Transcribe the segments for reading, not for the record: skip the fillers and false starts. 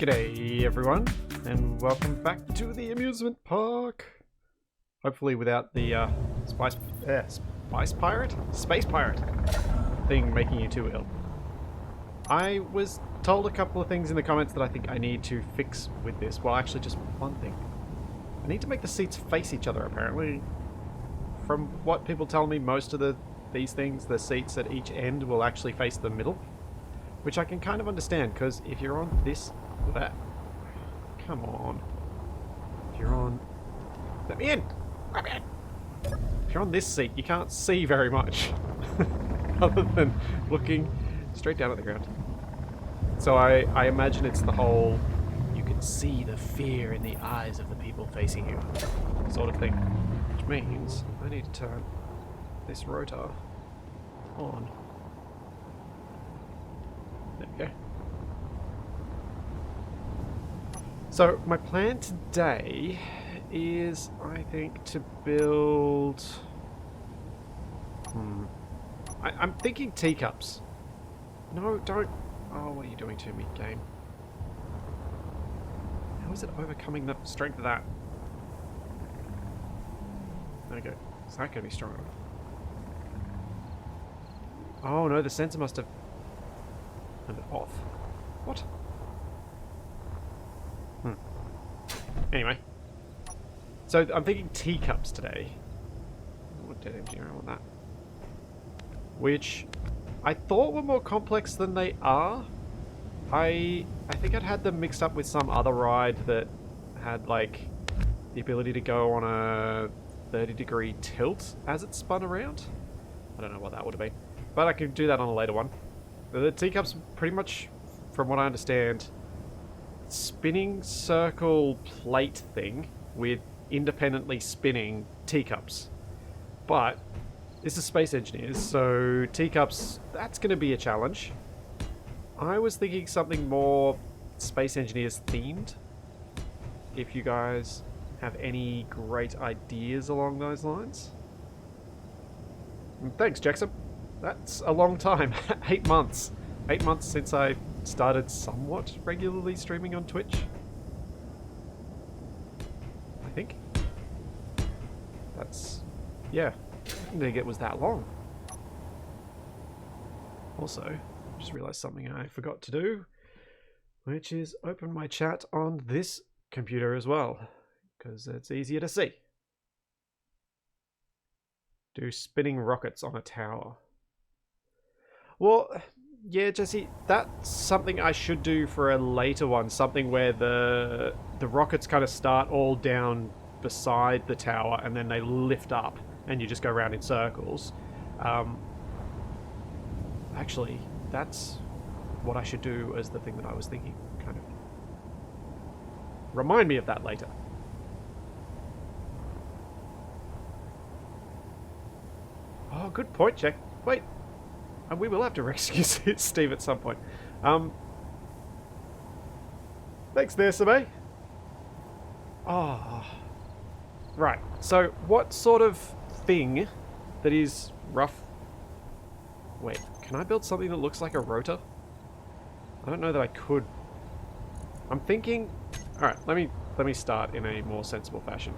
G'day everyone, and welcome back to the amusement park. Hopefully without the space pirate thing making you too ill. I was told a couple of things in the comments that I think I need to fix with this. Well, actually just one thing. I need to make the seats face each other, apparently. From what people tell me, most of these things, the seats at each end will actually face the middle. Which I can kind of understand, because if you're on this... Come on. If you're on... Let me in! Let me in! If you're on this seat, you can't see very much. Other than looking straight down at the ground. So I imagine it's the whole... You can see the fear in the eyes of the people facing you. Sort of thing. Which means I need to turn this rotor on. There we go. So my plan today is, I think, to build... I'm thinking teacups. No, don't... Oh, what are you doing to me, game? How is it overcoming the strength of that? There we go. Is that going to be strong enough? Oh no, the sensor must have... turned it off. What? Anyway. So I'm thinking teacups today. What dead engineer I want that? Which I thought were more complex than they are. I think I'd had them mixed up with some other ride that had like the ability to go on a 30-degree tilt as it spun around. I don't know what that would have been. But I could do that on a later one. The teacups pretty much, from what I understand, spinning circle plate thing with independently spinning teacups. But this is Space Engineers, so teacups, that's going to be a challenge. I was thinking something more Space Engineers themed. If you guys have any great ideas along those lines. And thanks, Jackson. That's a long time. 8 months. 8 months since I started somewhat regularly streaming on Twitch. I think. That's... yeah. I didn't think it was that long. Also, just realised something I forgot to do, which is open my chat on this computer as well, because it's easier to see. Do spinning rockets on a tower. Well... yeah, Jesse, that's something I should do for a later one. Something where the rockets kind of start all down beside the tower and then they lift up and you just go around in circles. Actually, that's what I should do as the thing that I was thinking. Kind of. Remind me of that later. Oh, good point, Jack. Wait. And we will have to rescue Steve at some point. Thanks there, Subsea. Oh. Right. So, what sort of thing that is rough... Wait, can I build something that looks like a rotor? I don't know that I could. I'm thinking... Alright, let me start in a more sensible fashion.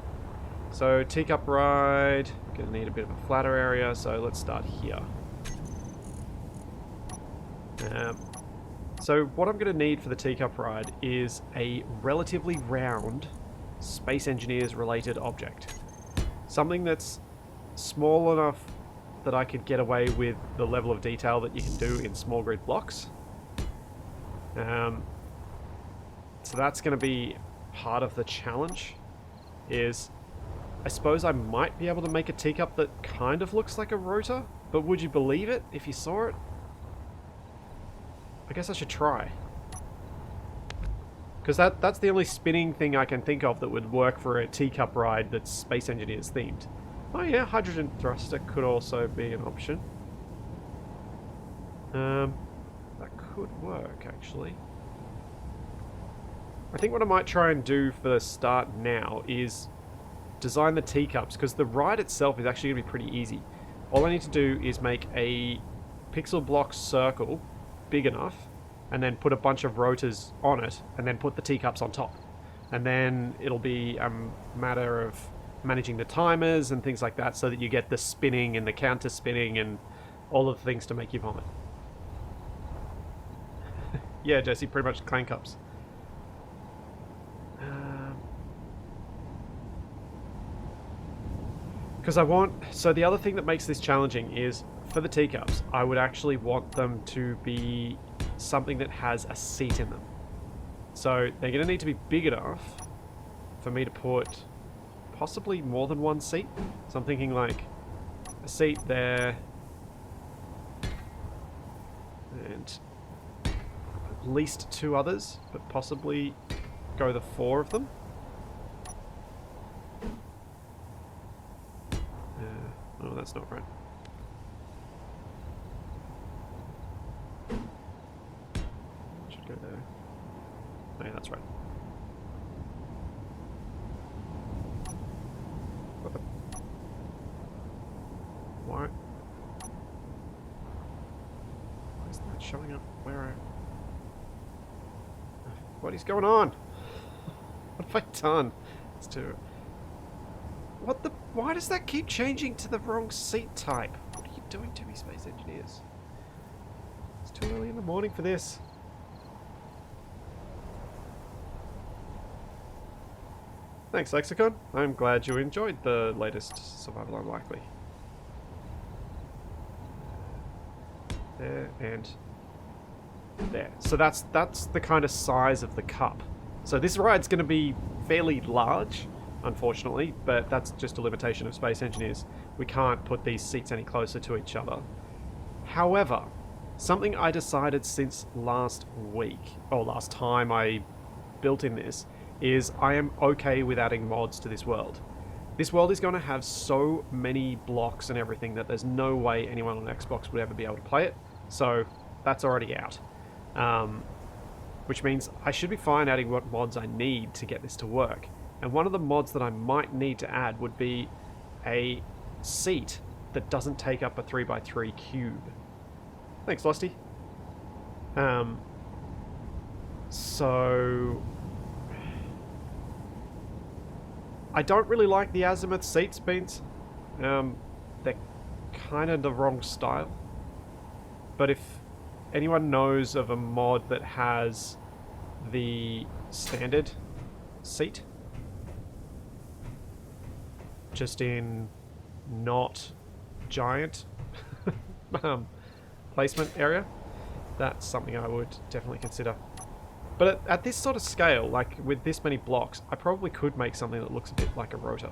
So, teacup ride. Gonna need a bit of a flatter area, so let's start here. So what I'm going to need for the teacup ride is a relatively round Space Engineers related object. Something that's small enough that I could get away with the level of detail that you can do in small grid blocks. So that's going to be part of the challenge. Is I suppose I might be able to make a teacup that kind of looks like a rotor, but would you believe it if you saw it? I guess I should try. Because that's the only spinning thing I can think of that would work for a teacup ride that's Space Engineers themed. Oh yeah, hydrogen thruster could also be an option. That could work, actually. I think what I might try and do for the start now is design the teacups, because the ride itself is actually going to be pretty easy. All I need to do is make a pixel block circle big enough and then put a bunch of rotors on it, and then put the teacups on top. And then it'll be a matter of managing the timers and things like that so that you get the spinning and the counter spinning and all of the things to make you vomit. Yeah, Jesse, pretty much clan cups. Because I want... So the other thing that makes this challenging is, for the teacups, I would actually want them to be something that has a seat in them. So they're going to need to be big enough for me to put possibly more than one seat. So I'm thinking like a seat there and at least 2 others, but possibly go the 4 of them. Oh, that's not right. Should go there. Oh, yeah, that's right. What the? Why? Why is that showing up where what is going on? What have I done? It's too... What the... Why does that keep changing to the wrong seat type? What are you doing to me, Space Engineers? It's too early in the morning for this. Thanks, Lexicon. I'm glad you enjoyed the latest Survival Unlikely. There and there. So that's the kind of size of the cup. So this ride's going to be fairly large, unfortunately, but that's just a limitation of Space Engineers. We can't put these seats any closer to each other. However, something I decided since last week, or last time I built in this, is I am okay with adding mods to this world. This world is going to have so many blocks and everything that there's no way anyone on Xbox would ever be able to play it, so that's already out. Which means I should be fine adding what mods I need to get this to work. And one of the mods that I might need to add would be a seat that doesn't take up a 3x3 cube. Thanks, Losty. So... I don't really like the azimuth seats, Beans. They're kind of the wrong style. But if anyone knows of a mod that has the standard seat, just in not giant placement area, that's something I would definitely consider. But at this sort of scale, like with this many blocks, I probably could make something that looks a bit like a rotor.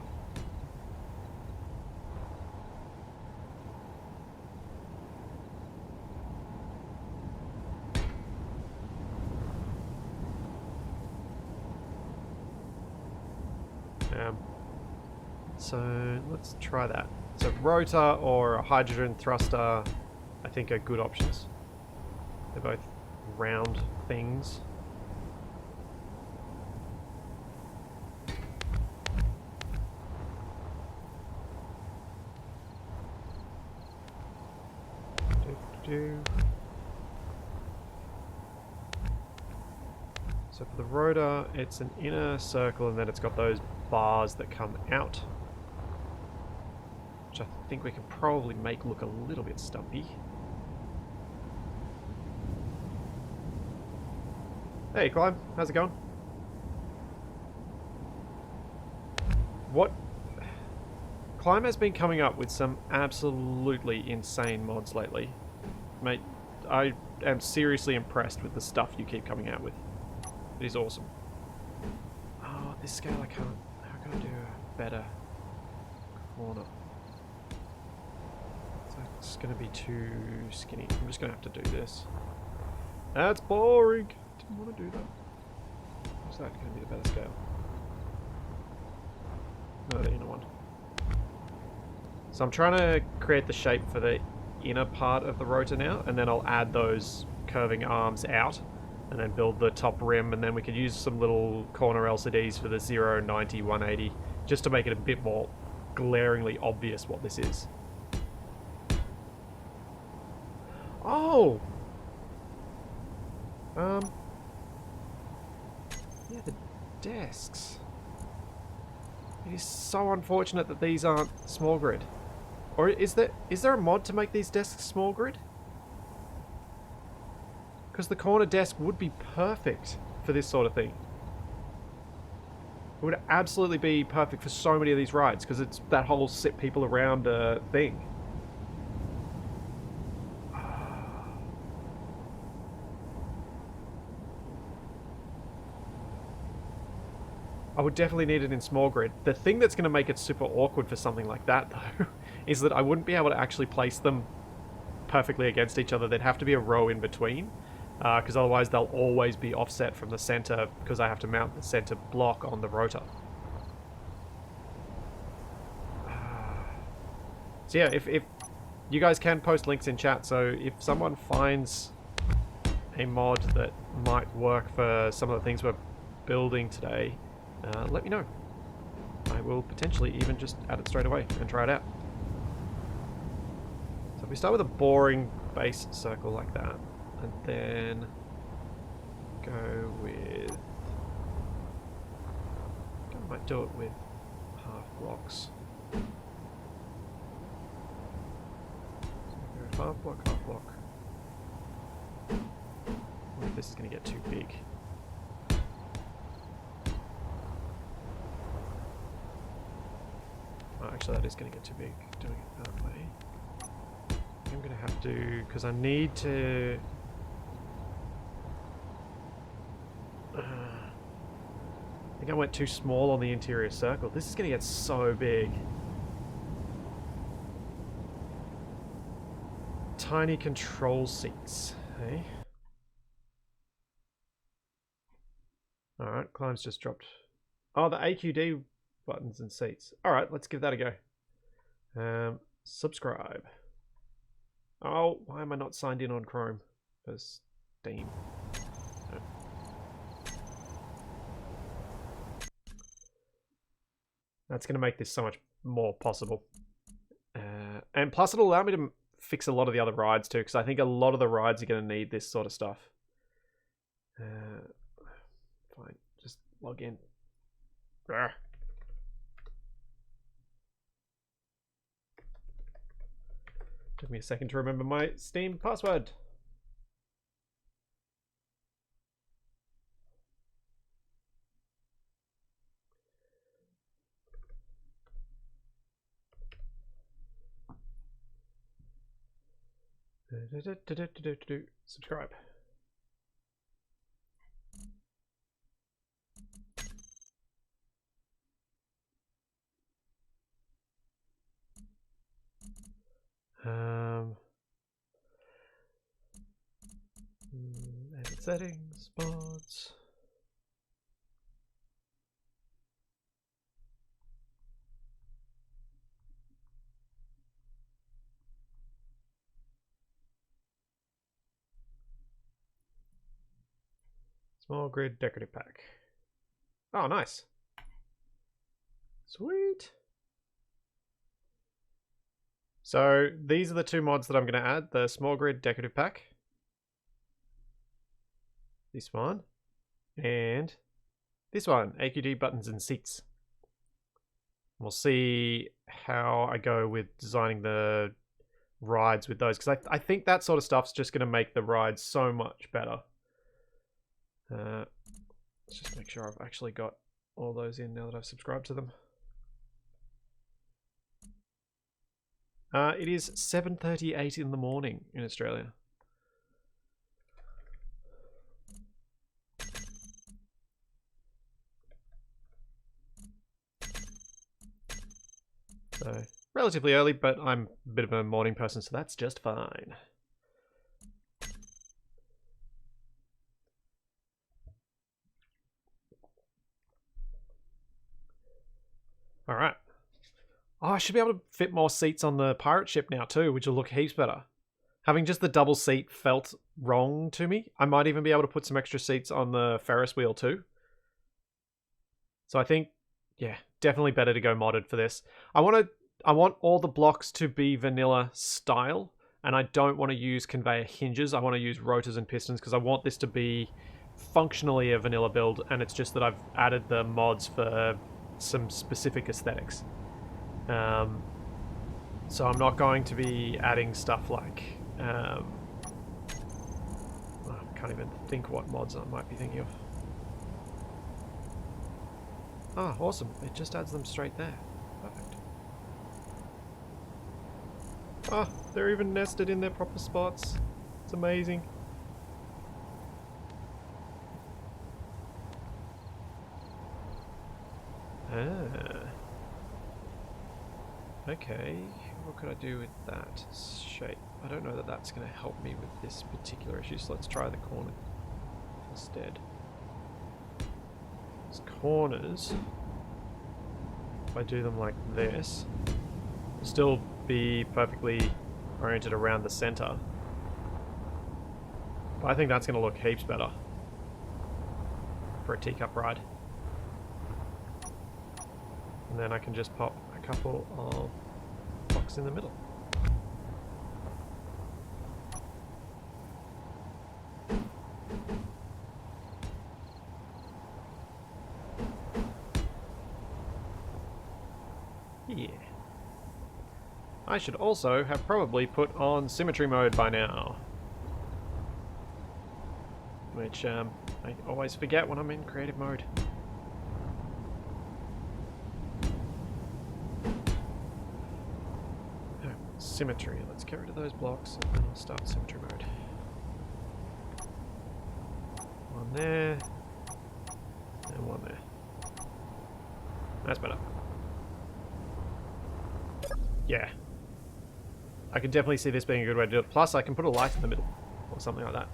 So let's try that. So rotor or a hydrogen thruster, I think, are good options. They're both round things. So for the rotor, it's an inner circle and then it's got those bars that come out, which I think we can probably make look a little bit stumpy. Hey, Climb, how's it going? What? Climb has been coming up with some absolutely insane mods lately. Mate, I am seriously impressed with the stuff you keep coming out with. It is awesome. Oh, this scale I can't... How can I do a better corner? It's going to be too skinny. I'm just going to have to do this. That's boring. Didn't want to do that. Is that going to be the better scale? No, the inner one. So I'm trying to create the shape for the inner part of the rotor now, and then I'll add those curving arms out and then build the top rim, and then we could use some little corner LCDs for the 0, 90, 180 just to make it a bit more glaringly obvious what this is. Oh! Yeah, the desks. It is so unfortunate that these aren't small grid. Or is there a mod to make these desks small grid? Because the corner desk would be perfect for this sort of thing. It would absolutely be perfect for so many of these rides, because it's that whole sit people around thing. I would definitely need it in small grid. The thing that's going to make it super awkward for something like that, though, is that I wouldn't be able to actually place them perfectly against each other. There'd have to be a row in between, because otherwise they'll always be offset from the center, because I have to mount the center block on the rotor. So yeah, if you guys can post links in chat, so if someone finds a mod that might work for some of the things we're building today, let me know. I will potentially even just add it straight away and try it out. So if we start with a boring base circle like that, and then go with... I might do it with half blocks. So half block, half block. What if this is going to get too big? Oh, actually, that is going to get too big doing it that way. I'm going to have to, because I need to... I think I went too small on the interior circle. This is going to get so big. Tiny control seats, hey? Alright, climb's just dropped. Oh, the AQD buttons and seats. Alright, let's give that a go. Subscribe. Oh, why am I not signed in on Chrome? For Steam. Oh. That's going to make this so much more possible. And plus it'll allow me to fix a lot of the other rides too, because I think a lot of the rides are going to need this sort of stuff. Fine, just log in. Rawr. Took me a second to remember my Steam password. Subscribe. Edit settings, mods. Small grid decorative pack. Oh, nice. Sweet. So these are the two mods that I'm going to add. The small grid decorative pack. This one. And this one. AQD buttons and seats. We'll see how I go with designing the rides with those. Because I think that sort of stuff's just going to make the rides so much better. Let's just make sure I've actually got all those in now that I've subscribed to them. It is 7:38 in the morning in Australia. So, relatively early, but I'm a bit of a morning person, so that's just fine. Alright. Oh, I should be able to fit more seats on the pirate ship now too, which will look heaps better. Having just the double seat felt wrong to me. I might even be able to put some extra seats on the Ferris wheel too. So I think, yeah, definitely better to go modded for this. I want all the blocks to be vanilla style, and I don't want to use conveyor hinges. I want to use rotors and pistons because I want this to be functionally a vanilla build, and it's just that I've added the mods for some specific aesthetics. So I'm not going to be adding stuff like... I can't even think what mods I might be thinking of. Ah, awesome. It just adds them straight there. Perfect. Ah, they're even nested in their proper spots. It's amazing. Ah. Okay, what could I do with that shape? I don't know that that's going to help me with this particular issue, so let's try the corner instead. These corners, if I do them like this, will still be perfectly oriented around the center. But I think that's going to look heaps better for a teacup ride. And then I can just pop a couple of blocks in the middle. Yeah. I should also have probably put on symmetry mode by now. Which I always forget when I'm in creative mode. Symmetry. Let's get rid of those blocks and then I'll start symmetry mode. One there. And one there. That's better. Yeah. I can definitely see this being a good way to do it. Plus I can put a light in the middle. Or something like that.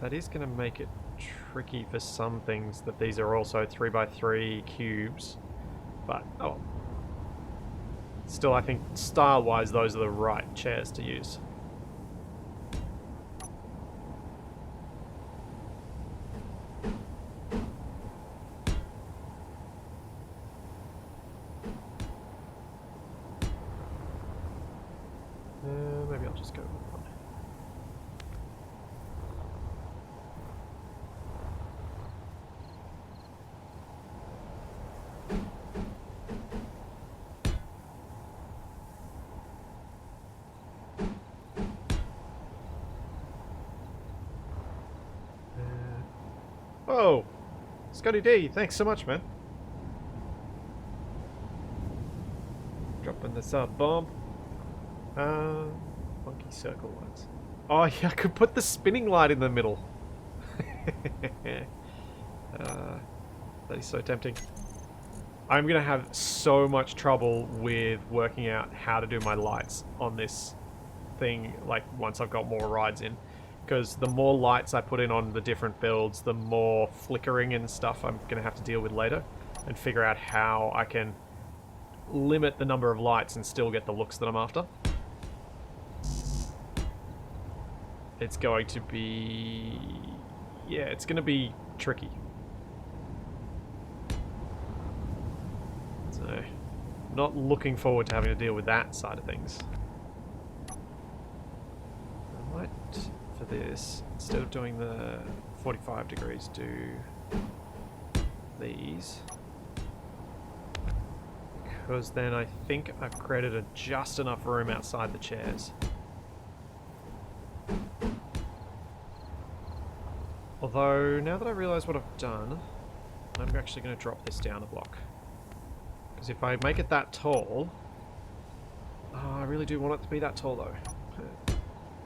That is going to make it tricky for some things that these are also 3x3 cubes, but oh, still I think style-wise those are the right chairs to use. Maybe I'll just go with one. Oh, Scotty D, thanks so much, man. Dropping this bomb. Funky circle lights. Oh yeah, I could put the spinning light in the middle. That is so tempting. I'm gonna have so much trouble with working out how to do my lights on this thing, like once I've got more rides in. Because the more lights I put in on the different builds, the more flickering and stuff I'm going to have to deal with later. And figure out how I can limit the number of lights and still get the looks that I'm after. It's going to be... yeah, it's going to be tricky. So, not looking forward to having to deal with that side of things. I might... for this, instead of doing the 45 degrees, do these, because then I think I've created just enough room outside the chairs. Although, now that I realise what I've done, I'm actually going to drop this down a block. Because if I make it that tall... oh, I really do want it to be that tall though.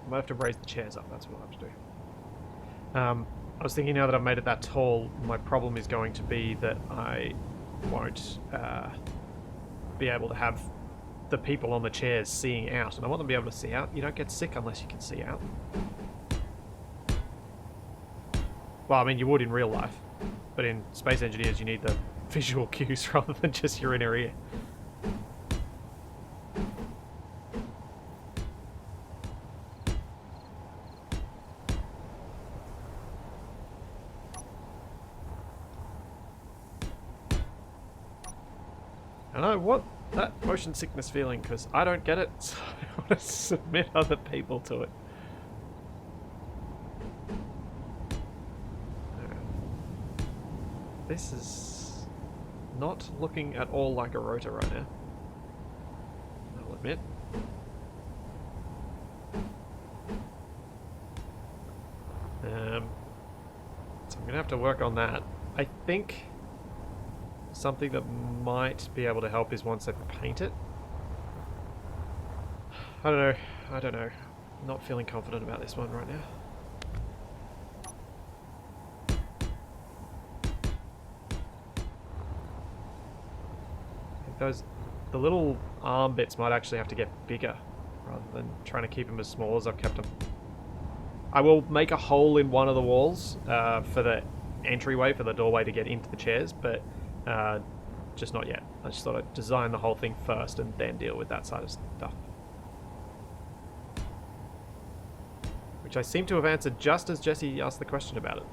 I might have to raise the chairs up, that's what I have to do. I was thinking now that I've made it that tall, my problem is going to be that I won't be able to have the people on the chairs seeing out. And I want them to be able to see out. You don't get sick unless you can see out. Well, I mean, you would in real life. But in Space Engineers, you need the visual cues rather than just your inner ear. And I want that motion sickness feeling because I don't get it, so I want to submit other people to it. This is not looking at all like a rotor right now, I'll admit. So I'm going to have to work on that. I think something that might be able to help is once I paint it. I don't know. I'm not feeling confident about this one right now. I think the little arm bits might actually have to get bigger rather than trying to keep them as small as I've kept them. I will make a hole in one of the walls for the entryway, for the doorway to get into the chairs, but just not yet. I just thought I'd design the whole thing first and then deal with that side of stuff. Which I seem to have answered just as Jesse asked the question about it.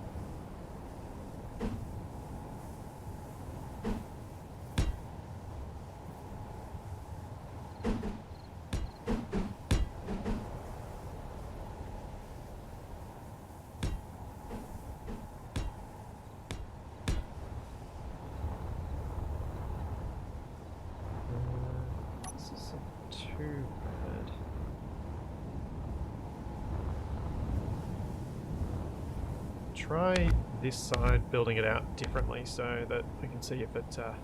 Try this side building it out differently so that we can see if it'll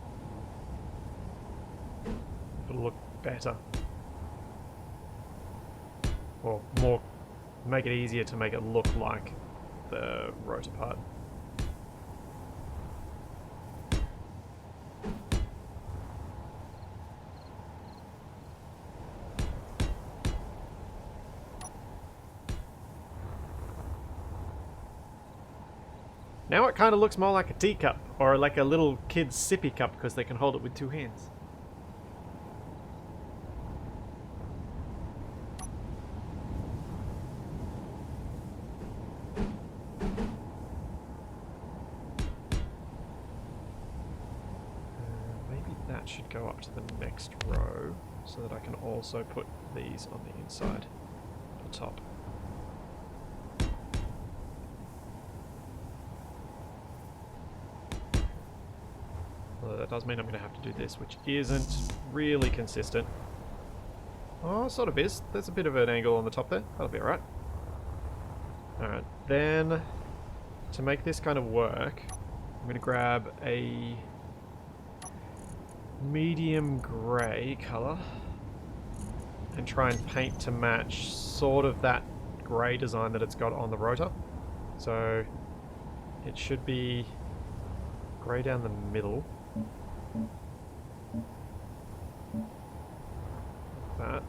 look better, or more, make it easier to make it look like the rotor part. Now it kind of looks more like a teacup, or like a little kid's sippy cup because they can hold it with two hands. Maybe that should go up to the next row so that I can also put these on the inside, on top. That does mean I'm going to have to do this, which isn't really consistent. Oh, sort of is. There's a bit of an angle on the top there. That'll be alright. Alright, then to make this kind of work, I'm going to grab a medium grey colour and try and paint to match sort of that grey design that it's got on the rotor. So it should be grey down the middle. That.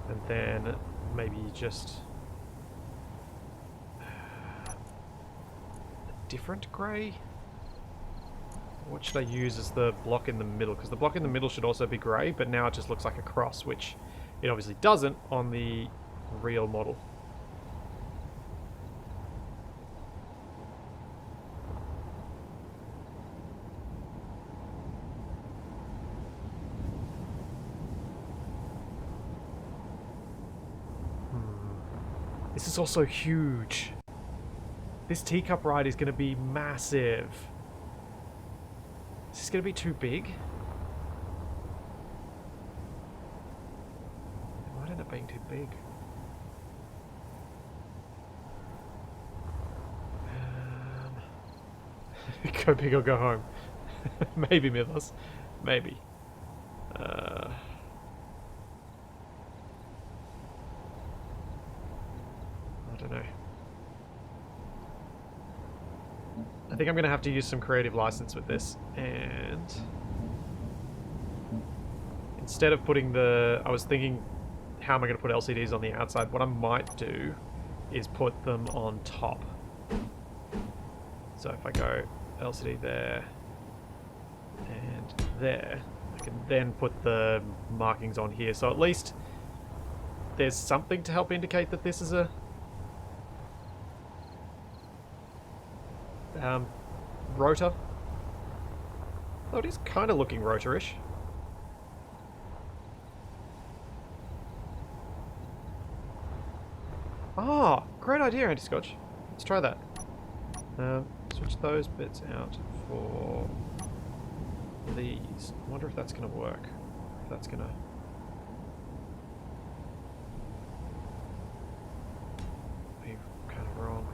And then maybe just a different grey? What should I use as the block in the middle? Because the block in the middle should also be grey, but now it just looks like a cross, which it obviously doesn't on the real model. This is also huge. This teacup ride is going to be massive. Is this going to be too big? It might end up being too big. Go big or go home. Maybe, Mythos. Maybe. I don't know. I think I'm going to have to use some creative license with this, and instead of putting the... I was thinking, how am I going to put LCDs on the outside? What I might do is put them on top. So if I go LCD there and there, I can then put the markings on here. So at least there's something to help indicate that this is a rotor. Oh, it is kind of looking rotorish. Ah, great idea, Anti-Scotch. Let's try that. Switch those bits out for these. I wonder if that's going to work. If that's going to... be kind of wrong.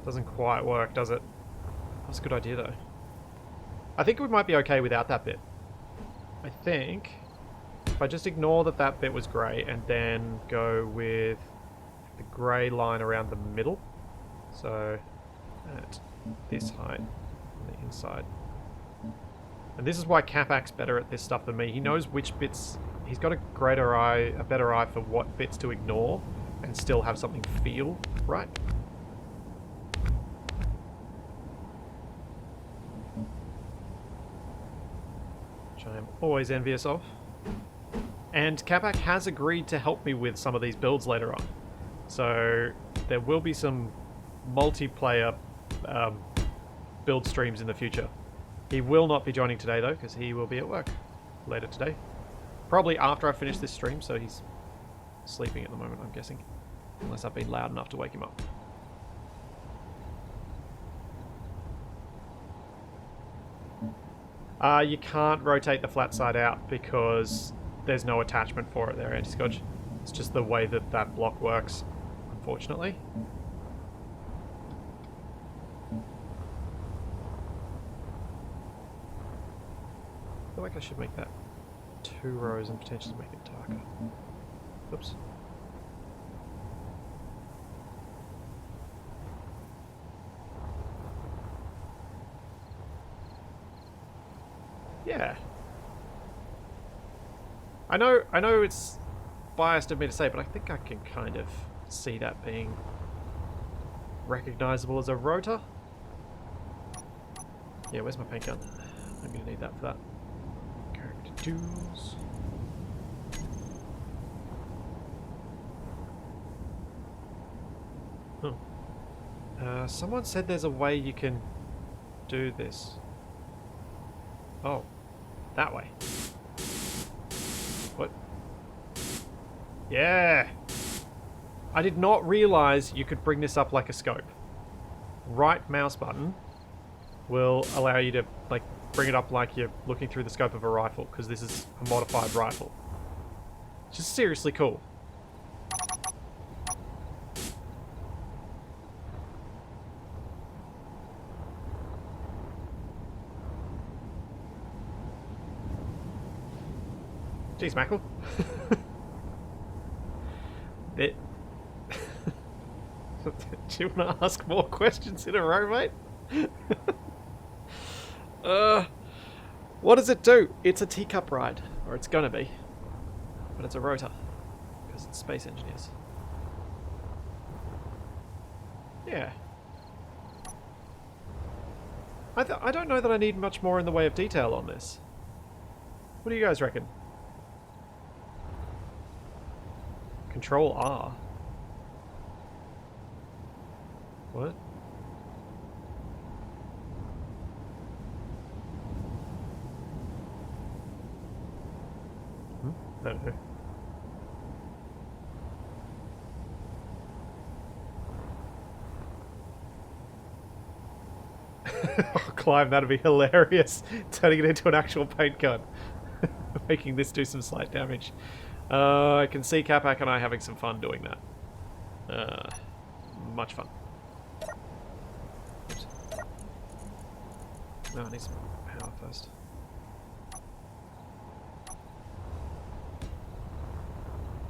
Doesn't quite work, does it? That's a good idea, though. I think we might be okay without that bit. I think if I just ignore that that bit was grey and then go with the grey line around the middle, so at this height on the inside. And this is why Capac's better at this stuff than me. He knows which bits. He's got a better eye for what bits to ignore and still have something feel right. Which I am always envious of. And Capac has agreed to help me with some of these builds later on. So there will be some multiplayer build streams in the future. He will not be joining today though, because he will be at work later today. Probably after I finish this stream, so he's sleeping at the moment, I'm guessing. Unless I've been loud enough to wake him up. You can't rotate the flat side out because there's no attachment for it there, Anti-Scotch. It's just the way that that block works, unfortunately. I feel like I should make that 2 rows and potentially make it darker. Oops. Yeah. I know it's biased of me to say, but I think I can kind of see that being recognizable as a rotor. Yeah, where's my paint gun? I'm gonna need that for that. Character tools. Oh. Someone said there's a way you can do this. Oh. That way. What? Yeah! I did not realize you could bring this up like a scope. Right mouse button will allow you to like bring it up like you're looking through the scope of a rifle, because this is a modified rifle. Just seriously cool. Jeez, Mackle. Do you want to ask more questions in a row, mate? What does it do? It's a teacup ride. Or it's gonna be. But it's a rotor. Because it's space engineers. Yeah. I don't know that I need much more in the way of detail on this. What do you guys reckon? Control R. What? I don't know. Oh, climb, that'd be hilarious. Turning it into an actual paint gun. Making this do some slight damage. I can see Capac and I having some fun doing that. Much fun. Oops. No, I need some power first.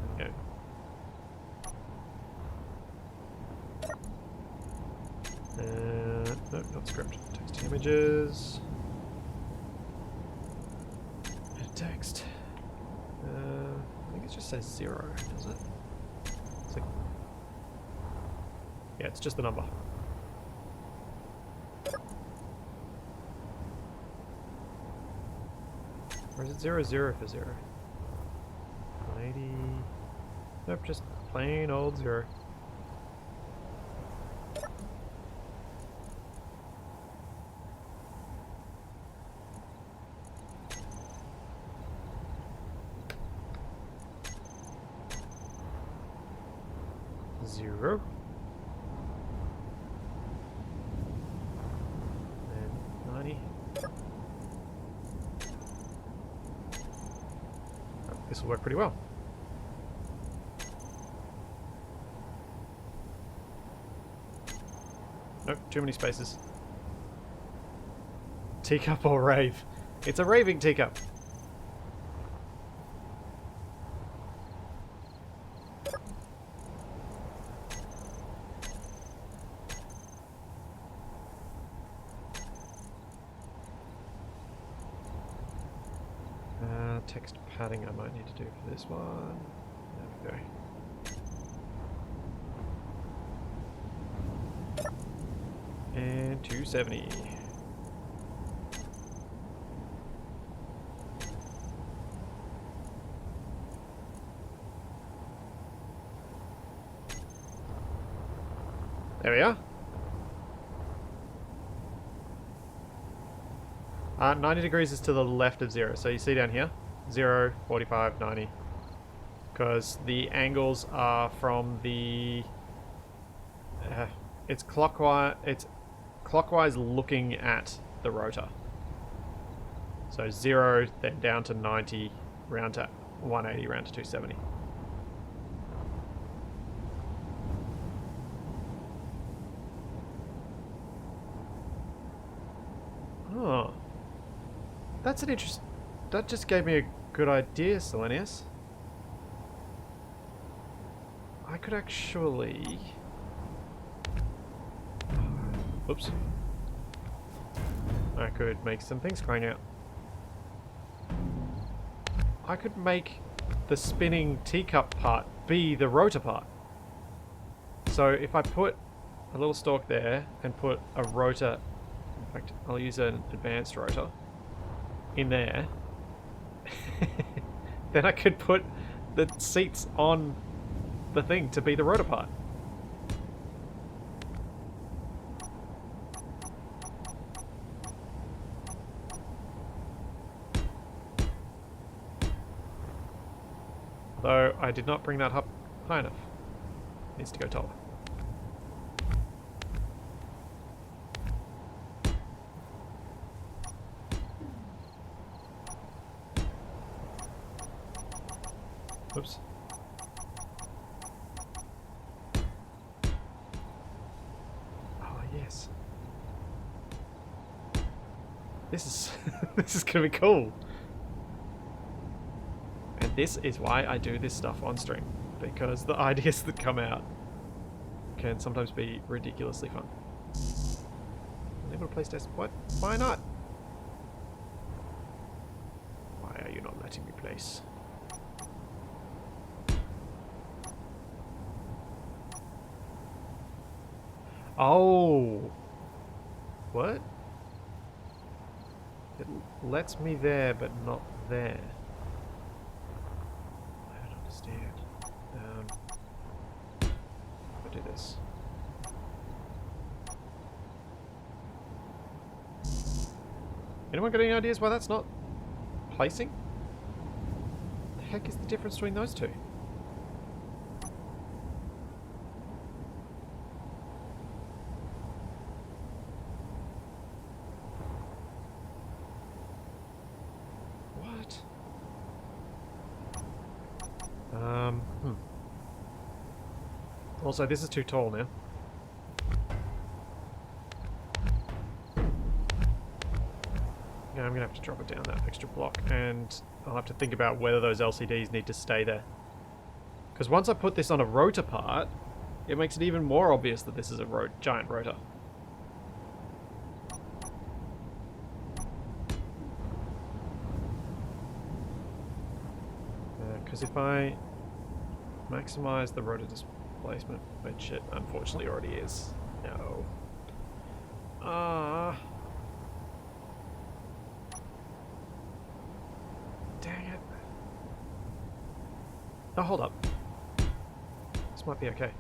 There we go. No, not script. Text images. Text. I think it just says 0, does it? It's like... Yeah, it's just the number. Or is it 00 for 0? 180... Nope, just plain old 0. 0. And 90. Oh, this will work pretty well. Nope, too many spaces. Teacup or rave? It's a raving teacup. Text padding I might need to do for this one. There we go. And 270. There we are. 90 degrees is to the left of 0. So you see down here, 0, 45, 90. Because the angles are from the... it's clockwise looking at the rotor. So 0, then down to 90, round to 180, round to 270. Oh. That's an interest. That just gave me a good idea, Selenius. I could actually... Oops. I could make some things crying out. I could make the spinning teacup part be the rotor part. So if I put a little stalk there and put a rotor... In fact, I'll use an advanced rotor in there. Then I could put the seats on the thing to be the rotor part. Though I did not bring that up high enough. It needs to go taller. Oops. Oh yes. This is this is gonna be cool. And this is why I do this stuff on stream, because the ideas that come out can sometimes be ridiculously fun. Unable to place test. What? Why not? Why are you not letting me place? Oh! What? It lets me there, but not there. I don't understand. I'll do this. Anyone got any ideas why that's not placing? The heck is the difference between those two? Also, this is too tall now. Yeah, I'm gonna have to drop it down that extra block, and I'll have to think about whether those LCDs need to stay there. Because once I put this on a rotor part, it makes it even more obvious that this is a giant rotor. Because if I maximize the rotor displacement, which it unfortunately already is. No. Dang it. Oh, hold up. This might be okay.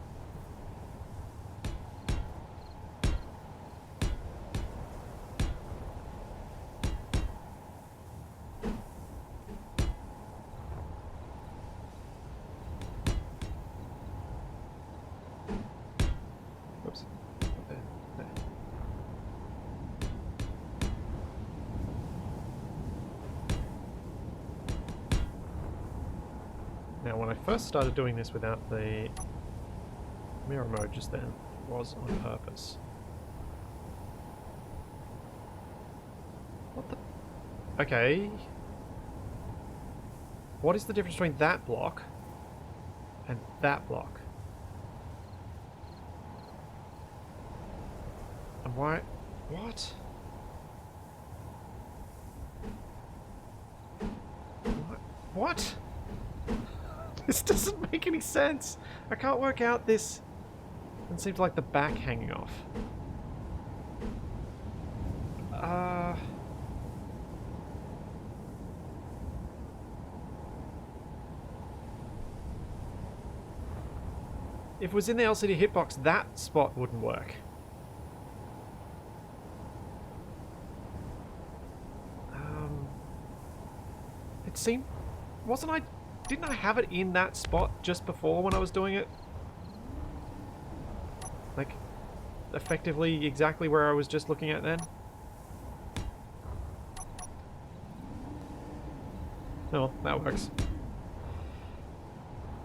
Now, when I first started doing this without the mirror mode just then, it was on purpose. What the... Okay. What is the difference between that block and that block? And why... What? What? This doesn't make any sense. I can't work out this. It seems like the back hanging off. If it was in the LCD hitbox, that spot wouldn't work. It seemed... Wasn't I... Didn't I have it in that spot just before when I was doing it? Like, effectively exactly where I was just looking at then? Oh, well, that works.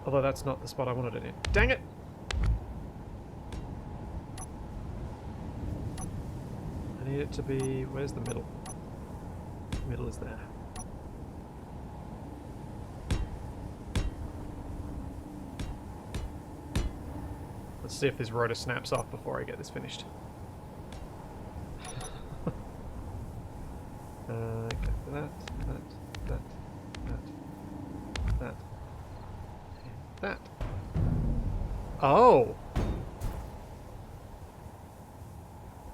Although that's not the spot I wanted it in. Dang it! I need it to be... Where's the middle? The middle is there. Let's see if this rotor snaps off before I get this finished. Okay, that, and that. Oh!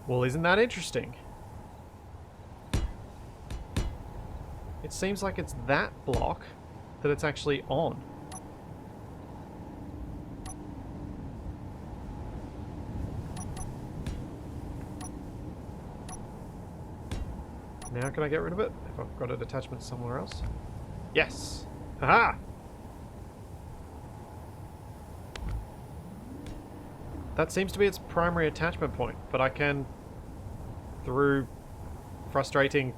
Well, isn't that interesting? It seems like it's that block that it's actually on. Now can I get rid of it? If I've got a detachment somewhere else? Yes! Haha! That seems to be its primary attachment point, but I can, through frustrating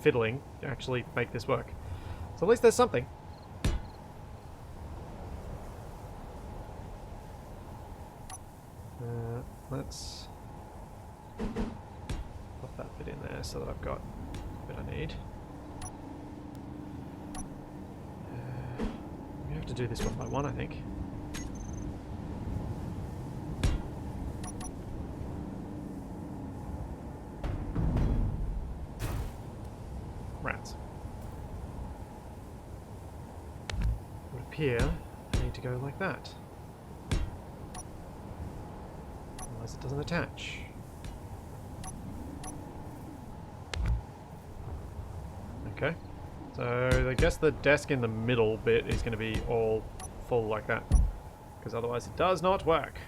fiddling, actually make this work. So at least there's something. Let's pop that bit in there so that I've got the bit I need. We have to do this one by one, I think. Rats. It would appear I need to go like that. Otherwise it doesn't attach. Okay. So I guess the desk in the middle bit is going to be all full like that. Because otherwise it does not work.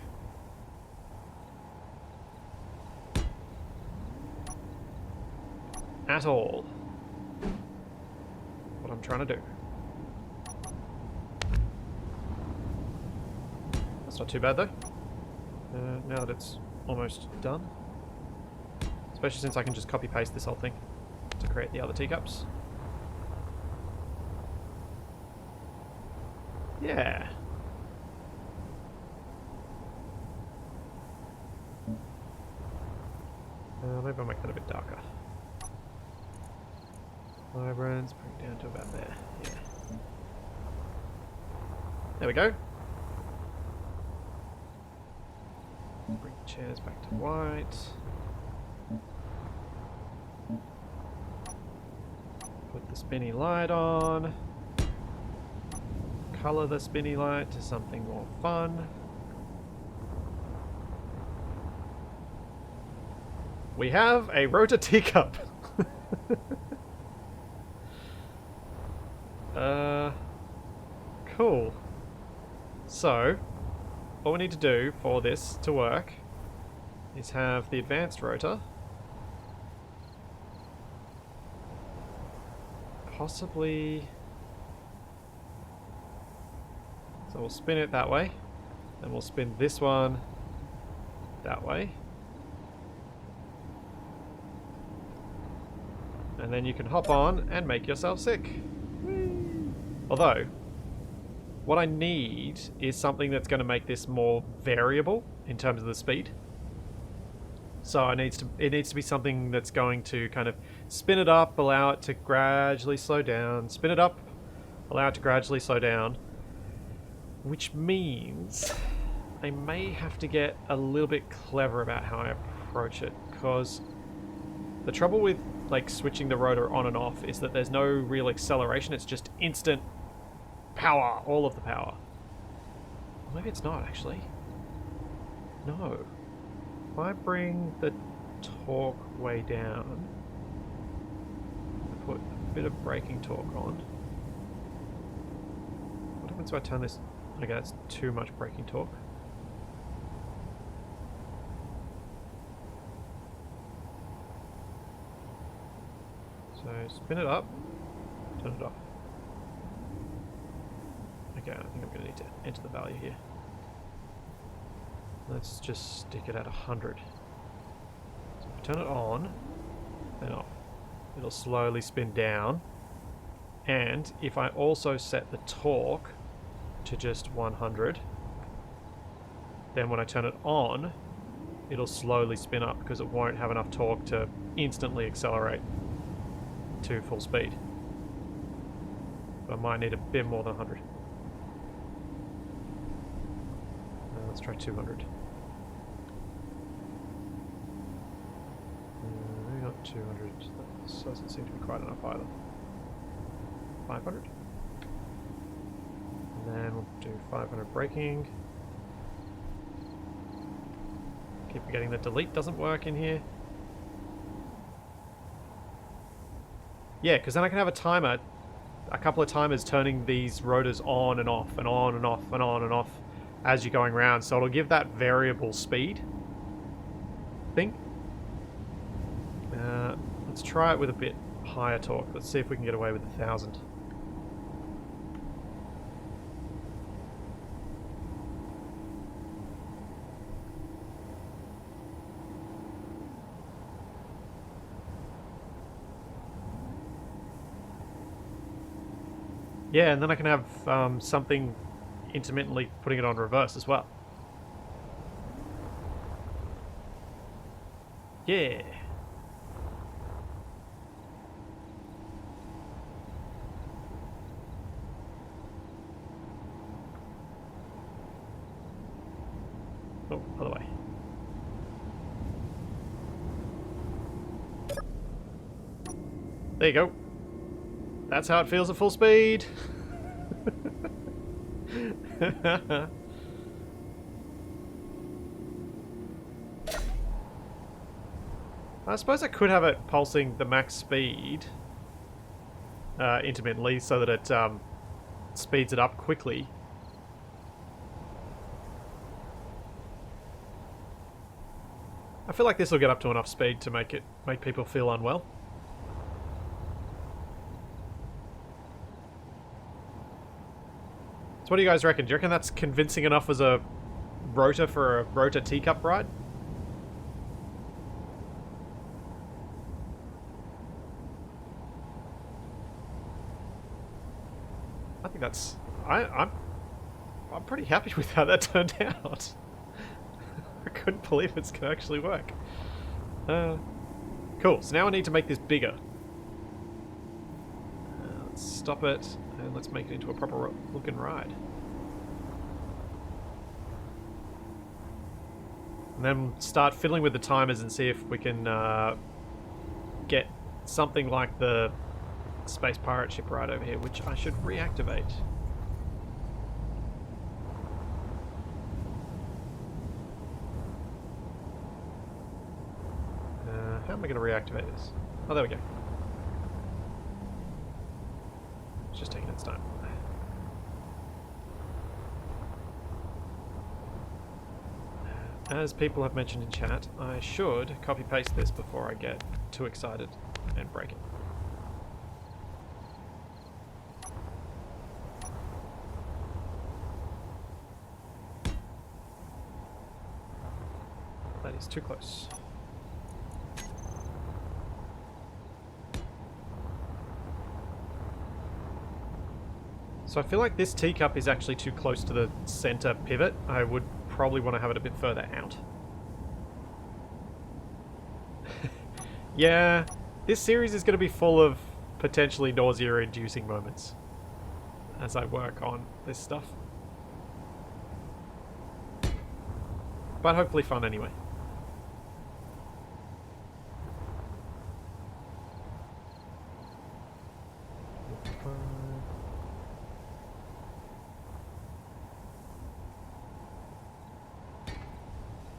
At all. What I'm trying to do. That's not too bad though. Now that it's almost done. Especially since I can just copy paste this whole thing to create the other teacups. Yeah. Maybe I'll make that a bit darker. Vibrance, bring it down to about there. Yeah. There we go. Bring the chairs back to white. Put the spinny light on. Color the spinny light to something more fun. We have a Rotor teacup. Cool. So, what we need to do for this to work is have the advanced rotor. Possibly... So we'll spin it that way. Then we'll spin this one that way. And then you can hop on and make yourself sick. Whee! Although, what I need is something that's going to make this more variable in terms of the speed. So it needs to be something that's going to kind of spin it up, allow it to gradually slow down, spin it up, allow it to gradually slow down, which means I may have to get a little bit clever about how I approach it, because the trouble with like switching the rotor on and off is that there's no real acceleration. It's just instant power, all of the power. Or maybe it's not actually. No. If I bring the torque way down, put a bit of braking torque on. What happens if I turn this? Okay, that's too much braking torque. So spin it up, turn it off. Okay, I think I'm going to need to enter the value here. Let's just stick it at 100. So if I turn it on, then off. It'll slowly spin down. And if I also set the torque to just 100, then when I turn it on, it'll slowly spin up because it won't have enough torque to instantly accelerate to full speed. But I might need a bit more than 100. Let's try 200. Maybe not 200. That doesn't seem to be quite enough either. 500. And then we'll do 500 braking. Keep forgetting that delete doesn't work in here. Yeah, because then I can have a timer, a couple of timers turning these rotors on and off and on and off and on and off as you're going around. So it'll give that variable speed thing. Let's try it with a bit higher torque. Let's see if we can get away with 1,000. Yeah, and then I can have something intermittently putting it on reverse as well. Yeah. Oh, other way. There you go. That's how it feels at full speed. I suppose I could have it pulsing the max speed intermittently so that it speeds it up quickly. I feel like this will get up to enough speed to make people feel unwell. So what do you guys reckon? Do you reckon that's convincing enough as a rotor for a Rotor Teacup ride? I think that's... I'm pretty happy with how that turned out. I couldn't believe it's gonna actually work. Cool, so now I need to make this bigger. Let's stop it, and let's make it into a proper looking ride. And then start fiddling with the timers and see if we can get something like the space pirate ship ride over here, which I should reactivate. How am I going to reactivate this? Oh, there we go. It's just taking its time. As people have mentioned in chat, I should copy-paste this before I get too excited and break it. That is too close. So I feel like this teacup is actually too close to the center pivot. I would probably want to have it a bit further out. Yeah, this series is going to be full of potentially nausea-inducing moments as I work on this stuff. But hopefully fun anyway.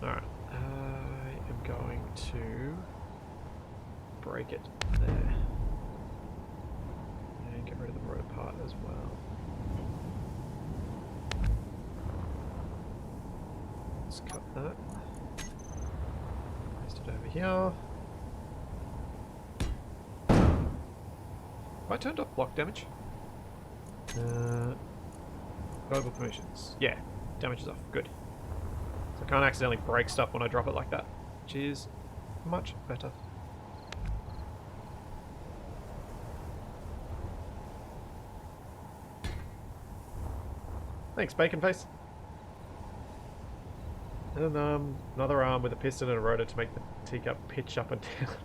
Alright, I am going to break it there. And get rid of the rotor part as well. Let's cut that. Paste it over here. Have I turned off block damage? Global permissions. Yeah, damage is off. Good. So I can't accidentally break stuff when I drop it like that, which is much better. Thanks, Bacon Face. And another arm with a piston and a rotor to make the teacup pitch up and down.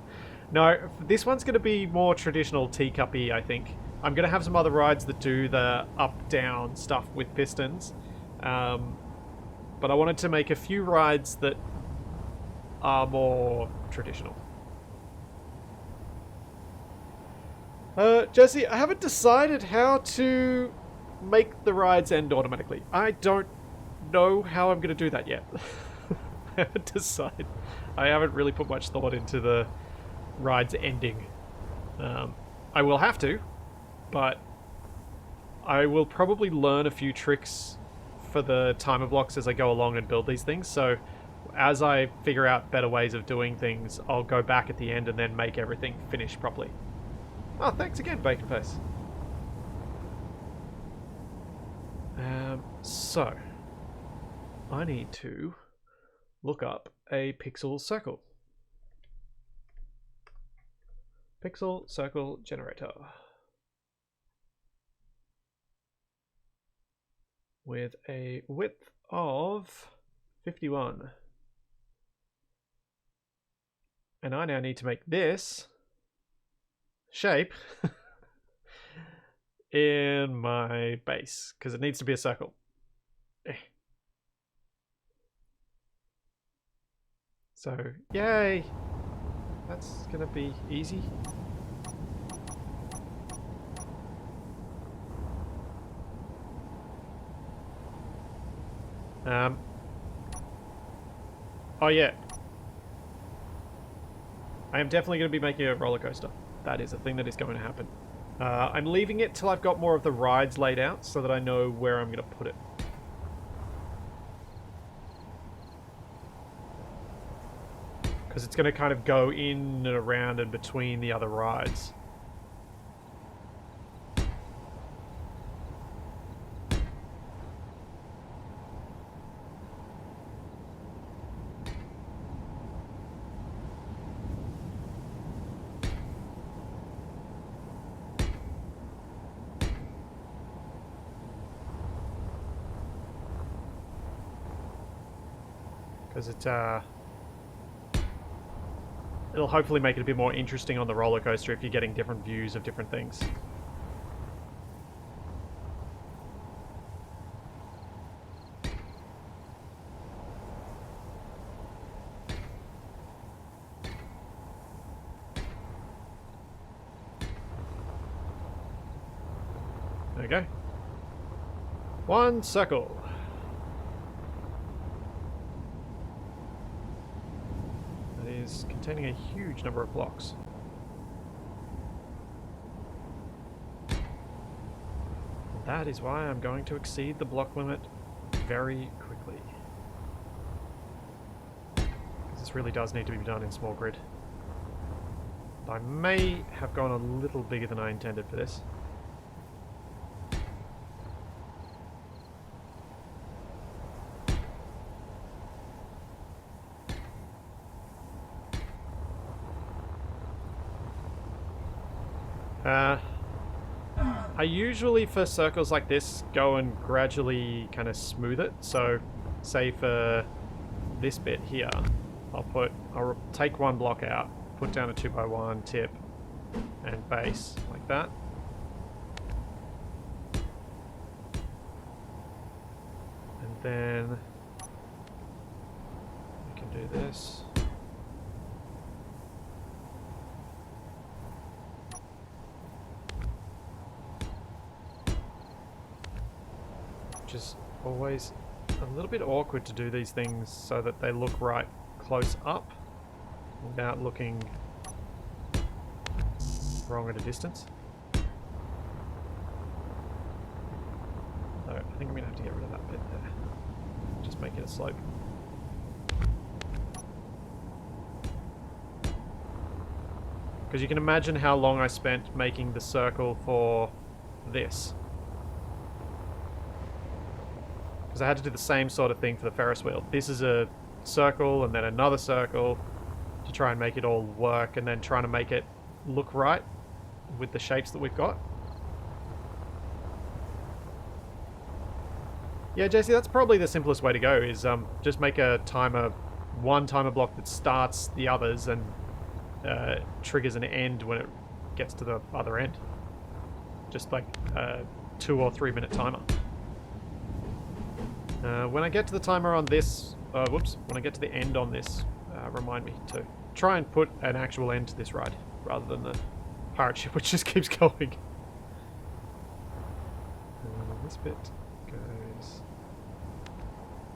No, this one's going to be more traditional teacup-y, I think. I'm going to have some other rides that do the up-down stuff with pistons. But I wanted to make a few rides that are more traditional. Jesse, I haven't decided how to make the rides end automatically. I don't know how I'm going to do that yet. I haven't decided. I haven't really put much thought into the rides ending. I will have to, but I will probably learn a few tricks for the timer blocks as I go along and build these things. So as I figure out better ways of doing things, I'll go back at the end and then make everything finish properly. Oh, thanks again, Bacon Face. So I need to look up a pixel circle. Pixel circle generator. With a width of 51. And I now need to make this shape in my base, because it needs to be a circle. So, yay! That's gonna be easy. Oh yeah. I am definitely going to be making a roller coaster. That is a thing that is going to happen. I'm leaving it till I've got more of the rides laid out so that I know where I'm going to put it. Because it's going to kind of go in and around and between the other rides. Because it'll hopefully make it a bit more interesting on the roller coaster if you're getting different views of different things. There we go. One circle. Is containing a huge number of blocks. That is why I'm going to exceed the block limit very quickly. Because this really does need to be done in small grid. I may have gone a little bigger than I intended for this. I usually, for circles like this, go and gradually kind of smooth it. So, say for this bit here, I'll take one block out, put down a 2x1 tip and base, like that. And then we can do this. Which is always a little bit awkward to do these things so that they look right close up without looking wrong at a distance. So I think I'm going to have to get rid of that bit there. Just make it a slope. Because you can imagine how long I spent making the circle for this. Because I had to do the same sort of thing for the Ferris wheel. This is a circle and then another circle to try and make it all work, and then trying to make it look right with the shapes that we've got. Yeah, JC, that's probably the simplest way to go, is just make a timer, one timer block that starts the others and triggers an end when it gets to the other end. Just like a 2 or 3 minute timer. When I get to the timer on this, when I get to the end on this, remind me to try and put an actual end to this ride, rather than the pirate ship which just keeps going. This bit goes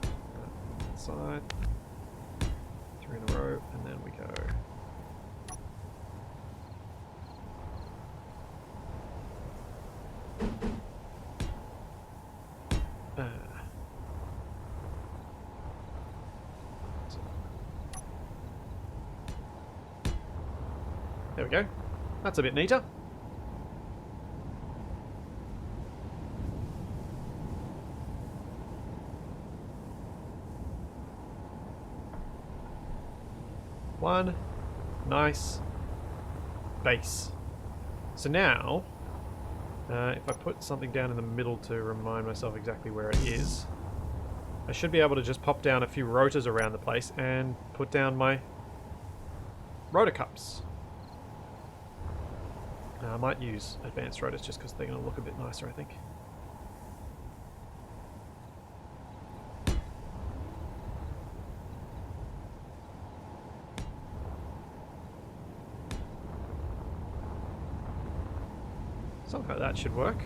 that side, 3 in a row, and then we go. There we go. That's a bit neater. One nice base. So now, if I put something down in the middle to remind myself exactly where it is, I should be able to just pop down a few rotors around the place and put down my rotor cups. I might use advanced rotors just because they're going to look a bit nicer, I think. Something like that should work,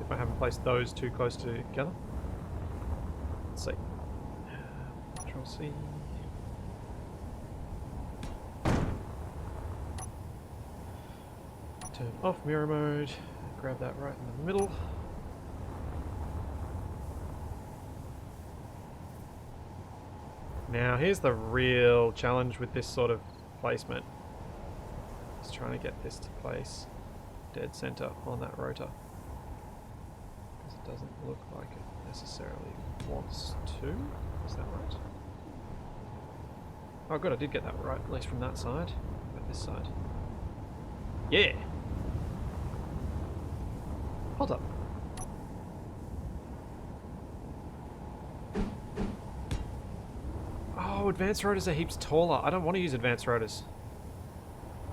if I haven't placed those too close together. Let's see. Control C. Turn off mirror mode, grab that right in the middle. Now here's the real challenge with this sort of placement. Just trying to get this to place dead center on that rotor. Because it doesn't look like it necessarily wants to. Is that right? Oh good, I did get that right, at least from that side. But this side. Yeah! Hold up. Oh, advanced rotors are heaps taller. I don't want to use advanced rotors.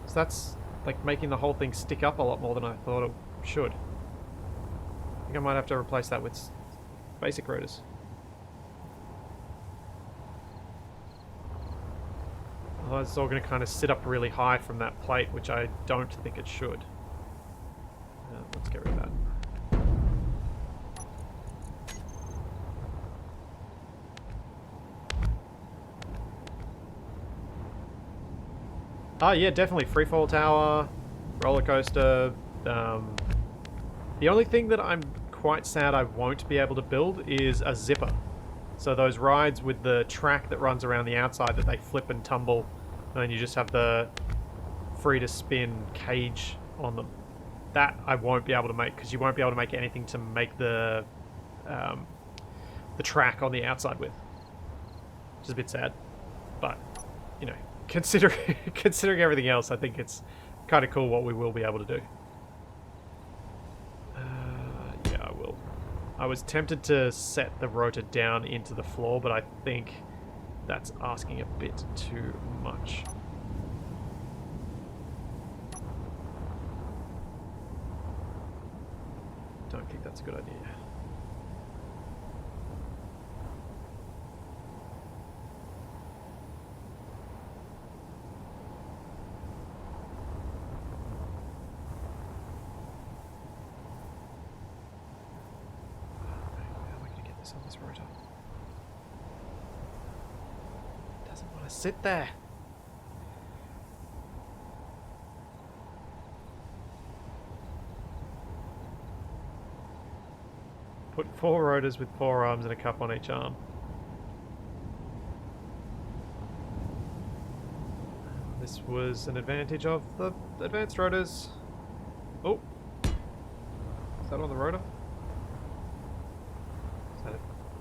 So that's like making the whole thing stick up a lot more than I thought it should. I think I might have to replace that with basic rotors. Otherwise it's all going to kind of sit up really high from that plate, which I don't think it should. Let's get rid of that. Oh yeah, definitely. Freefall tower, roller coaster. The only thing that I'm quite sad I won't be able to build is a zipper. So those rides with the track that runs around the outside that they flip and tumble, and then you just have the free to spin cage on them. That I won't be able to make, because you won't be able to make anything to make the track on the outside with. Which is a bit sad, but you know, considering everything else, I think it's kind of cool what we will be able to do. I was tempted to set the rotor down into the floor, but I think that's asking a bit too much. Don't think that's a good idea. On this rotor. It doesn't want to sit there. Put 4 rotors with 4 arms and a cup on each arm. This was an advantage of the advanced rotors. Oh, is that on the rotor?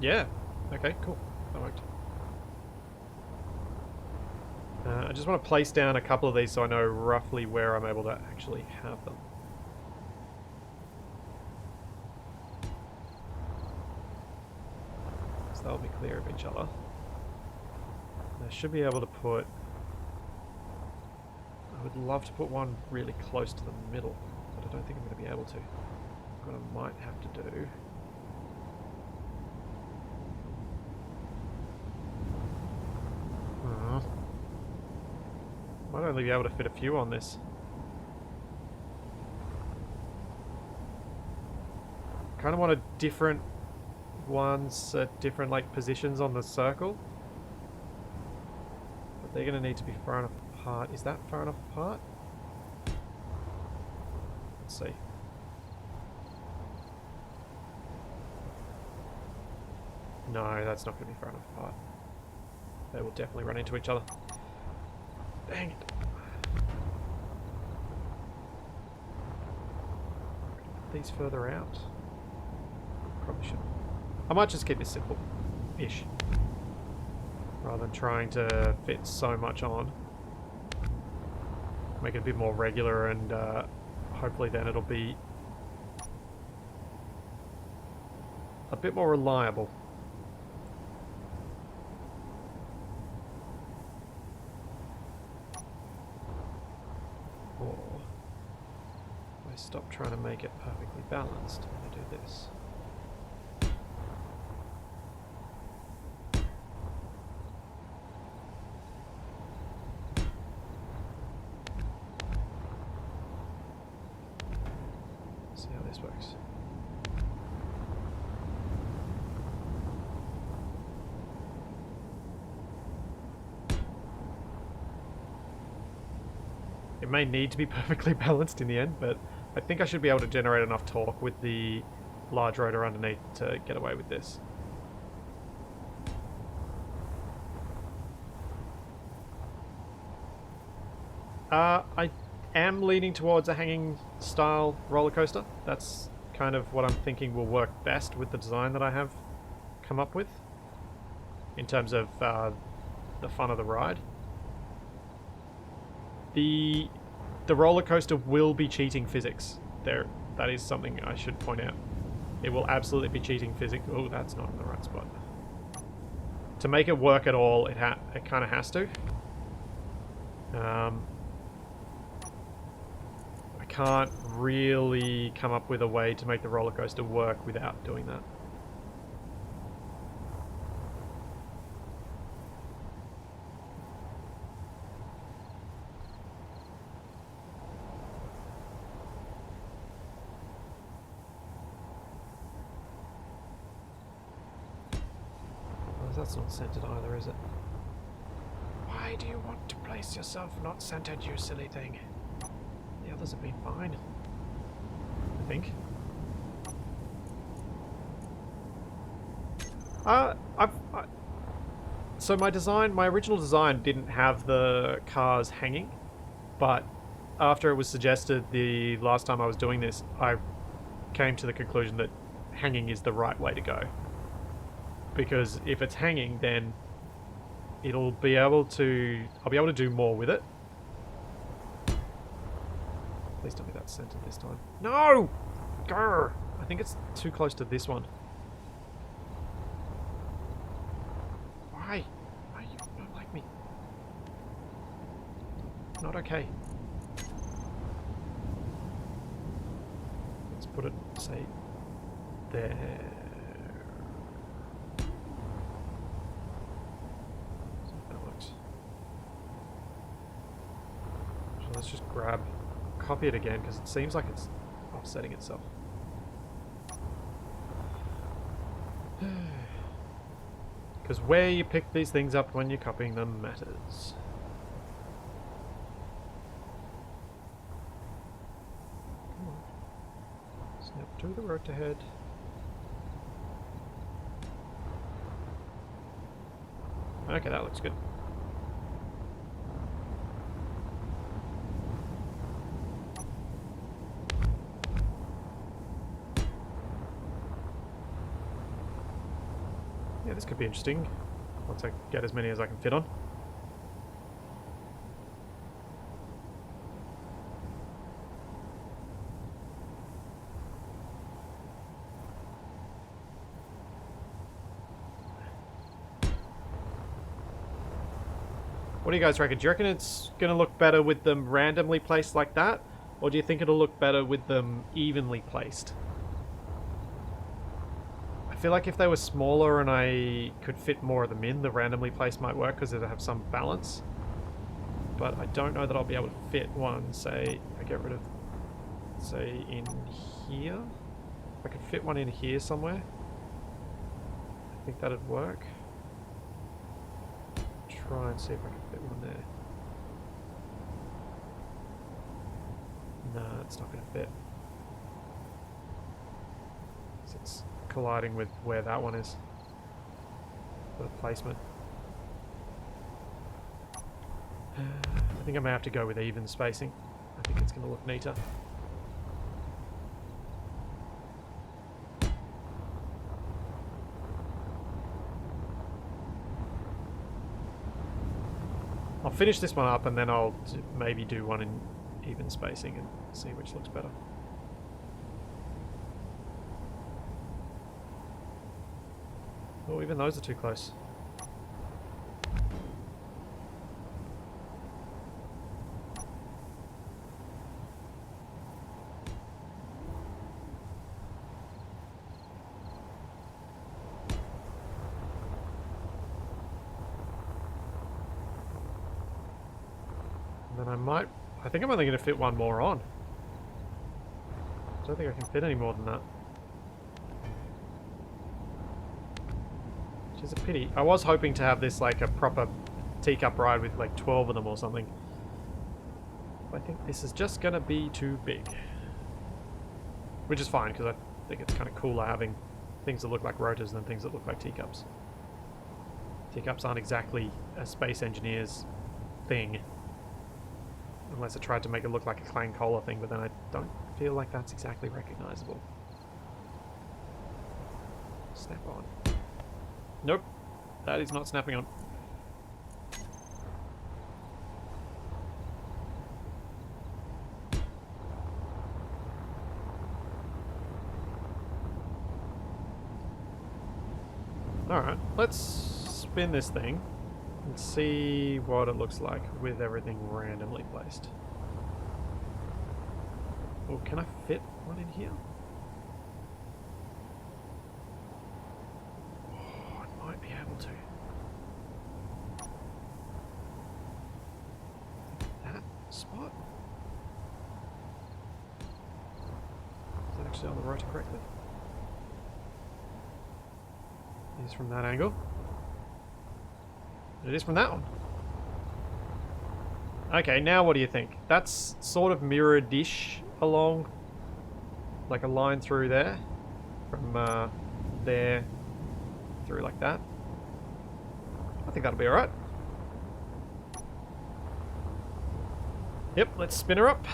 Yeah. Okay, cool. That worked. I just want to place down a couple of these so I know roughly where I'm able to actually have them. So they'll be clear of each other. I should be able to put... I would love to put one really close to the middle, but I don't think I'm going to be able to. What I might have to do... Might only be able to fit a few on this. Kind of want a different ones at different like positions on the circle. But they're going to need to be far enough apart. Is that far enough apart? Let's see. No, that's not going to be far enough apart. They will definitely run into each other. Dang it. Put these further out. Probably should. I might just keep this simple-ish. Rather than trying to fit so much on. Make it a bit more regular and hopefully then it'll be a bit more reliable. Stop trying to make it perfectly balanced when I do this. See how this works. It may need to be perfectly balanced in the end, but I think I should be able to generate enough torque with the large rotor underneath to get away with this. I am leaning towards a hanging style roller coaster. That's kind of what I'm thinking will work best with the design that I have come up with in terms of the fun of the ride. The roller coaster will be cheating physics. That is something I should point out. It will absolutely be cheating physics. Oh, that's not in the right spot. To make it work at all, it kind of has to. I can't really come up with a way to make the roller coaster work without doing that. That's not centered either, is it? Why do you want to place yourself not centered, you silly thing? The others have been fine, I think. So my original design didn't have the cars hanging, but after it was suggested the last time I was doing this, I came to the conclusion that hanging is the right way to go. Because if it's hanging, then I'll be able to do more with it. Please tell me that's centered this time. No! Grr! I think it's too close to this one. not okay. Let's put it, say, there. See if that works. So let's just copy it again, because it seems like it's offsetting itself. Because where you pick these things up when you're copying them matters. Come on. Snap to the rotor head. Okay, that looks good. Yeah, this could be interesting once I get as many as I can fit on. What do you guys reckon? Do you reckon it's going to look better with them randomly placed like that? Or do you think it'll look better with them evenly placed? I feel like if they were smaller and I could fit more of them in, the randomly placed might work because it'll have some balance. But I don't know that I'll be able to fit one, say, I get rid of, say, in here. If I could fit one in here somewhere, I think that'd work. Try and see if I can fit one there. No, it's not going to fit. It's colliding with where that one is for the placement. I think I may have to go with even spacing. I think it's going to look neater. I'll finish this one up and then I'll maybe do one in even spacing and see which looks better. Oh, even those are too close. And then I think I'm only going to fit one more on. I don't think I can fit any more than that. Which is a pity. I was hoping to have this like a proper teacup ride with like 12 of them or something. But I think this is just going to be too big. Which is fine, because I think it's kind of cooler having things that look like rotors than things that look like teacups. Teacups aren't exactly a space engineer's thing. Unless I tried to make it look like a Clang Cola thing, but then I don't feel like that's exactly recognizable. Snap on. Nope. That is not snapping on. Alright, let's spin this thing and see what it looks like with everything randomly placed. Oh, can I fit one in here? Oh, I might be able to. That spot? Is that actually on the rotor correctly? It is from that angle. It is from that one. Okay, now what do you think? That's sort of mirrored-ish along, like a line through there, from there through like that. I think that'll be alright. Yep, let's spin her up.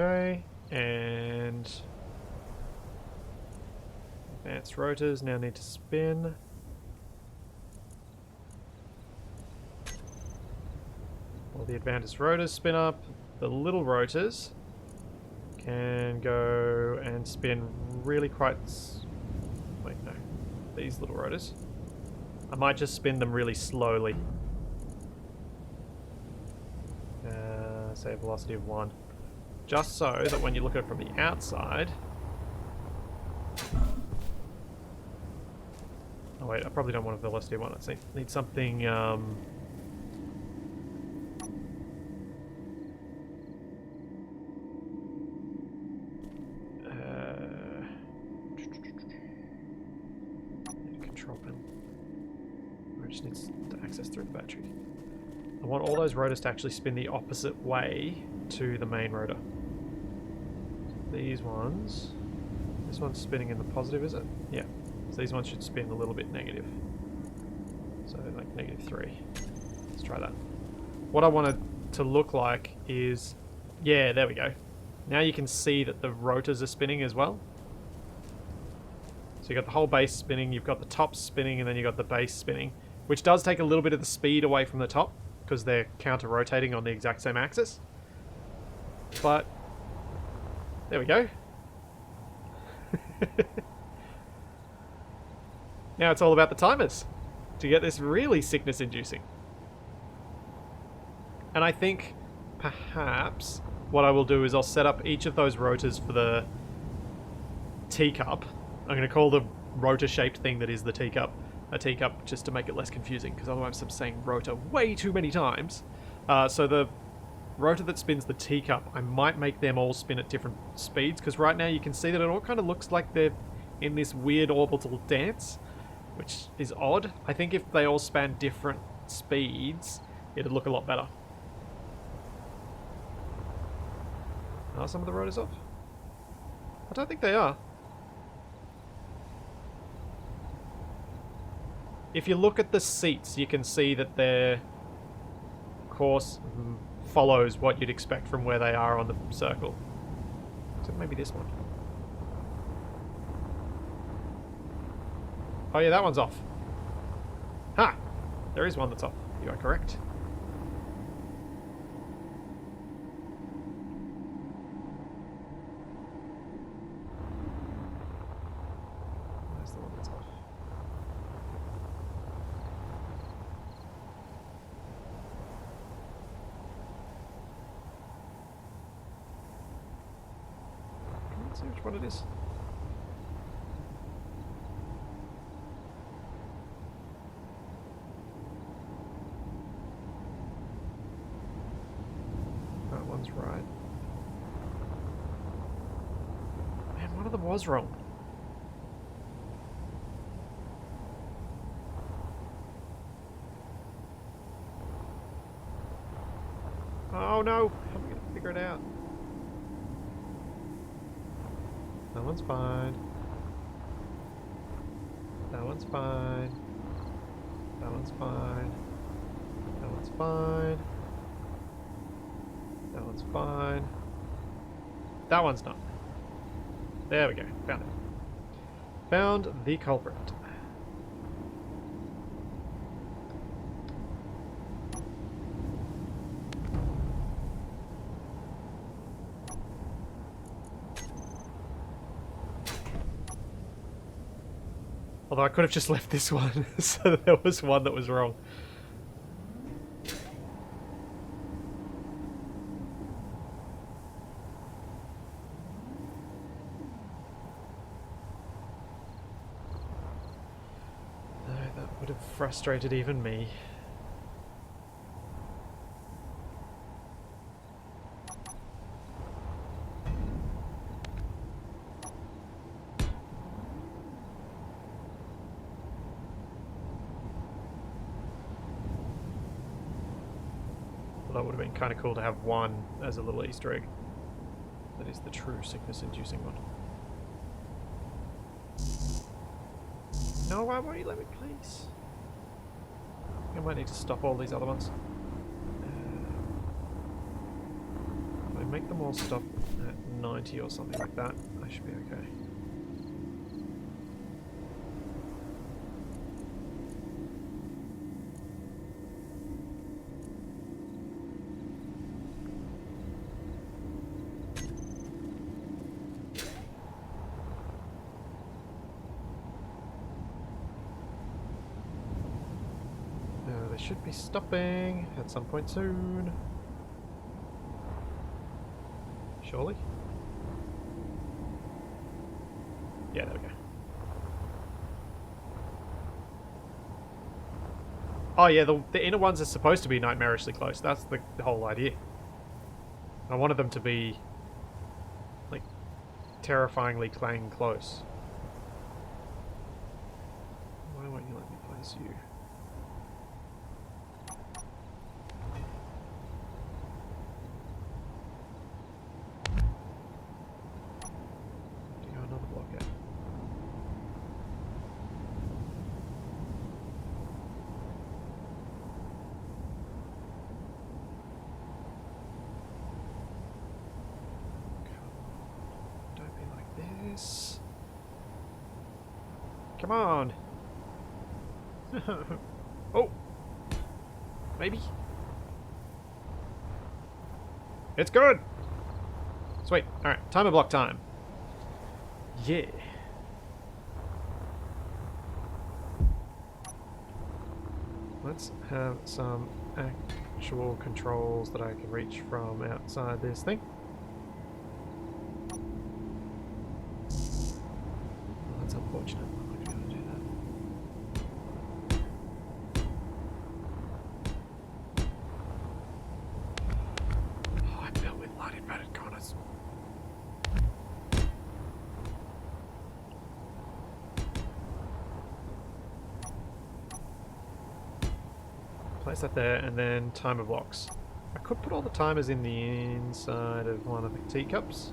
Okay, and advanced rotors now need to spin. While the advanced rotors spin up, the little rotors can go and spin really quite... Wait, no. These little rotors. I might just spin them really slowly. Say a velocity of 1. Just so that when you look at it from the outside... Oh wait, I probably don't want a velocity of 1. I need something... control panel. I just need to access through the battery. I want all those rotors to actually spin the opposite way to the main rotor. These ones... This one's spinning in the positive, is it? Yeah. So these ones should spin a little bit negative. So like -3. Let's try that. What I want it to look like is... Yeah, there we go. Now you can see that the rotors are spinning as well. So you've got the whole base spinning, you've got the top spinning, and then you've got the base spinning, which does take a little bit of the speed away from the top, because they're counter-rotating on the exact same axis. But, there we go. Now it's all about the timers, to get this really sickness-inducing. And I think, perhaps, what I will do is I'll set up each of those rotors for the teacup. I'm going to call the rotor-shaped thing that is the teacup a teacup, just to make it less confusing, because otherwise I'm saying rotor way too many times. So the rotor that spins the teacup, I might make them all spin at different speeds, because right now you can see that it all kind of looks like they're in this weird orbital dance, which is odd. I think if they all span different speeds, it'd look a lot better. Are some of the rotors off? I don't think they are. If you look at the seats, you can see that their course follows what you'd expect from where they are on the circle. Except maybe this one. Oh yeah, that one's off. Ha! There is one that's off. You are correct. Where's the one that's off? See which one it is. That one's right. Man, one of them was wrong. Oh no! How am I going to figure it out? That one's fine. That one's fine. That one's fine. That one's fine. That one's fine. That one's not. There we go. Found it. Found the culprit. Although I could have just left this one, so there was one that was wrong. No, that would have frustrated even me. That would have been kind of cool to have one as a little Easter egg. That is the true sickness-inducing one. No, why won't you let me, please? I might need to stop all these other ones. If I make them all stop at 90 or something like that, I should be okay. they should be stopping at some point soon. Surely? Yeah, there we go. Oh yeah, the inner ones are supposed to be nightmarishly close. That's the whole idea. I wanted them to be, like, terrifyingly clang close. Why won't you let me place you? Another block out. Don't be like this. Come on. Oh. Maybe. It's good. Sweet. All right. Timer block time. Yeah. Let's have some actual controls that I can reach from outside this thing. Well, that's unfortunate. I'm not going to do that. Oh, I'm built with light inverted corners. Place that there, and then timer blocks. I could put all the timers in the inside of one of the teacups.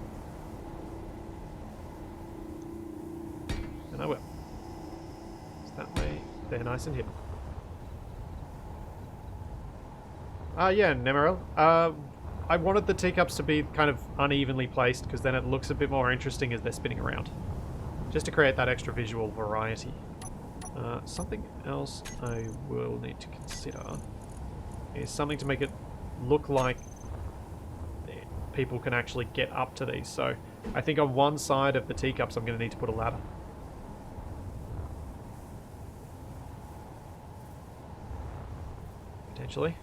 And I will. So that way, they're nice and hidden. Yeah, Nemeril. I wanted the teacups to be kind of unevenly placed, because then it looks a bit more interesting as they're spinning around. Just to create that extra visual variety. Something else I will need to consider is something to make it look like people can actually get up to these. So I think on one side of the teacups I'm going to need to put a ladder. Potentially.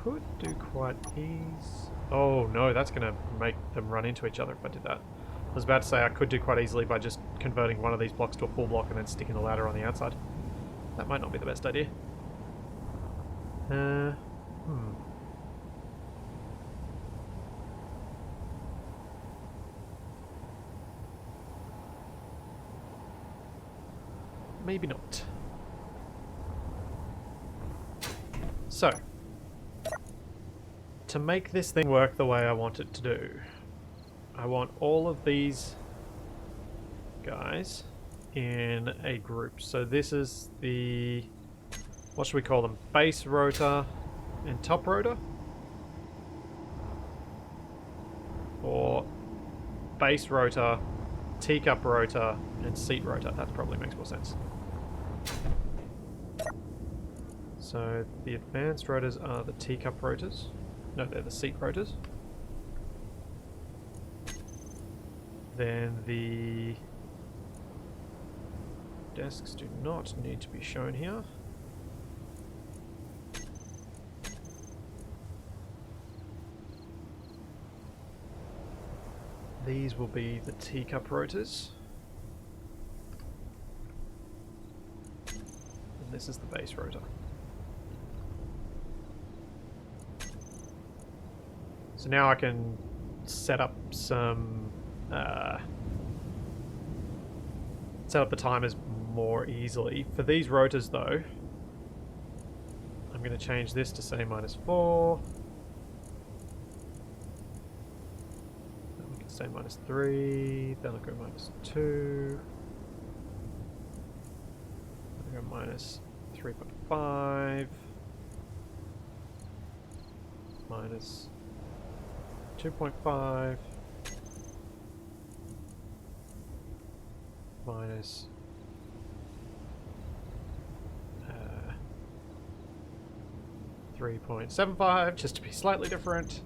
Could do quite easy. Oh no, that's going to make them run into each other if I did that. I was about to say I could do quite easily by just converting one of these blocks to a full block and then sticking the ladder on the outside. That might not be the best idea. Maybe not. So, to make this thing work the way I want it to do, I want all of these guys in a group. So this is the, what should we call them? Base rotor and top rotor? Or base rotor, teacup rotor, and seat rotor. That probably makes more sense. So the advanced rotors are the teacup rotors. No, they're the seat rotors. Then the desks do not need to be shown here. These will be the teacup rotors. And this is the base rotor. So now I can set up some, set up the timers more easily. For these rotors though, I'm going to change this to say -4. Then we can say -3, then I'll go -2. I'll go -3.5. Minus 2.5 minus 3.75, just to be slightly different.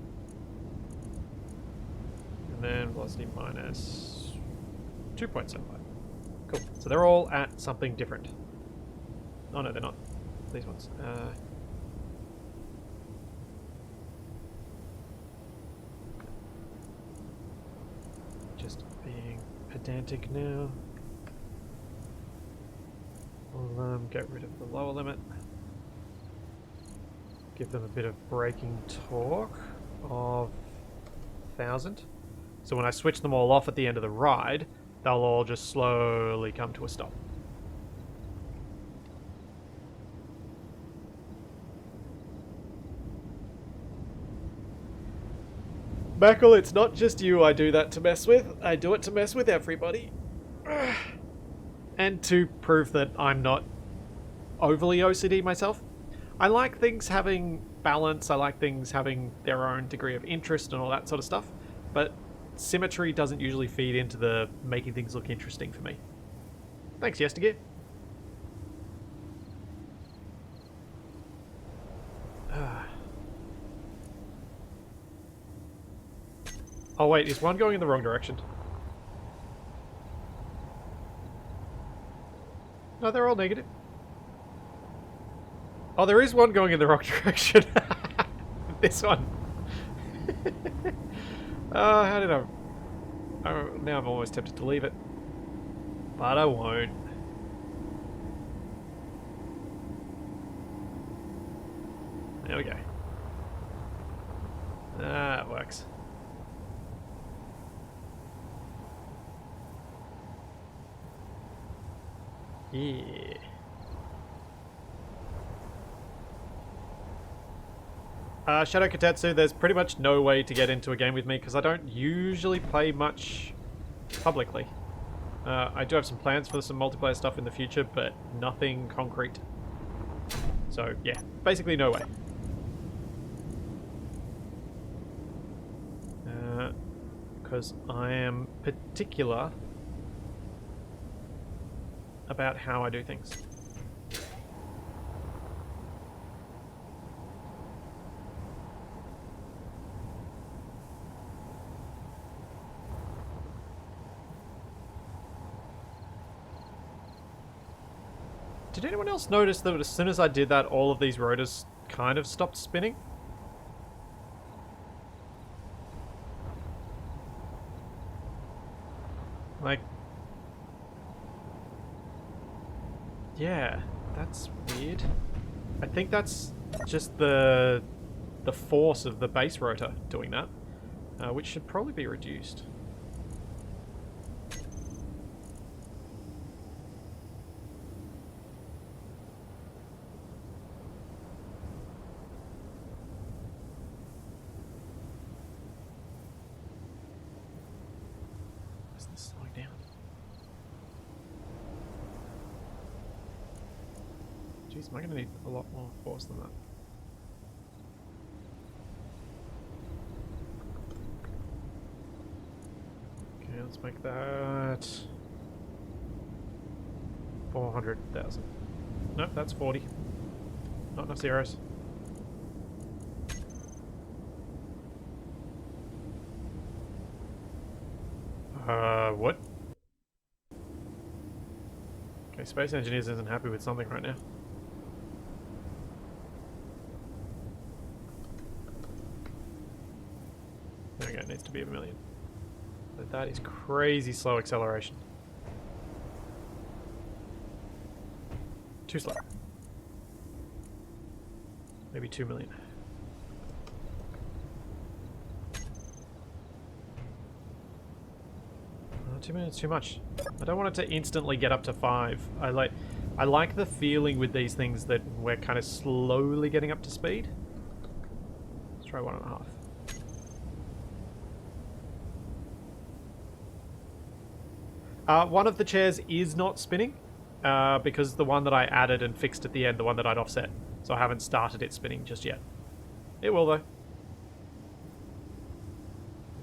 And then velocity minus 2.75. Cool. So they're all at something different. Oh no, they're not. These ones. Just being pedantic now. We'll get rid of the lower limit. Give them a bit of braking torque of 1,000. So when I switch them all off at the end of the ride, they'll all just slowly come to a stop. Mackle, it's not just you I do that to mess with. I do it to mess with everybody. And to prove that I'm not overly OCD myself. I like things having balance, I like things having their own degree of interest and all that sort of stuff, but symmetry doesn't usually feed into the making things look interesting for me. Thanks, Yestergear. Oh wait, is one going in the wrong direction? No, they're all negative. Oh, there is one going in the wrong direction. This one. How did I... Oh, now I'm almost tempted to leave it. But I won't. There we go. Ah, it works. Yeah. Shadow Katetsu, there's pretty much no way to get into a game with me because I don't usually play much publicly. I do have some plans for some multiplayer stuff in the future, but nothing concrete. So, yeah, basically no way. Because I am particular about how I do things. Did anyone else notice that as soon as I did that, all of these rotors kind of stopped spinning? Like... yeah, that's weird. I think that's just the force of the base rotor doing that, which should probably be reduced. Slowing down. Jeez, am I going to need a lot more force than that? Okay, let's make that 400,000. Nope, that's 40. Not enough zeros. What? Okay, Space Engineers isn't happy with something right now. There we go, it needs to be 1 million. But that is crazy slow acceleration. Too slow. Maybe 2 million. 2 minutes too much. I don't want it to instantly get up to 5. I like the feeling with these things that we're kind of slowly getting up to speed. Let's try 1.5. One of the chairs is not spinning because the one that I added and fixed at the end, the one that I'd offset. So I haven't started it spinning just yet. It will though.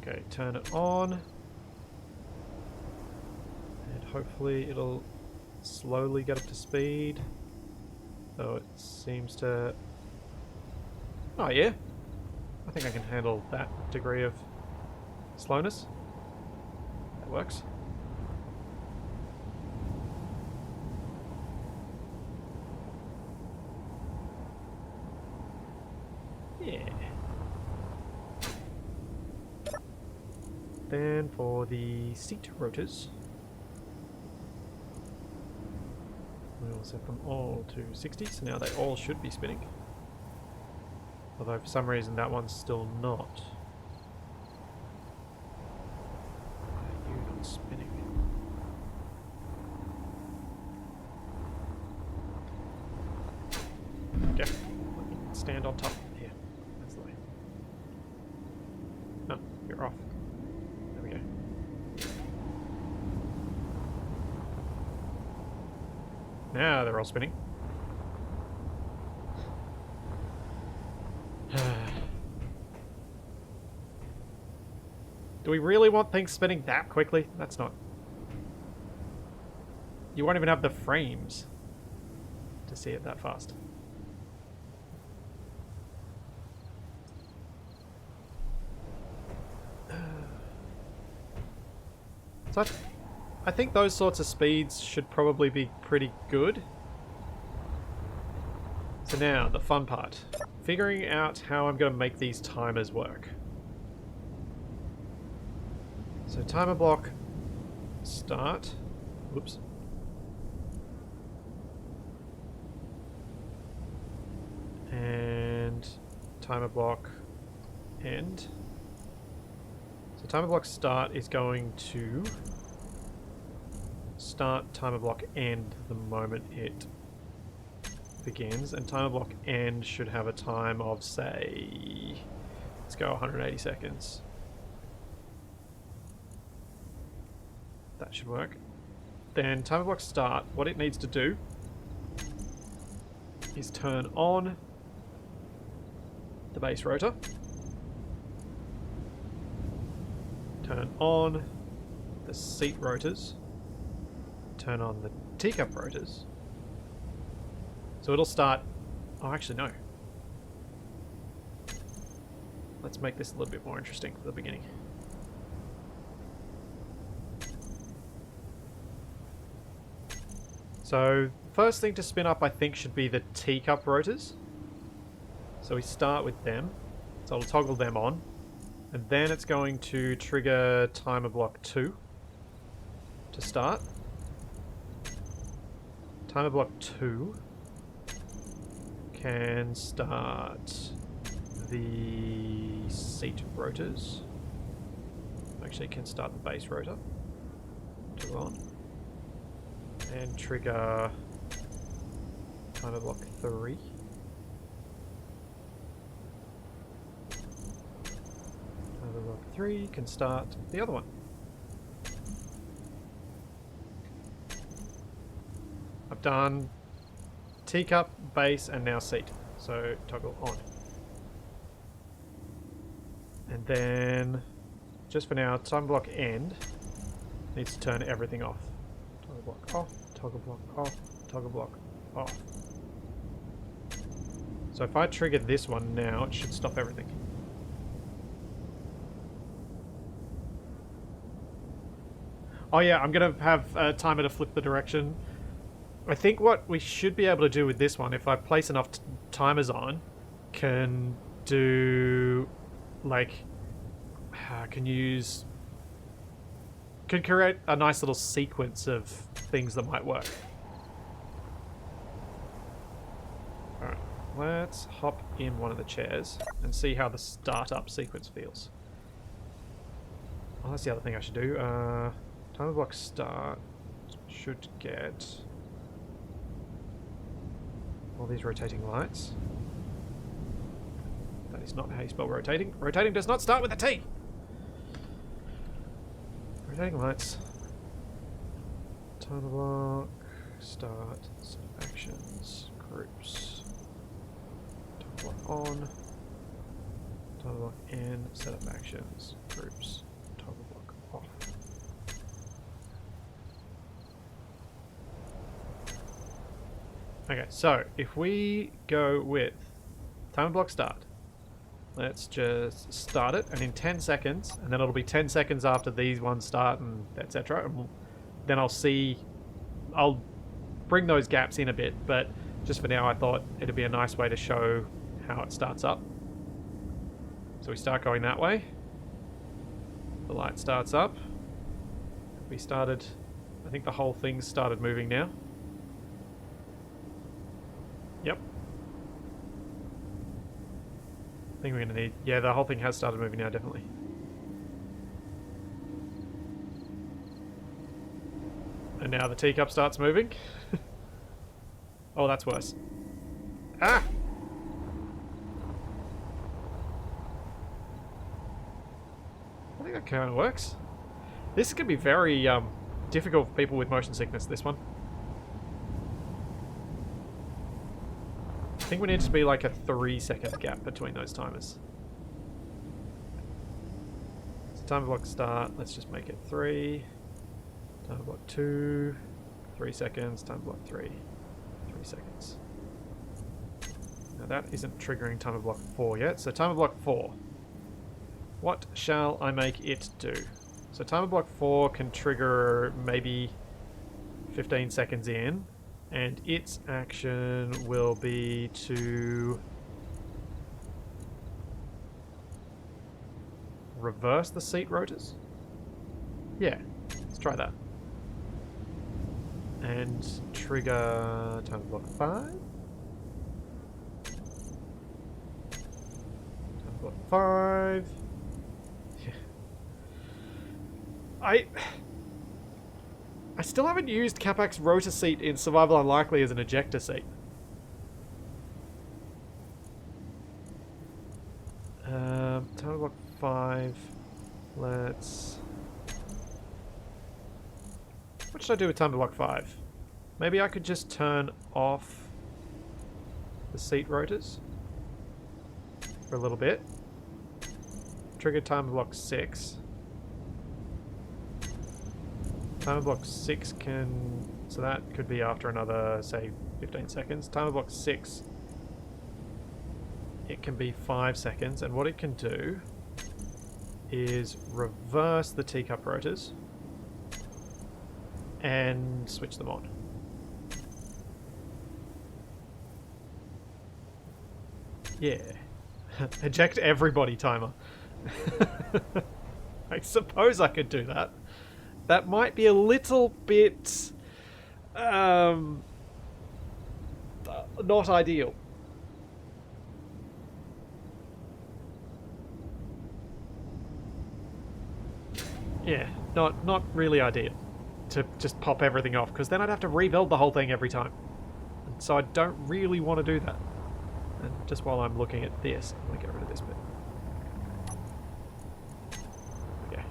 Okay, turn it on. Hopefully it'll slowly get up to speed. Though it seems to... oh yeah. I think I can handle that degree of slowness. That works. Yeah. Then for the seat rotors, we'll set them all to 60, so now they all should be spinning. Although for some reason that one's still not. Why are you not spinning? Okay, let me stand on top. Here, that's the way. No, you're off. There we go. Now they're all spinning. Do we really want things spinning that quickly? That's not... You won't even have the frames to see it that fast. So I think those sorts of speeds should probably be pretty good. So now, the fun part. Figuring out how I'm going to make these timers work. So timer block, start. Whoops. And timer block, end. So timer block start is going to start timer block end the moment it begins, and timer block end should have a time of, say, let's go 180 seconds. That should work. Then timer block start, what it needs to do is turn on the base rotor, turn on the seat rotors, turn on the teacup rotors. So it'll start... Oh, actually, no. Let's make this a little bit more interesting for the beginning. So, first thing to spin up, I think, should be the teacup rotors. So we start with them. So I'll toggle them on. And then it's going to trigger timer block 2 to start. Timer block 2 can start the seat rotors. Actually, it can start the base rotor. Toggle on. And trigger timer block 3. Timer block 3 can start the other one. I've done teacup, base, and now seat. So toggle on. And then, just for now, timer block end needs to turn everything off. Toggle block off, toggle block off, toggle block off. So if I trigger this one now, it should stop everything. Oh yeah, I'm going to have a timer to flip the direction. I think what we should be able to do with this one, if I place enough timers on, can do, like, can create a nice little sequence of things that might work. Alright, let's hop in one of the chairs and see how the startup sequence feels. Oh, that's the other thing I should do. Timer block start should get all these rotating lights. That is not how you spell rotating. Rotating does not start with a T! Rotating lights. Timer block, start, set of actions, groups. Timer block on. Timer block in, set of actions, groups. Timer block off. Okay, so if we go with timer block start, Let's just start it, and in 10 seconds, and then it'll be 10 seconds after these ones start, and etc. And then I'll bring those gaps in a bit, but just for now I thought it'd be a nice way to show how it starts up. So we start going that way. The light starts up. We started, I think the whole thing started moving now. Yep. I think we're going to need... Yeah, the whole thing has started moving now, definitely. And now the teacup starts moving. Oh, that's worse. Ah! I think that kind of works. This can be very difficult for people with motion sickness, this one. I think we need to be like a 3-second gap between those timers. So timer block start, let's just make it 3. Timer block 2. 3 seconds. Timer block 3. 3 seconds. Now that isn't triggering timer block 4 yet, so timer block 4. What shall I make it do? So timer block 4 can trigger maybe 15 seconds in, and its action will be to reverse the seat rotors? Yeah, let's try that. And trigger timer block 5. Timer block 5. Yeah. I still haven't used Capac's rotor seat in Survival Unlikely as an ejector seat. Timer block 5. Let's... What should I do with timer block 5? Maybe I could just turn off the seat rotors for a little bit. Trigger timer block 6. Timer block 6 can... So that could be after another, say, 15 seconds. Timer block 6, it can be 5 seconds. And what it can do is reverse the teacup rotors and switch them on. Yeah. Eject everybody timer. I suppose I could do that. That might be a little bit not ideal. Yeah, not really ideal to just pop everything off, because then I'd have to rebuild the whole thing every time. And so I don't really want to do that. And just while I'm looking at this, I'm going to get rid of this bit. Okay.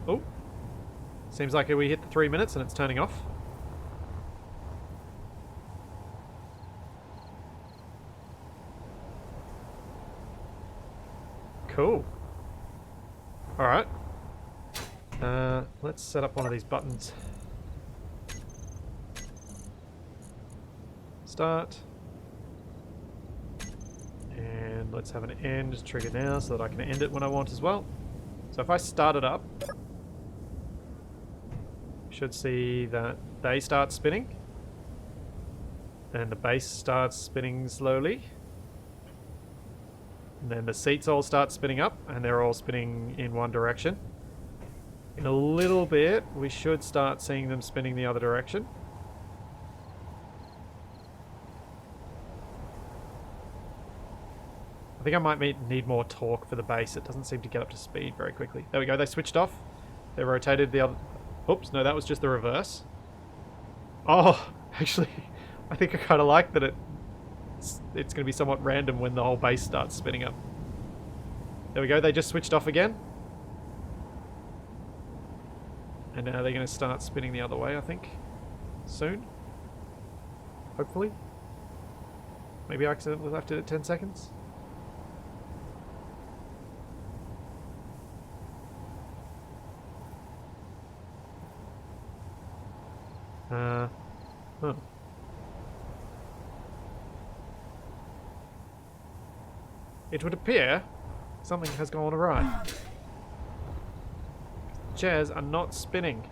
Oh. Seems like we hit the 3 minutes and it's turning off. Cool. Alright. Let's set up one of these buttons. Start. And let's have an end trigger now so that I can end it when I want as well. So if I start it up, you should see that they start spinning. And the base starts spinning slowly. And then the seats all start spinning up, and they're all spinning in one direction. In a little bit, we should start seeing them spinning the other direction. I think I might need more torque for the base. It doesn't seem to get up to speed very quickly. There we go, they switched off. They rotated the other... Oops, no, that was just the reverse. Oh, actually, I think I kind of like that it's going to be somewhat random when the whole base starts spinning up. There we go, they just switched off again. And now they're going to start spinning the other way, I think. Soon. Hopefully. Maybe I accidentally left it at 10 seconds. Huh. it would appear something has gone awry. Chairs are not spinning.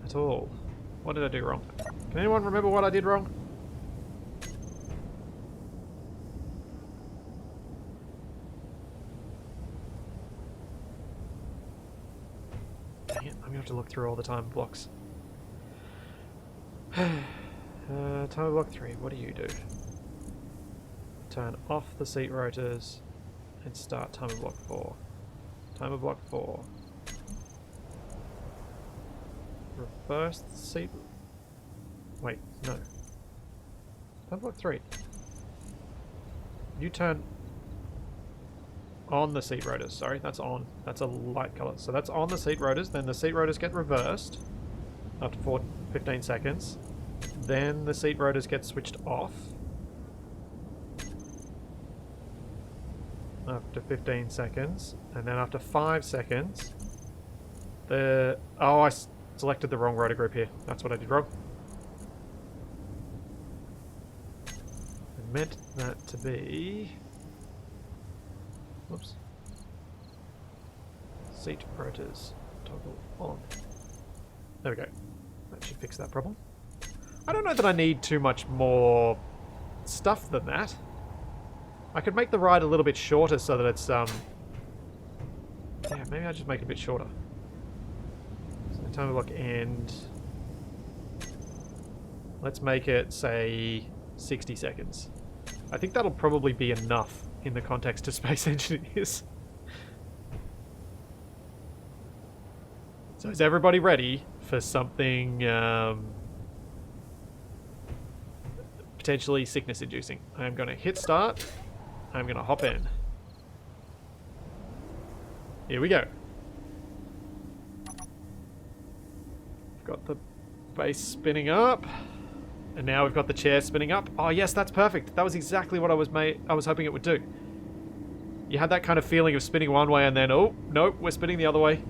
At all. What did I do wrong? Can anyone remember what I did wrong? Dang it, I'm gonna have to look through all the time blocks. Timer block 3, what do you do? Turn off the seat rotors and start timer block 4. Timer block 4. Reverse the seat. Wait, no. Timer block 3. You turn on the seat rotors. Sorry, that's on. That's a light color. So that's on the seat rotors. Then the seat rotors get reversed after 15 seconds. Then the seat rotors get switched off after 15 seconds. And then after 5 seconds, the... Oh, I selected the wrong rotor group here. That's what I did wrong. I meant that to be... Whoops. Seat rotors toggle on. There we go. That should fix that problem. I don't know that I need too much more stuff than that. I could make the ride a little bit shorter so that it's, yeah, maybe I'll just make it a bit shorter. So the timer block end. Let's make it, say, 60 seconds. I think that'll probably be enough in the context of Space Engineers. So is everybody ready for something potentially sickness-inducing? I'm going to hit start. I'm going to hop in. Here we go. We've got the base spinning up. And now we've got the chair spinning up. Oh yes, that's perfect. That was exactly what I was hoping it would do. You had that kind of feeling of spinning one way and then, oh, nope, we're spinning the other way.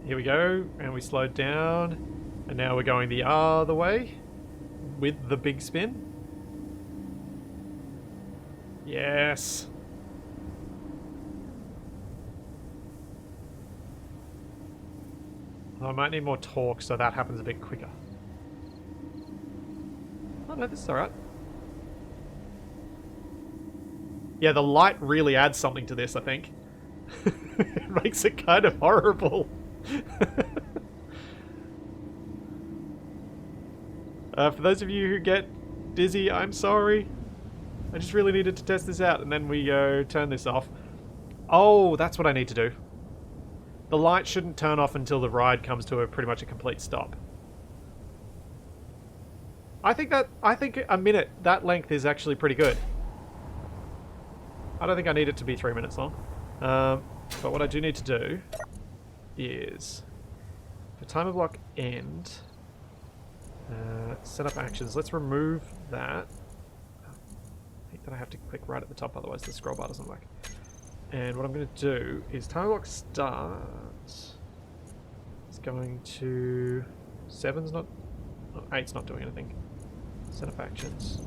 Here we go, and we slowed down. And now we're going the other way with the big spin. Yes. I might need more torque so that happens a bit quicker. Oh no, this is alright. Yeah, the light really adds something to this, I think. It makes it kind of horrible. For those of you who get dizzy, I'm sorry. I just really needed to test this out, and then we go turn this off. Oh, that's what I need to do. The light shouldn't turn off until the ride comes to pretty much a complete stop. I think a minute, that length is actually pretty good. I don't think I need it to be 3 minutes long. But what I do need to do is, for timer block end, set up actions. Let's remove that. I think that I have to click right at the top, otherwise the scroll bar doesn't work. And what I'm going to do is timer block start. It's going to... 7's not... Oh, 8's not doing anything. Set up actions.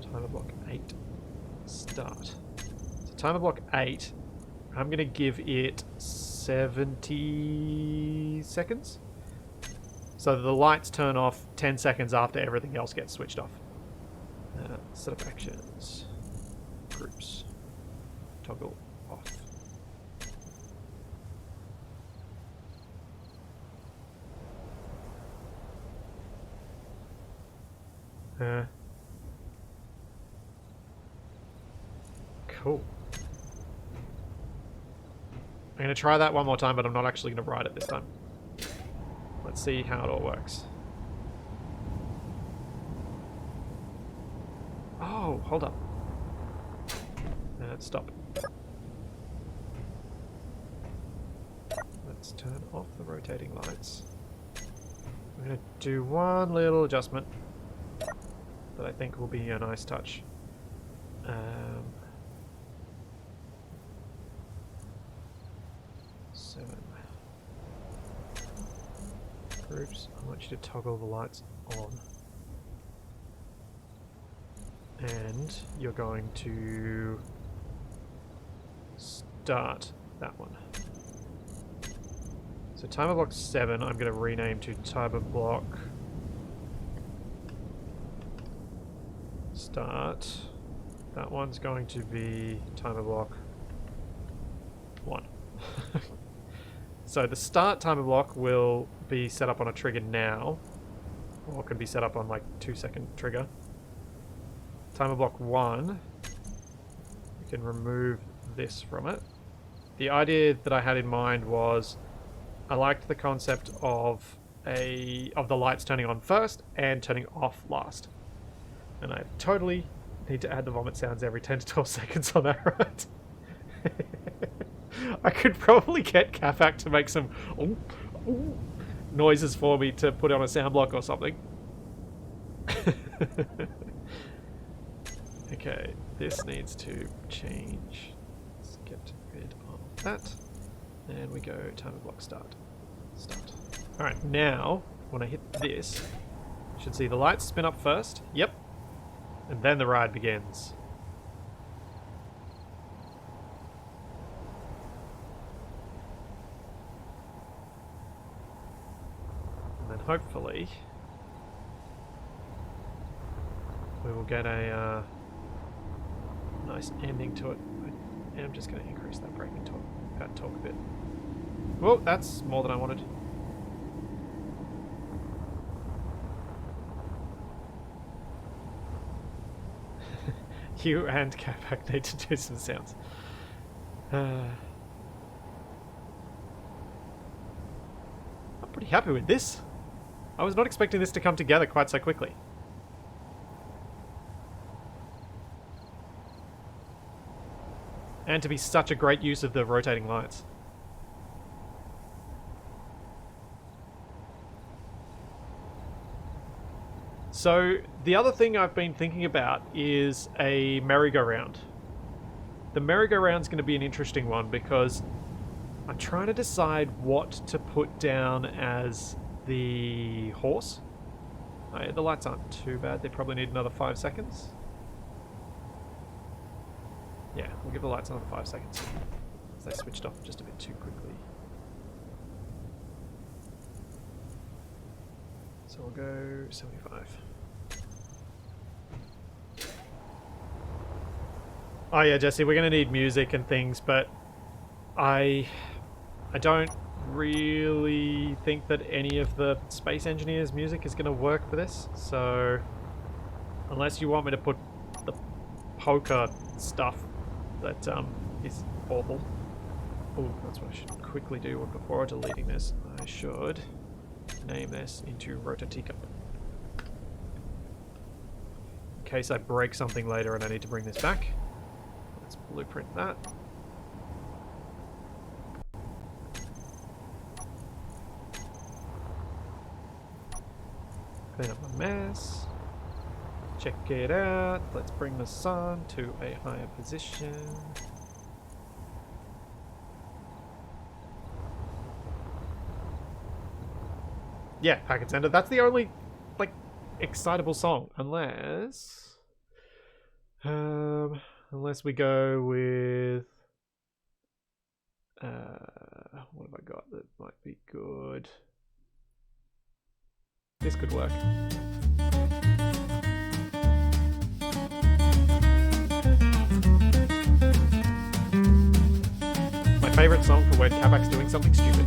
Timer block 8. Start. So timer block 8, I'm going to give it 70 seconds. So the lights turn off 10 seconds after everything else gets switched off. Set up actions. Groups. Toggle off. Cool. I'm going to try that one more time, but I'm not actually going to ride it this time. Let's see how it all works. Oh, hold up. Stop. Let's turn off the rotating lights. I'm going to do one little adjustment that I think will be a nice touch. 7. Groups, I want you to toggle the lights on. And you're going to start that one. So timer block 7, I'm going to rename to timer block start. That one's going to be timer block 1. So the start timer block will be set up on a trigger now, or can be set up on like 2-second trigger. Timer block 1, you can remove this from it. The idea that I had in mind was I liked the concept of the lights turning on first and turning off last. And I totally need to add the vomit sounds every 10 to 12 seconds on that, right? I could probably get Capac to make some noises for me to put on a sound block or something. Okay, this needs to change. Let's get rid of that. And we go timer block start. Start. Alright, now, when I hit this, you should see the lights spin up first. Yep. And then the ride begins. And then hopefully we will get a nice ending to it. And I'm just going to increase that braking torque a bit. Whoa, that's more than I wanted. You and Capac need to do some sounds. I'm pretty happy with this. I was not expecting this to come together quite so quickly. And to be such a great use of the rotating lights. So, the other thing I've been thinking about is a merry-go-round. The merry-go-round's going to be an interesting one because I'm trying to decide what to put down as the horse. Oh, the lights aren't too bad. They probably need another 5 seconds. Yeah, we'll give the lights another 5 seconds. They switched off just a bit too quickly. So we'll go 75. Oh yeah, Jesse, we're going to need music and things, but I don't really think that any of the Space Engineers music is going to work for this. So unless you want me to put the poker stuff that is awful. Oh, that's what I should quickly do before deleting this. I should name this into Rotor Teacup. In case I break something later and I need to bring this back. Let's blueprint that. Clean up my mess. Check it out. Let's bring the sun to a higher position. Yeah, Packet Sender. That's the only, like, excitable song. Unless we go with... what have I got that might be good? This could work. My favorite song for when Capac's doing something stupid.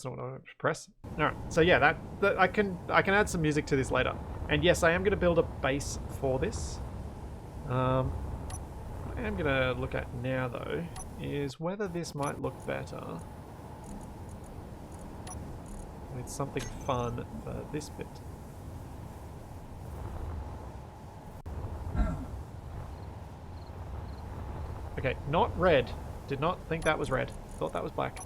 Not what I want to press. Alright, so yeah, that I can add some music to this later. And yes, I am going to build a base for this. What I am going to look at now, though, is whether this might look better with something fun for this bit. Okay, not red. Did not think that was red. Thought that was black.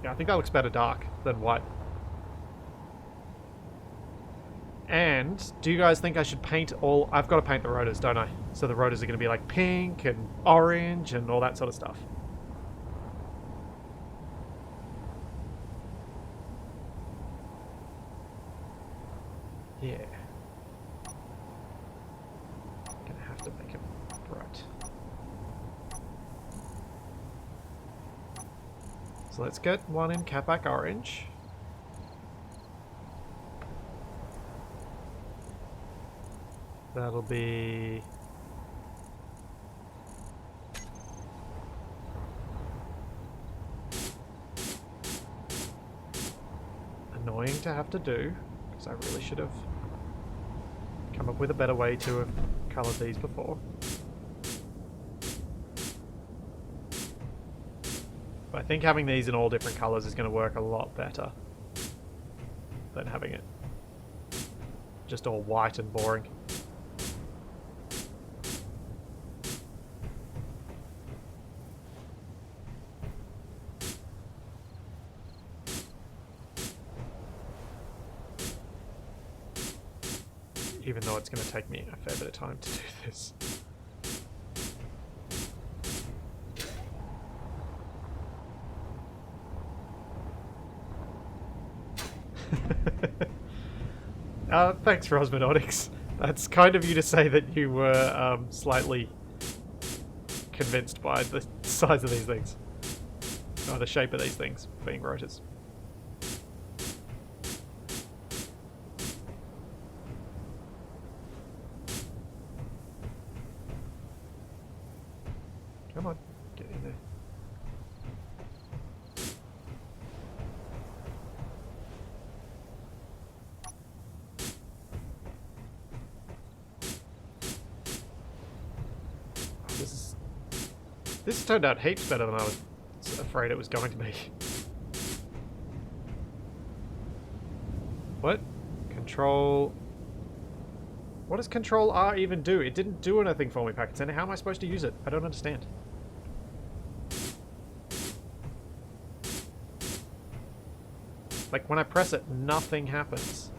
Yeah, I think that looks better dark than white. And do you guys think I should paint all... I've got to paint the rotors, don't I? So the rotors are going to be like pink and orange and all that sort of stuff. Yeah. Gonna have to make it bright. So let's get one in catback orange. That'll be... annoying to have to do, because I really should have come up with a better way to have coloured these before. But I think having these in all different colours is going to work a lot better than having it just all white and boring. Even though it's going to take me a fair bit of time to do this. Thanks, Rosmonautics. That's kind of you to say that you were slightly convinced by the size of these things. Or the shape of these things being rotors. Come on, get in there. This turned out heaps better than I was afraid it was going to be. What? Control... What does Control R even do? It didn't do anything for me, Packet Center. How am I supposed to use it? I don't understand. Like, when I press it, nothing happens.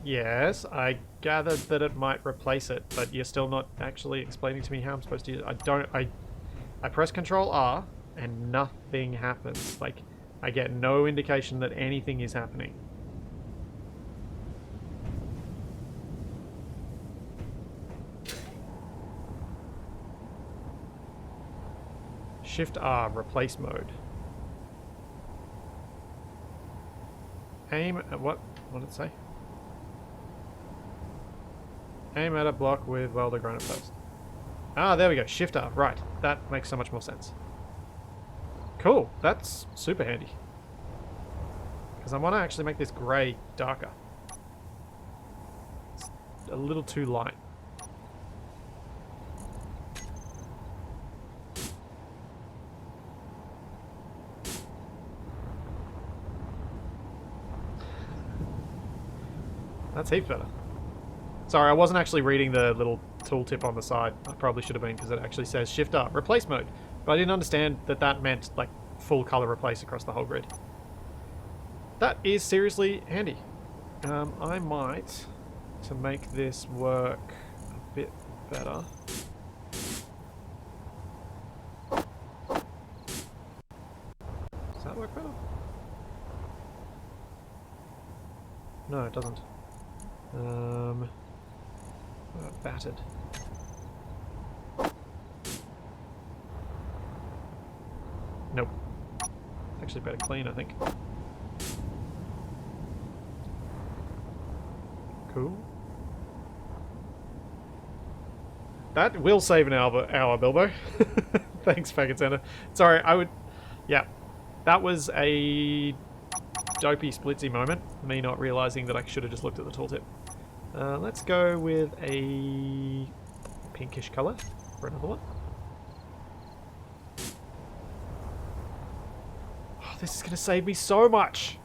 Yes, I gathered that it might replace it, but you're still not actually explaining to me how I'm supposed to use it. I press Control R and nothing happens. Like, I get no indication that anything is happening. Shift R, replace mode. Aim at what? What did it say? Aim at a block with welder granite post. Ah, there we go. Shift R. Right. That makes so much more sense. Cool. That's super handy. Because I want to actually make this grey darker. It's a little too light. That's heaps better. Sorry, I wasn't actually reading the little tooltip on the side. I probably should have been, because it actually says Shift R, replace mode. But I didn't understand that that meant, like, full color replace across the whole grid. That is seriously handy. I might, to make this work a bit better... Does that work better? No, it doesn't. Battered. Nope. It's actually better clean, I think. Cool. That will save an hour, Bilbo. Thanks, Packet Center. Sorry, I would... Yeah. That was a dopey splitsy moment. Me not realizing that I should have just looked at the tooltip. Let's go with a pinkish colour for another one. Oh, this is going to save me so much.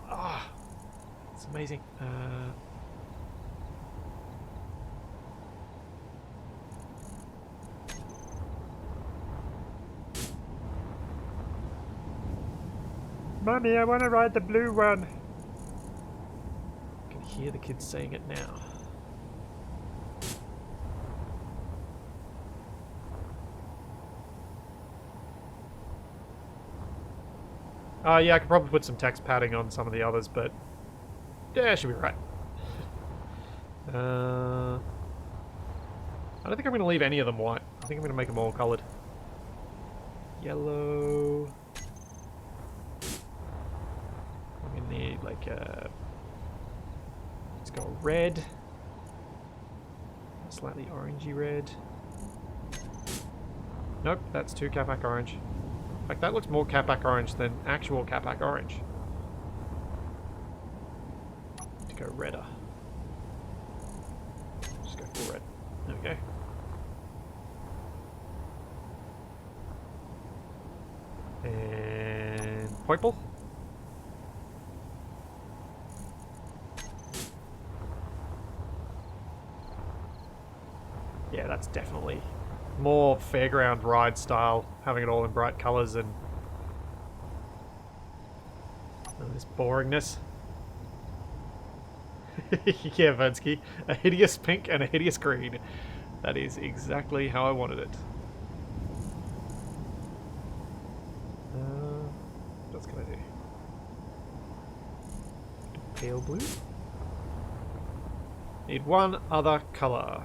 Ah, it's amazing. Mommy, I want to ride the blue one. I can hear the kids saying it now. Yeah, I could probably put some text padding on some of the others, but yeah, I should be right. I don't think I'm going to leave any of them white. I think I'm going to make them all coloured. Yellow. I'm going to need like a... Let's go red. A slightly orangey red. Nope, that's too Capac orange. In fact, that looks more Capac orange than actual Capac orange. To go redder. Just go full red. There we go. And purple. Yeah, that's definitely more fairground ride style, having it all in bright colours and this boringness. Yeah, Vansky, a hideous pink and a hideous green. That is exactly how I wanted it. What else can I do? Pale blue? Need one other colour.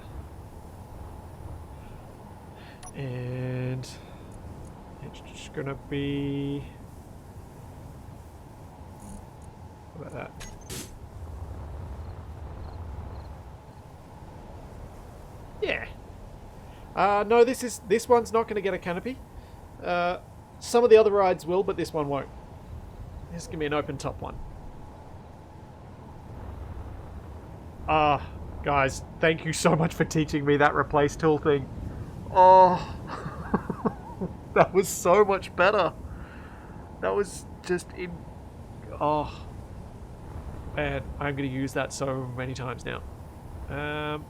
And it's just gonna be... What about that? Yeah. No, this one's not gonna get a canopy. Some of the other rides will, but this one won't. This is gonna be an open top one. Guys, thank you so much for teaching me that replace tool thing. Oh, that was so much better. That was just in... Oh. Man, I'm going to use that so many times now. I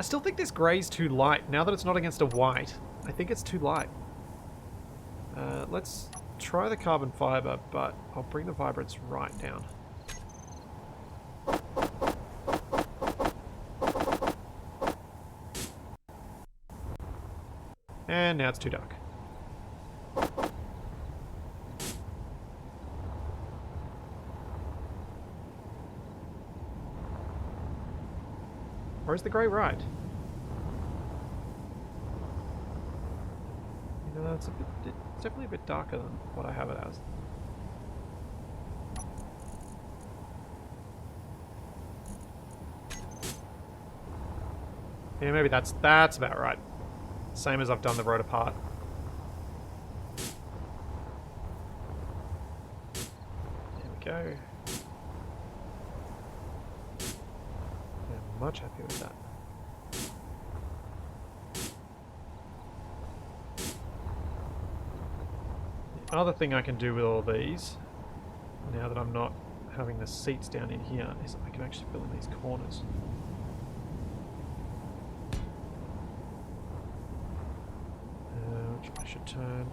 still think this grey's too light. Now that it's not against a white, I think it's too light. Let's try the carbon fibre, but I'll bring the vibrance right down. And now it's too dark. Or is the grey right? You know, it's definitely a bit darker than what I have it as. Yeah, maybe that's about right. Same as I've done the rotor part. There we go. I'm much happier with that. The other thing I can do with all these, now that I'm not having the seats down in here, is I can actually fill in these corners. I should turn...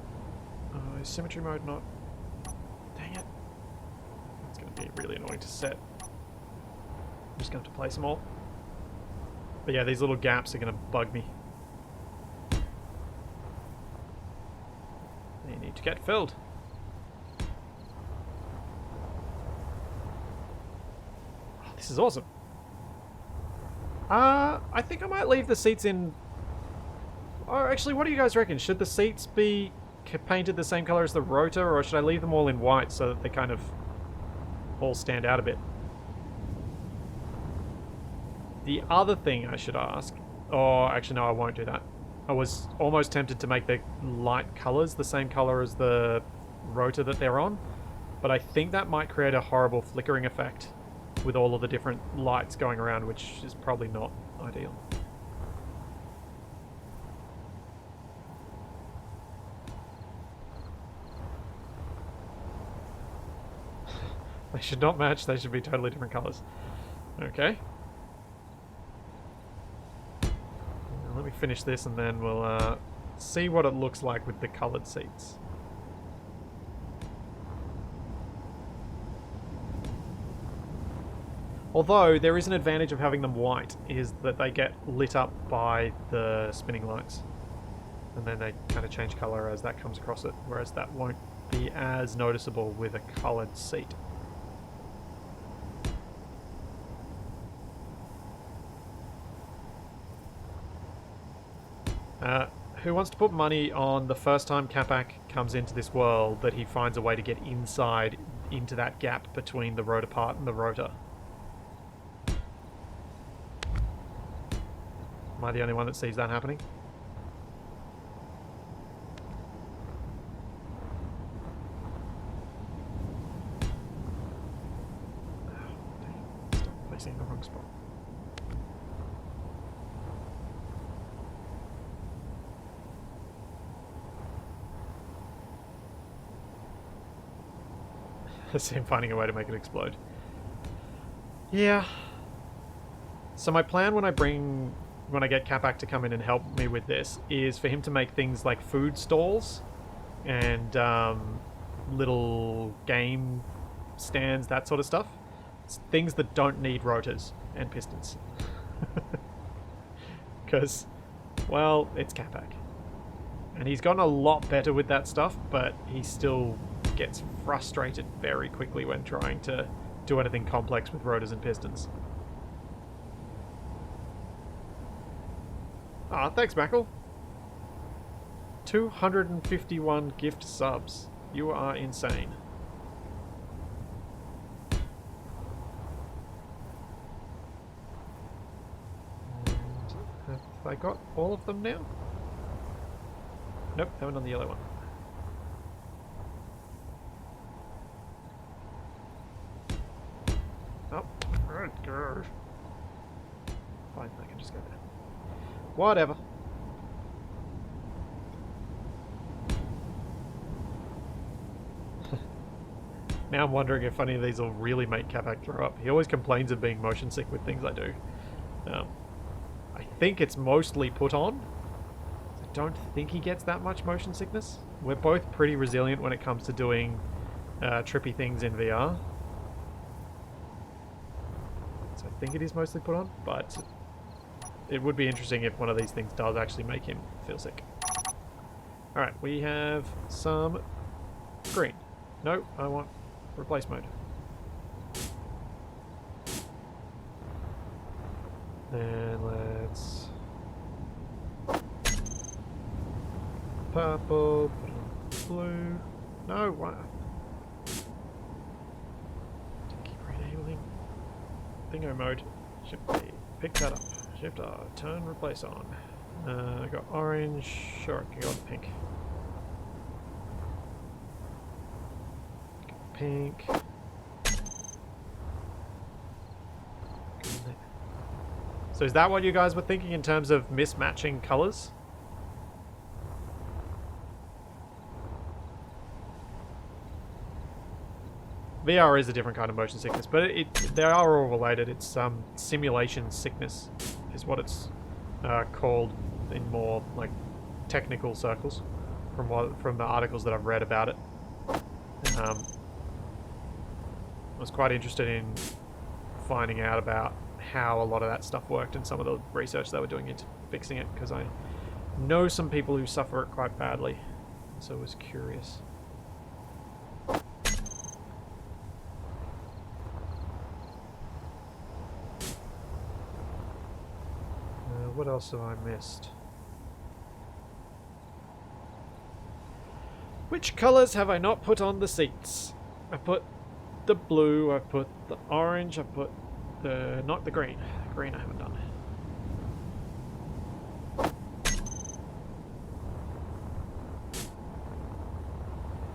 Oh, is symmetry mode not... Dang it. It's going to be really annoying to set. I'm just going to have to place them all. But yeah, these little gaps are going to bug me. They need to get filled. Oh, this is awesome. I think I might leave the seats in... Oh, actually, what do you guys reckon? Should the seats be painted the same color as the rotor, or should I leave them all in white so that they kind of all stand out a bit? The other thing I should ask... Oh, actually, no, I won't do that. I was almost tempted to make the light colors the same color as the rotor that they're on, but I think that might create a horrible flickering effect with all of the different lights going around, which is probably not ideal. They should not match, they should be totally different colours. Okay. Now let me finish this and then we'll see what it looks like with the coloured seats. Although, there is an advantage of having them white, is that they get lit up by the spinning lights. And then they kind of change colour as that comes across it, whereas that won't be as noticeable with a coloured seat. Who wants to put money on the first time Capac comes into this world that he finds a way to get inside into that gap between the rotor part and the rotor? Am I the only one that sees that happening? Stop placing in the wrong spot. I see him finding a way to make it explode. Yeah. So my plan when I get Capac to come in and help me with this is for him to make things like food stalls and little game stands, that sort of stuff. It's things that don't need rotors and pistons. Because, well, it's Capac. And he's gotten a lot better with that stuff, but he still gets frustrated very quickly when trying to do anything complex with rotors and pistons. Ah, thanks, Mackle. 251 gift subs. You are insane. And have I got all of them now? Nope, haven't on the yellow one. Oh, right, go. Fine, I can just go there. Whatever. Now I'm wondering if any of these will really make Capac throw up. He always complains of being motion sick with things I do. I think it's mostly put on. I don't think he gets that much motion sickness. We're both pretty resilient when it comes to doing trippy things in VR. So I think it is mostly put on, but it would be interesting if one of these things does actually make him feel sick. Alright, we have some green. No, I want replace mode. Then let's purple, put on blue. No, why? Keep renaming. Bingo mode. Shift B. Pick that up. Shift R. Turn replace on. I got orange. Sure, I can go with pink. Pink. So is that what you guys were thinking in terms of mismatching colours? VR is a different kind of motion sickness, but they are all related. It's simulation sickness is what it's called in more like technical circles from the articles that I've read about it. I was quite interested in finding out about how a lot of that stuff worked and some of the research they were doing into fixing it, because I know some people who suffer it quite badly, so I was curious. What else have I missed? Which colours have I not put on the seats? I put the blue, I put the orange, I put the... not the green. Green I haven't done.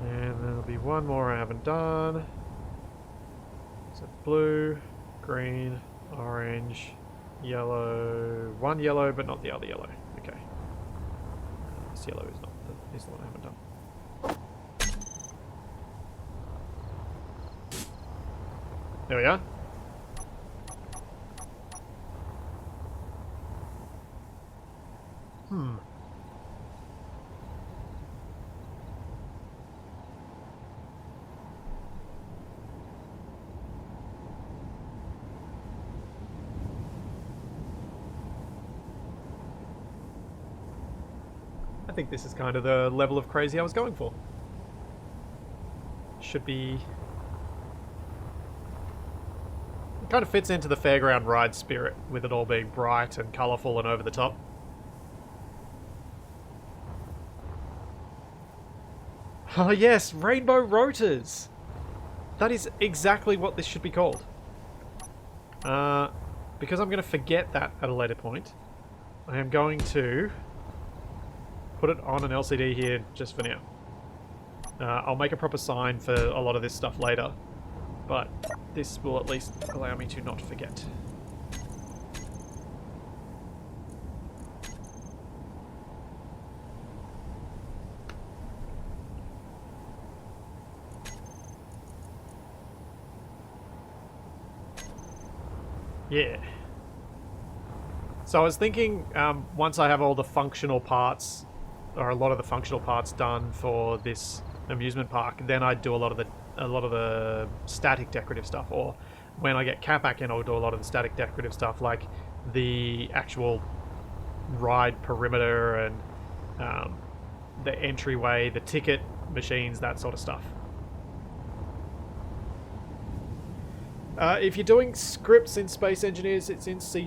And there'll be one more I haven't done. So blue, green, orange, yellow. One yellow, but not the other yellow. Okay. This yellow is the one I haven't done. There we are. I think this is kind of the level of crazy I was going for. Should be... It kind of fits into the fairground ride spirit, with it all being bright and colourful and over the top. Oh yes, Rainbow Rotors! That is exactly what this should be called. Because I'm going to forget that at a later point, I am going to put it on an LCD here just for now. I'll make a proper sign for a lot of this stuff later, but this will at least allow me to not forget. Yeah. So I was thinking, once I have all the functional parts, or a lot of the functional parts done for this amusement park, then I'd do a lot of the static decorative stuff. Or when I get Cat back in, I'll do a lot of the static decorative stuff, like the actual ride perimeter and the entryway, the ticket machines, that sort of stuff. If you're doing scripts in Space Engineers, it's in C#.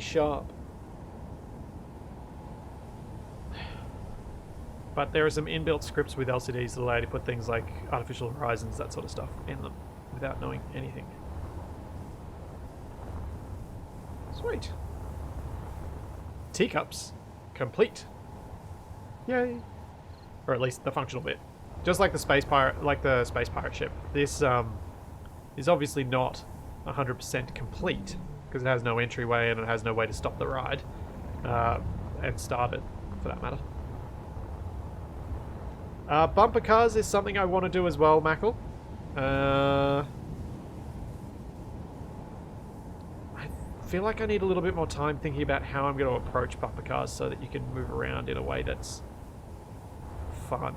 But there are some inbuilt scripts with LCDs that allow you to put things like artificial horizons, that sort of stuff, in them without knowing anything. Sweet. Teacups. Complete. Yay. Or at least the functional bit. Just like the space pirate ship. This is obviously not 100% complete, because it has no entryway and it has no way to stop the ride. And start it, for that matter. Bumper cars is something I want to do as well, Mackle. I feel like I need a little bit more time thinking about how I'm going to approach bumper cars so that you can move around in a way that's fun,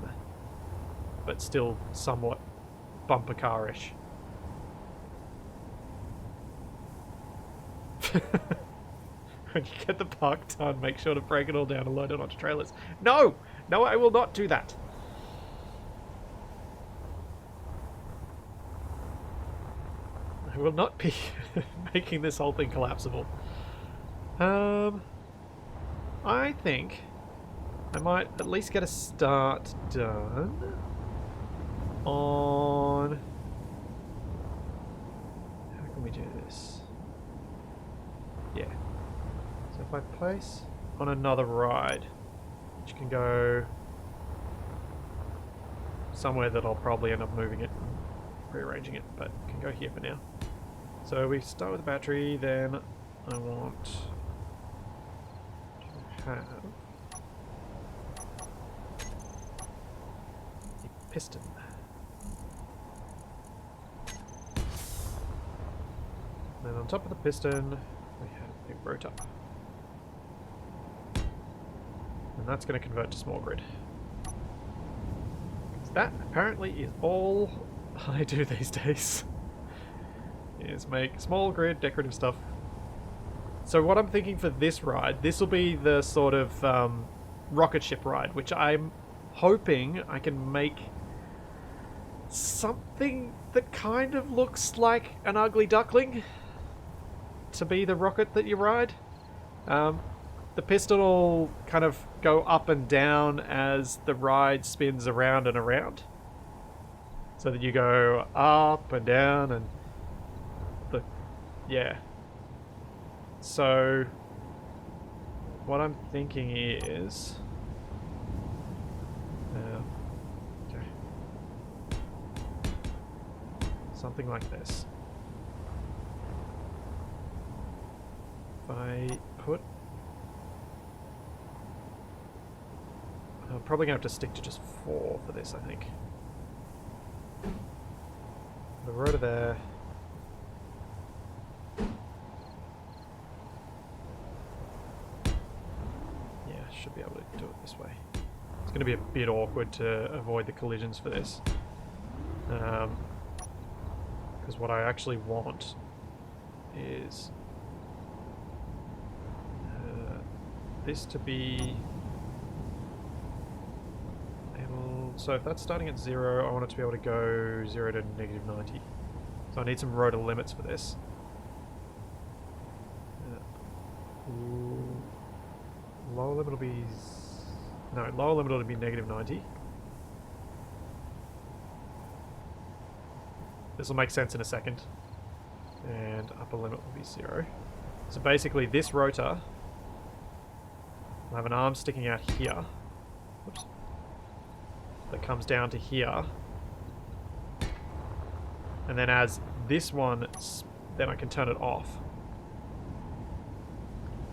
but still somewhat bumper car-ish. When you get the park done, make sure to break it all down and load it onto trailers. No! No, I will not do that. I will not be making this whole thing collapsible. I think I might at least get a start done on... How can we do this? Yeah. So if I place on another ride, which can go somewhere that I'll probably end up moving it, rearranging it, but can go here for now. So we start with the battery, then I want to have a piston. Then on top of the piston, we have a rotor. And that's going to convert to small grid. Because that apparently is all I do these days. Is make small grid decorative stuff. So what I'm thinking for this ride, this will be the sort of rocket ship ride, which I'm hoping I can make something that kind of looks like an ugly duckling to be the rocket that you ride. The piston will kind of go up and down as the ride spins around and around, so that you go up and down and yeah. So what I'm thinking is okay, something like this. If I put, I'm probably gonna have to stick to just 4 for this, I think. The rotor there. should be able to do it this way. It's going to be a bit awkward to avoid the collisions for this. Because what I actually want is this to be able... So if that's starting at 0, I want it to be able to go 0 to negative 90. So I need some rotor limits for this. Lower limit will be... No, lower limit will be negative 90. This will make sense in a second. And upper limit will be 0. So basically this rotor will have an arm sticking out here. Oops. That comes down to here. And then as this one, then I can turn it off.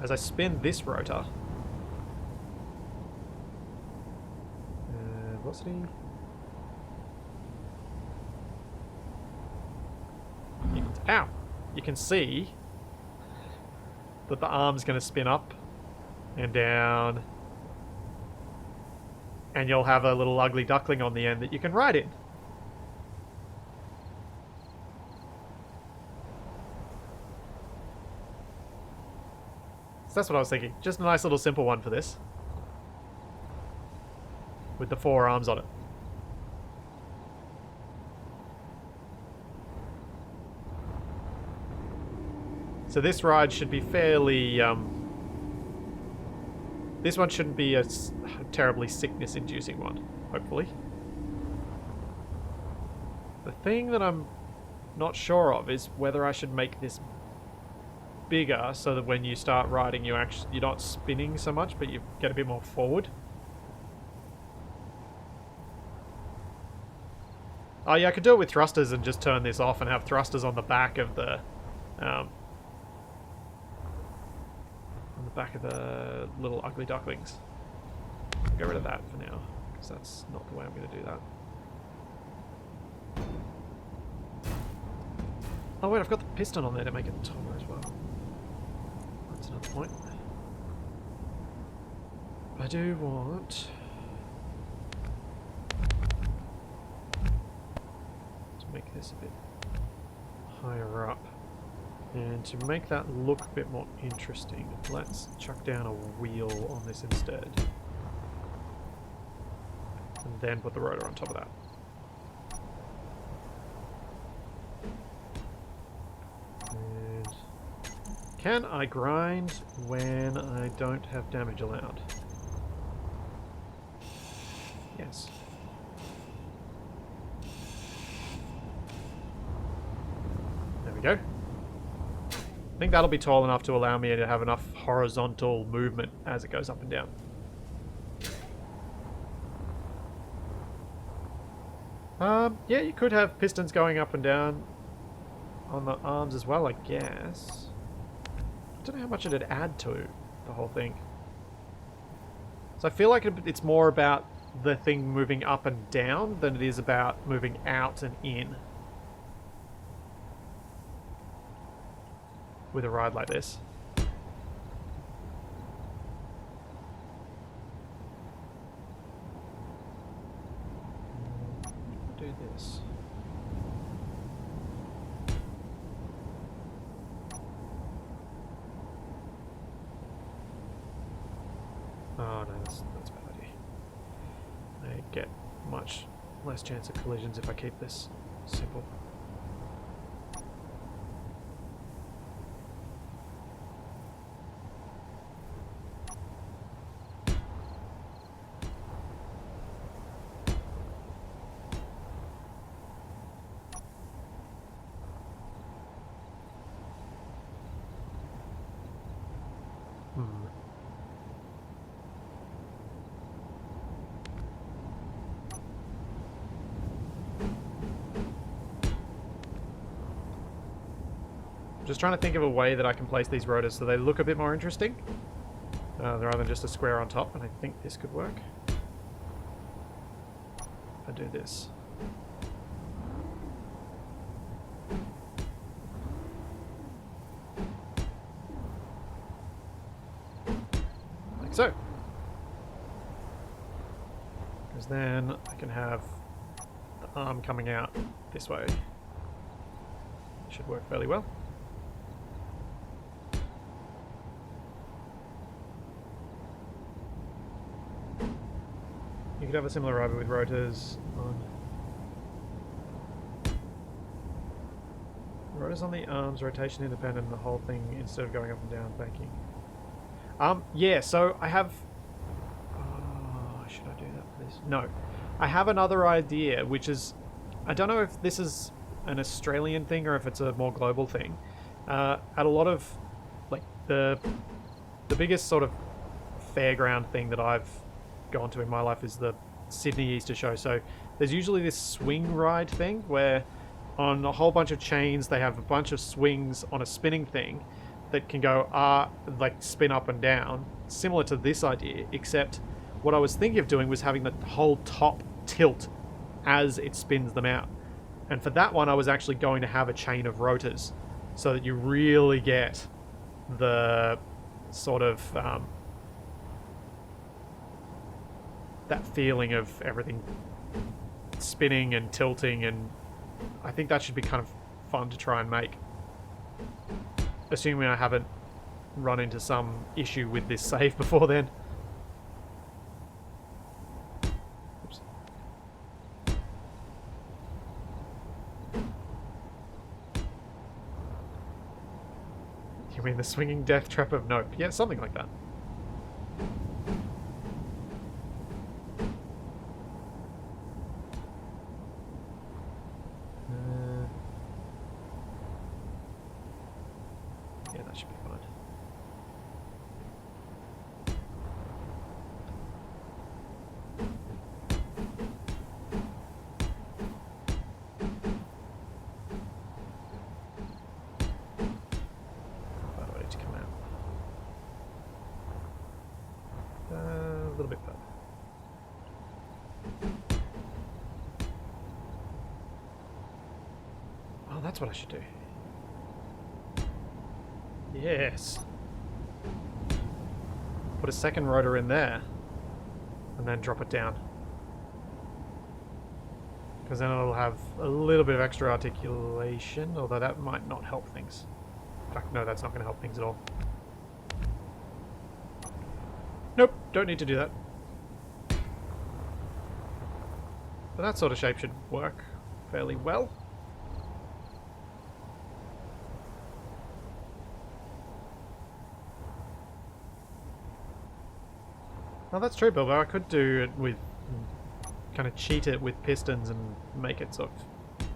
As I spin this rotor, velocity. Ow! You can see that the arm's going to spin up and down, and you'll have a little ugly duckling on the end that you can ride in. So that's what I was thinking. Just a nice little simple one for this. With the 4 arms on it. So this ride should be fairly... this one shouldn't be a terribly sickness-inducing one, hopefully. The thing that I'm not sure of is whether I should make this bigger so that when you start riding you're not spinning so much, but you get a bit more forward. Oh yeah, I could do it with thrusters and just turn this off and have thrusters on the back of the little ugly ducklings. Get rid of that for now, because that's not the way I'm going to do that. Oh wait, I've got the piston on there to make it taller as well. That's another point. I do want to make this a bit higher up. And to make that look a bit more interesting, let's chuck down a wheel on this instead. And then put the rotor on top of that. And can I grind when I don't have damage allowed? Yes. There we go. I think that'll be tall enough to allow me to have enough horizontal movement as it goes up and down. Yeah, you could have pistons going up and down on the arms as well, I guess. I don't know how much it'd add to the whole thing. So I feel like it's more about the thing moving up and down than it is about moving out and in. With a ride like this. Do this. Oh no, that's a bad idea. I get much less chance of collisions if I keep this simple. Just trying to think of a way that I can place these rotors so they look a bit more interesting, rather than just a square on top, and I think this could work. If I do this. Like so. Because then I can have the arm coming out this way. Should work fairly well. You could have a similar rover with rotors on... Rotors on the arms, rotation independent, and the whole thing instead of going up and down. Thank you. Yeah, so I have... Oh, should I do that for this? No. I have another idea, which is... I don't know if this is an Australian thing or if it's a more global thing. At a lot of... Like, the biggest sort of fairground thing that I've gone to in my life is the Sydney Easter Show. So there's usually this swing ride thing where on a whole bunch of chains they have a bunch of swings on a spinning thing that can go like spin up and down, similar to this idea, except what I was thinking of doing was having the whole top tilt as it spins them out. And for that one I was actually going to have a chain of rotors so that you really get the sort of that feeling of everything spinning and tilting, and I think that should be kind of fun to try and make. Assuming I haven't run into some issue with this save before then. Oops. You mean the swinging death trap of Nope? Yeah, something like that. Yeah, that should be fine. How far do I need to come out? A little bit further. Oh, that's what I should do. Yes. Put a second rotor in there and then drop it down. Because then it'll have a little bit of extra articulation, although that might not help things. In fact, no, that's not going to help things at all. Nope, don't need to do that. But that sort of shape should work fairly well. Oh, that's true, Bilbo. I could do it with... kind of cheat it with pistons and make it sort of...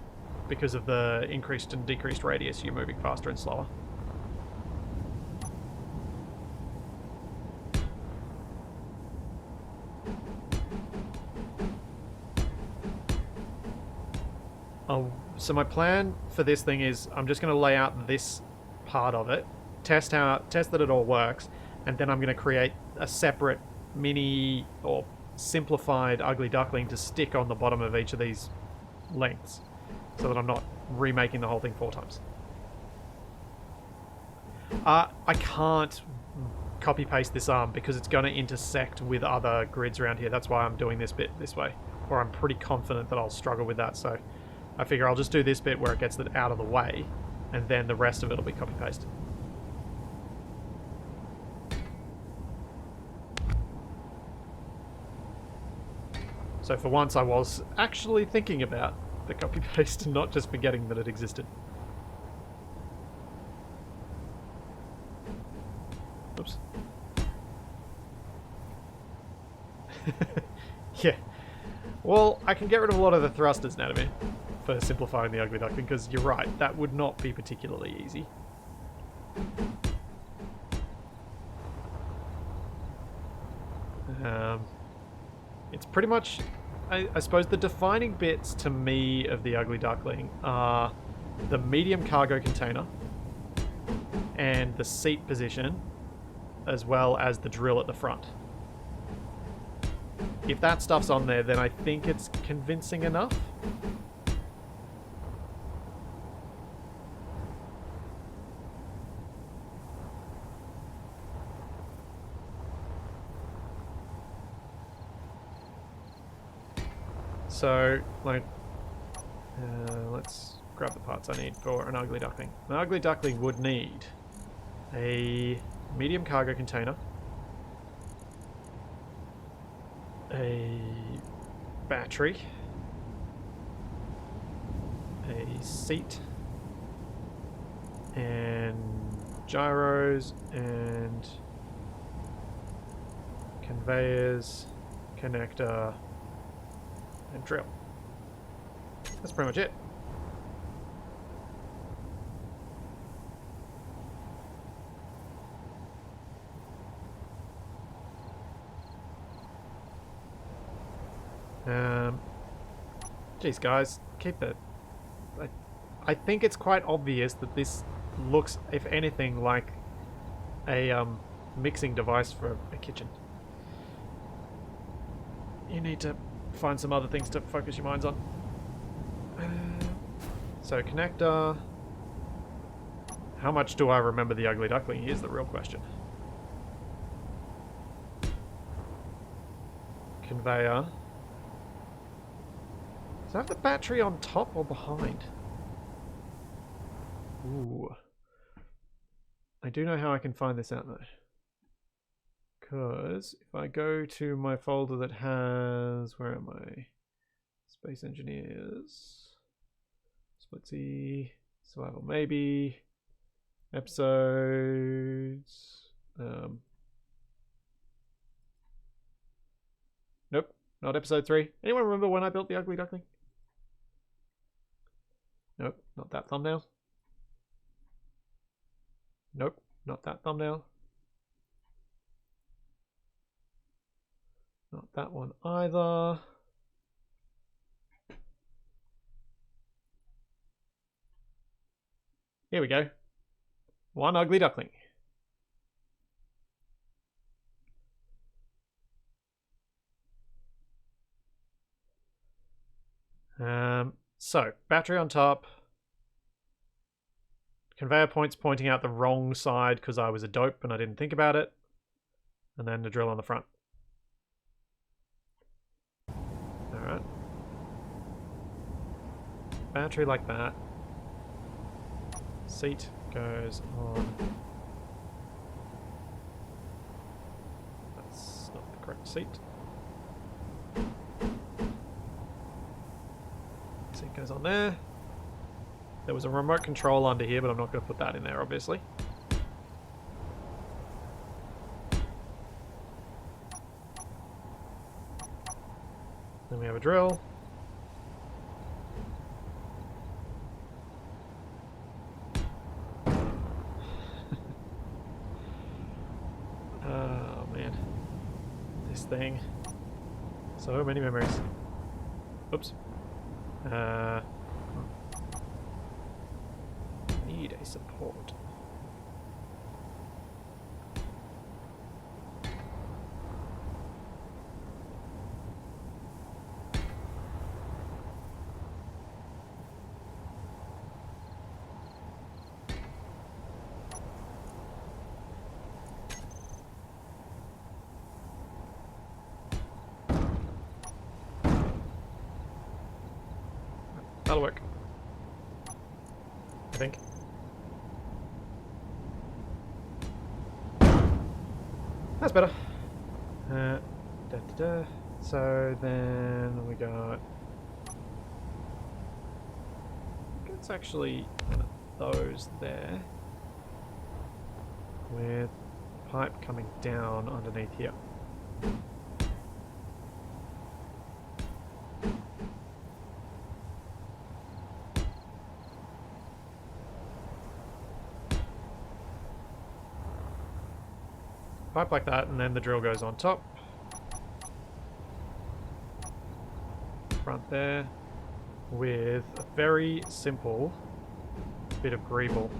because of the increased and decreased radius, you're moving faster and slower. Oh, so my plan for this thing is I'm just going to lay out this part of it, test that it all works, and then I'm going to create a separate mini or simplified ugly duckling to stick on the bottom of each of these lengths so that I'm not remaking the whole thing 4 times. I can't copy paste this arm because it's going to intersect with other grids around here. That's why I'm doing this bit this way, or I'm pretty confident that I'll struggle with that. So I figure I'll just do this bit where it gets it out of the way, and then the rest of it will be copy paste. So for once I was actually thinking about the copy paste and not just forgetting that it existed. Oops. Yeah. Well, I can get rid of a lot of the thrusters now, to me, for simplifying the ugly duckling, because you're right, that would not be particularly easy. It's pretty much, I suppose the defining bits to me of the ugly duckling are the medium cargo container and the seat position, as well as the drill at the front. If that stuff's on there, then I think it's convincing enough. So, like, let's grab the parts I need for an ugly duckling. An ugly duckling would need a medium cargo container, a battery, a seat, and gyros, and conveyors, connector, and drill. That's pretty much it. Geez, guys, keep it. I think it's quite obvious that this looks, if anything, like a mixing device for a kitchen. You need to find some other things to focus your minds on. So connector. How much do I remember the ugly duckling? Here's the real question. Conveyor. Does it have the battery on top or behind? Ooh. I do know how I can find this out though. Because if I go to my folder that has... Where am I? Space Engineers. Subsea. Survival Maybe. Episodes. Nope. Not episode 3. Anyone remember when I built the ugly duckling? Nope. Not that thumbnail. Nope. Not that thumbnail. Not that one either. Here we go. One ugly duckling. So, battery on top. Conveyor points pointing out the wrong side because I was a dope and I didn't think about it. And then the drill on the front. Alright. Battery like that. Seat goes on. That's not the correct seat. Seat goes on there. There was a remote control under here, but I'm not going to put that in there, obviously. Then we have a drill. Oh man. This thing. So many memories. Oops. Need a support. That'll work. I think. That's better. So then we got... It's actually those there. With pipe coming down underneath here. Pipe like that, and then the drill goes on top. Front there. With a very simple bit of greeble.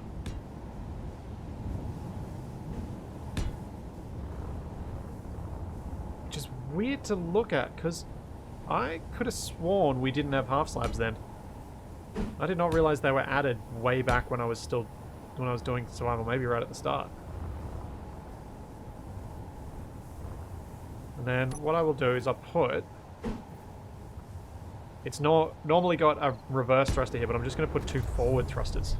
Which is weird to look at, because I could have sworn we didn't have half slabs then. I did not realize they were added way back when I was doing survival, maybe right at the start. And then what I will do is I'll put It's normally got a reverse thruster here, but I'm just going to put 2 forward thrusters.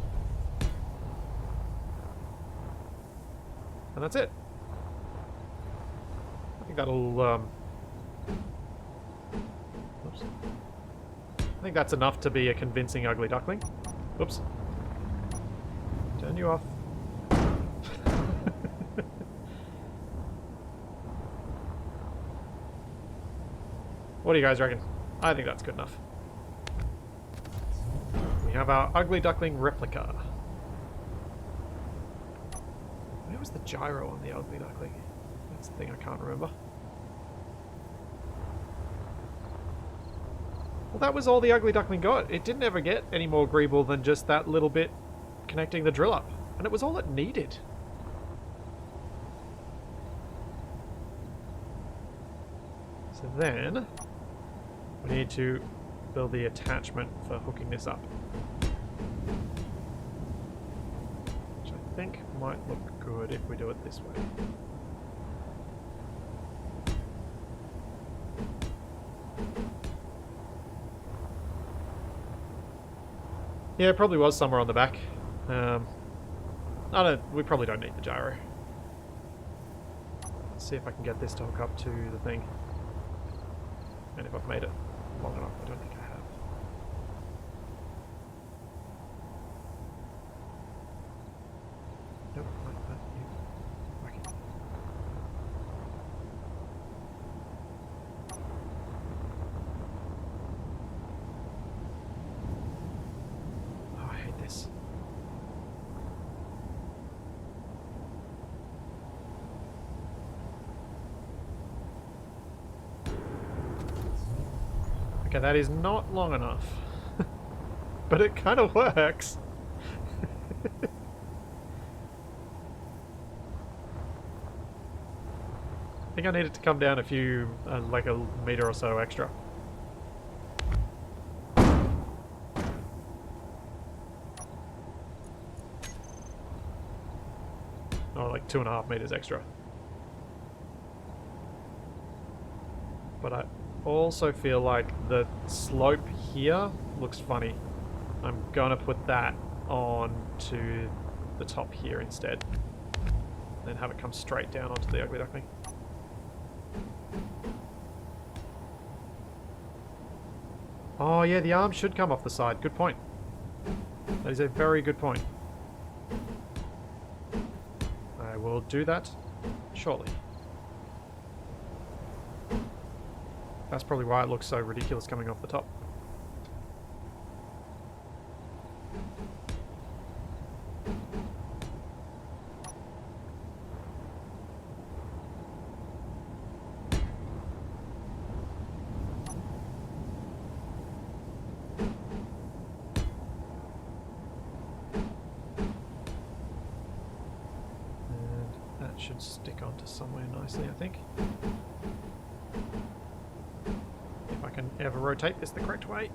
And that's it. I think that'll, oops. I think that's enough to be a convincing ugly duckling. Oops. Turn you off. What do you guys reckon? I think that's good enough. We have our ugly duckling replica. Where was the gyro on the ugly duckling? That's the thing I can't remember. Well, that was all the ugly duckling got. It didn't ever get any more greeble than just that little bit connecting the drill up. And it was all it needed. So then, we need to build the attachment for hooking this up. Which I think might look good if we do it this way. Yeah, it probably was somewhere on the back. We probably don't need the gyro. Let's see if I can get this to hook up to the thing. And if I've made it long enough, I don't think I have. Nope, like that. You whack it. Oh, I hate this. Okay, that is not long enough. But it kind of works. I think I need it to come down a few, like a meter or so extra. Or like 2.5 meters extra. But I also feel like the slope here looks funny. I'm gonna put that on to the top here instead. Then have it come straight down onto the ugly duckling. Oh yeah, the arm should come off the side. Good point. That is a very good point. I will do that shortly. That's probably why it looks so ridiculous coming off the top. And that should stick onto somewhere nicely, I think. Can ever rotate this the correct way.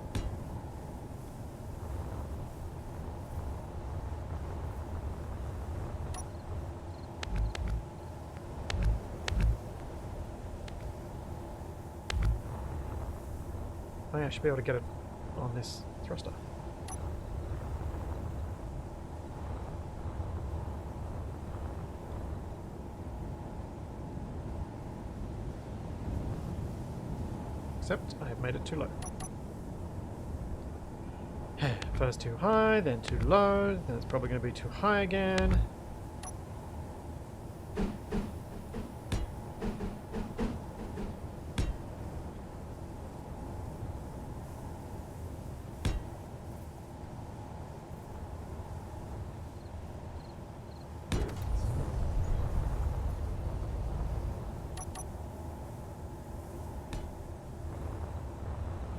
I think I should be able to get it on this thruster. Except I have made it too low. First too high, then too low, then it's probably going to be too high again.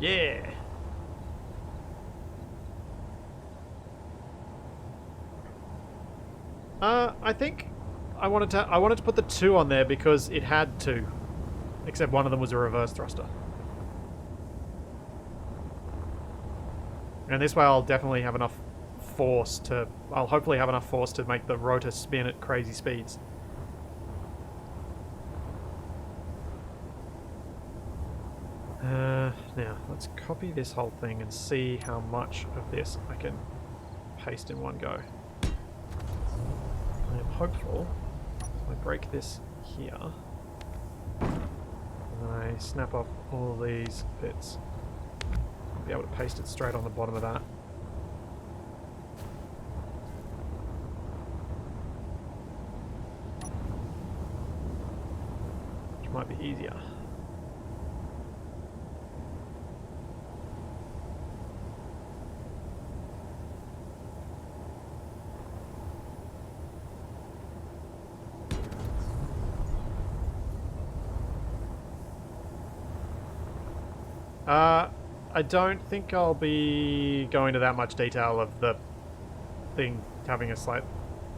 Yeah. I think I wanted to put the 2 on there because it had 2, except one of them was a reverse thruster. And this way I'll definitely have enough force to, I'll hopefully have enough force to make the rotor spin at crazy speeds. Now, let's copy this whole thing and see how much of this I can paste in one go. I am hopeful if I break this here, and then I snap off all these bits, I'll be able to paste it straight on the bottom of that. Which might be easier. I don't think I'll be going to that much detail of the thing having a slight,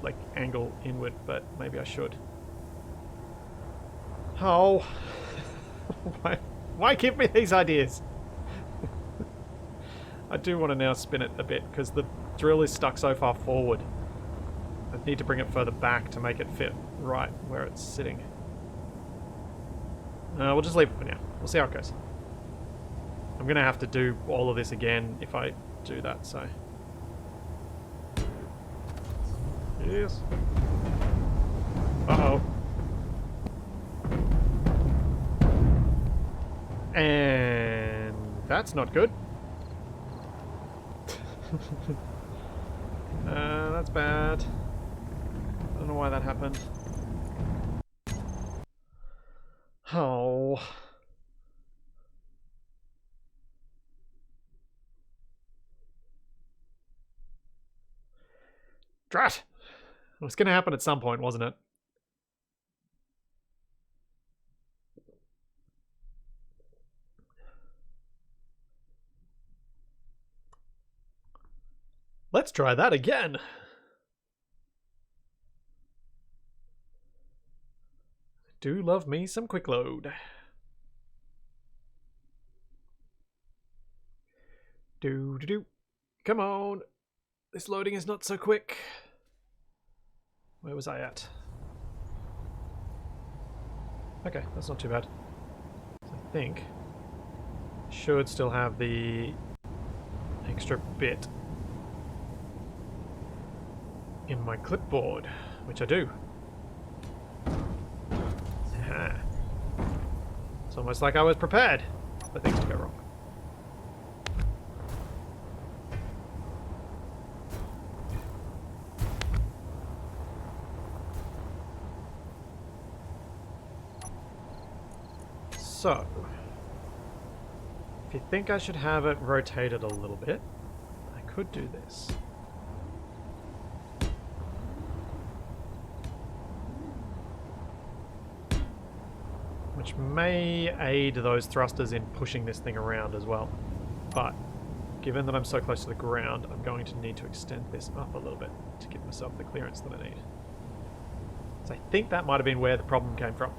like, angle inward, but maybe I should. Oh. Why give me these ideas? I do want to now spin it a bit, because the drill is stuck so far forward. I need to bring it further back to make it fit right where it's sitting. We'll just leave it for now. We'll see how it goes. I'm going to have to do all of this again if I do that, so... Yes. Uh-oh. And... that's not good. That's bad. I don't know why that happened. Oh... Drat! It was going to happen at some point, wasn't it? Let's try that again. Do love me some quick load. Do. Come on. This loading is not so quick. Where was I at? Okay, that's not too bad. So I think I should still have the extra bit in my clipboard, which I do. It's almost like I was prepared for things to go wrong. So, if you think I should have it rotated a little bit, I could do this. Which may aid those thrusters in pushing this thing around as well. But, given that I'm so close to the ground, I'm going to need to extend this up a little bit to give myself the clearance that I need. So I think that might have been where the problem came from.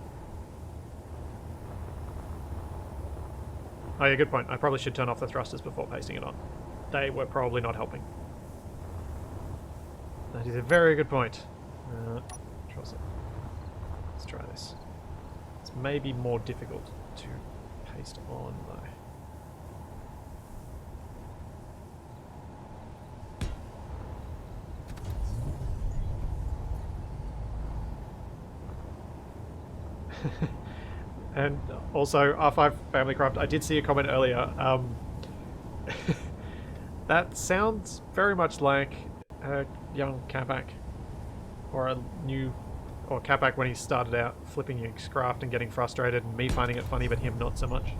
Oh yeah, good point. I probably should turn off the thrusters before pasting it on. They were probably not helping. That is a very good point. Let's try this. It's maybe more difficult to paste on though. And also, R5 Family Craft, I did see a comment earlier. That sounds very much like a young Capac. Or a new... Or Capac when he started out flipping his craft and getting frustrated, and me finding it funny, but him not so much.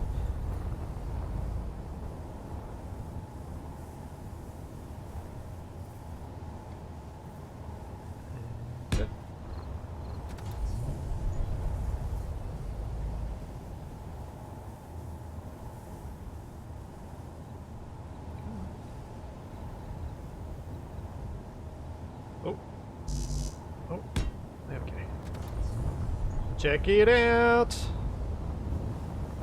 Check it out!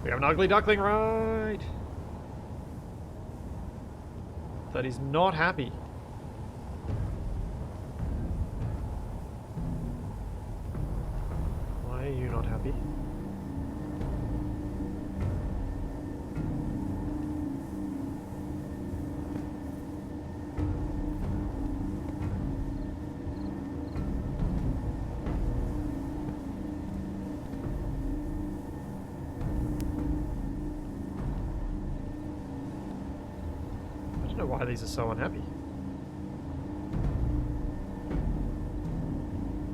We have an ugly duckling ride! That is not happy. Why are you not happy? why these are so unhappy.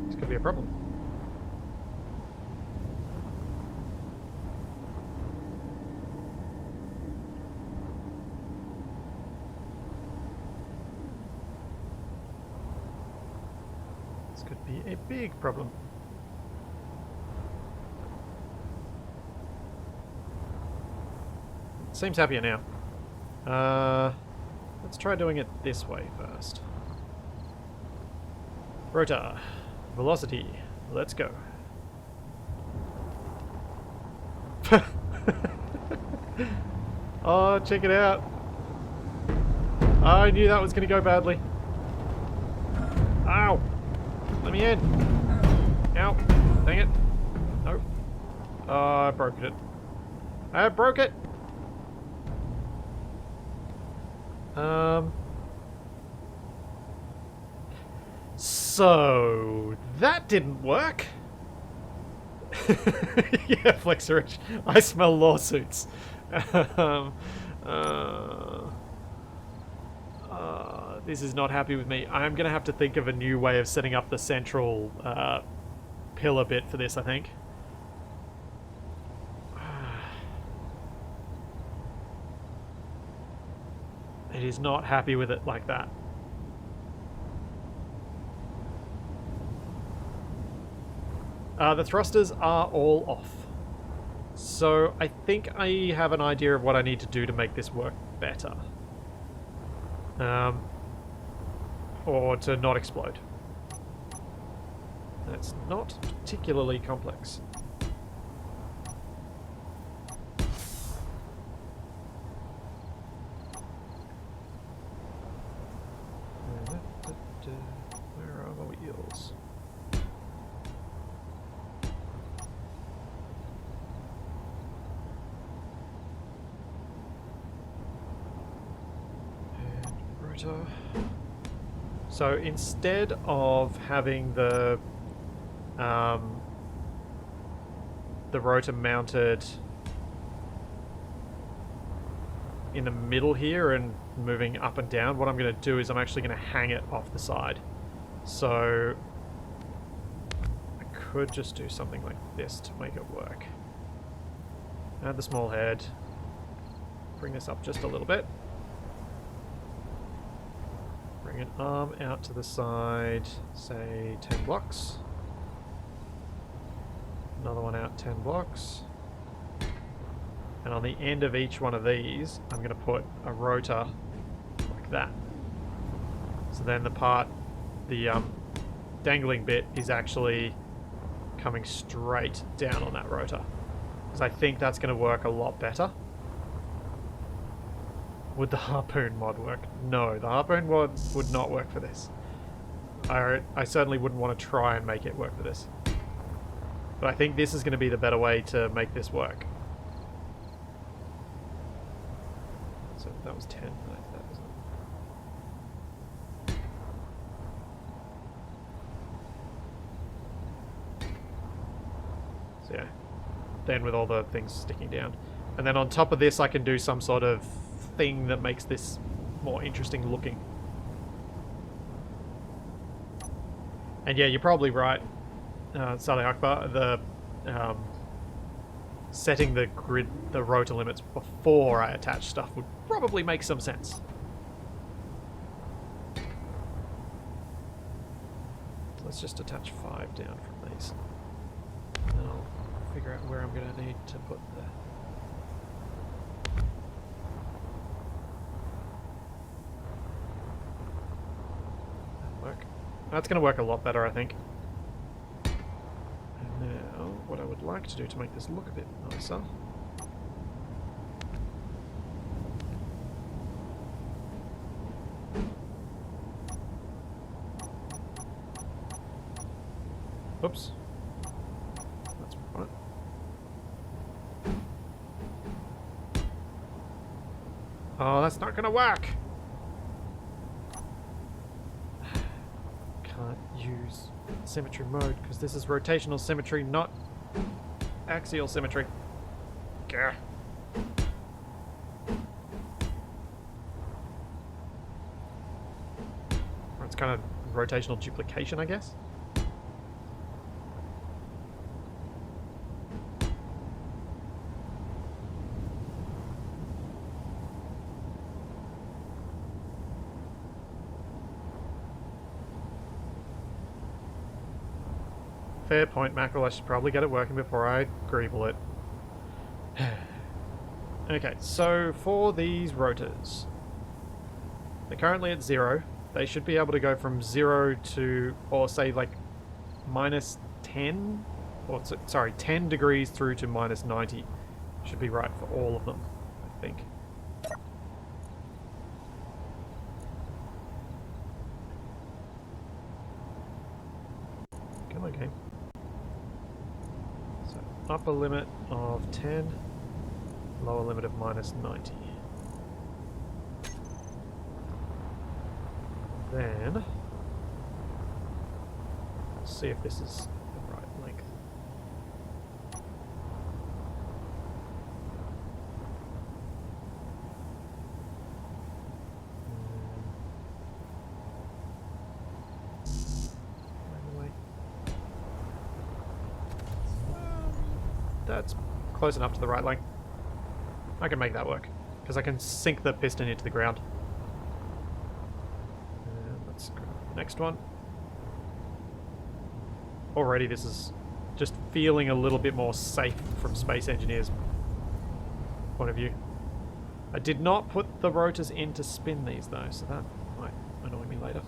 This could be a problem. This could be a big problem. Seems happier now. Let's try doing it this way first. Rotor. Velocity. Let's go. Oh, check it out. I knew that was going to go badly. Ow! Let me in. Ow. Dang it. Nope. I broke it. I broke it! So that didn't work. Yeah, Flexorich. I smell lawsuits. This is not happy with me. I'm gonna have to think of a new way of setting up the central pillar bit for this, I think. It is not happy with it like that. The thrusters are all off. So I think I have an idea of what I need to do to make this work better. Or to not explode. That's not particularly complex. Where are the wheels? And rotor. So instead of having the rotor mounted in the middle here and moving up and down, what I'm going to do is I'm actually going to hang it off the side. So I could just do something like this to make it work. Add the small head. Bring this up just a little bit. Bring an arm out to the side, say 10 blocks. Another one out 10 blocks. And on the end of each one of these, I'm going to put a rotor like that. So then the dangling bit is actually coming straight down on that rotor. Because I think that's going to work a lot better. Would the harpoon mod work? No, the harpoon mod would not work for this. I certainly wouldn't want to try and make it work for this. But I think this is going to be the better way to make this work. So that was 10. That was so yeah. Then with all the things sticking down. And then on top of this I can do some sort of thing that makes this more interesting looking. And yeah, you're probably right, Saleh Akbar. The setting the rotor limits before I attach stuff would probably make some sense. Let's just attach 5 down from these. And I'll figure out where I'm going to need to put the... That's going to work a lot better, I think. And now, what I would like to do to make this look a bit nicer... Oops. That's right. Oh, that's not going to work! Use symmetry mode because this is rotational symmetry, not axial symmetry. Gah. It's kind of rotational duplication, I guess. Fair point, Mackerel. I should probably get it working before I greeble it. Okay, so for these rotors, they're currently at 0. They should be able to go from 0 to, or say like minus 10, or sorry, 10 degrees through to minus 90. Should be right for all of them, I think. Come on, game. So upper limit of 10, lower limit of minus 90. Then, let's see if this is the right length. That's close enough to the right length. I can make that work, because I can sink the piston into the ground. Let's grab the next one. Already this is just feeling a little bit more safe from Space Engineer's point of view. I did not put the rotors in to spin these though, so that might annoy me later.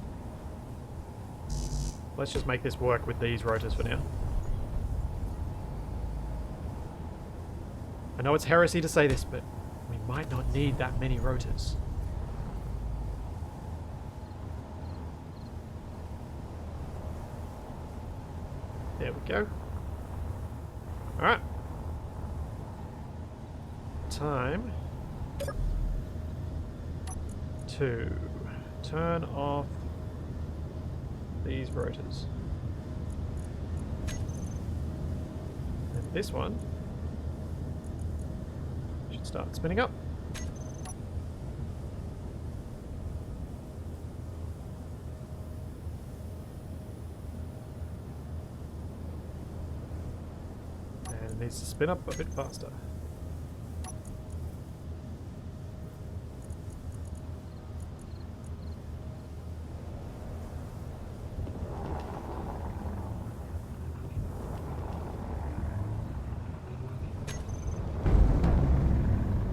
Let's just make this work with these rotors for now. I know it's heresy to say this, but we might not need that many rotors. There we go. Alright. Time to turn off these rotors. And this one should start spinning up. And it needs to spin up a bit faster.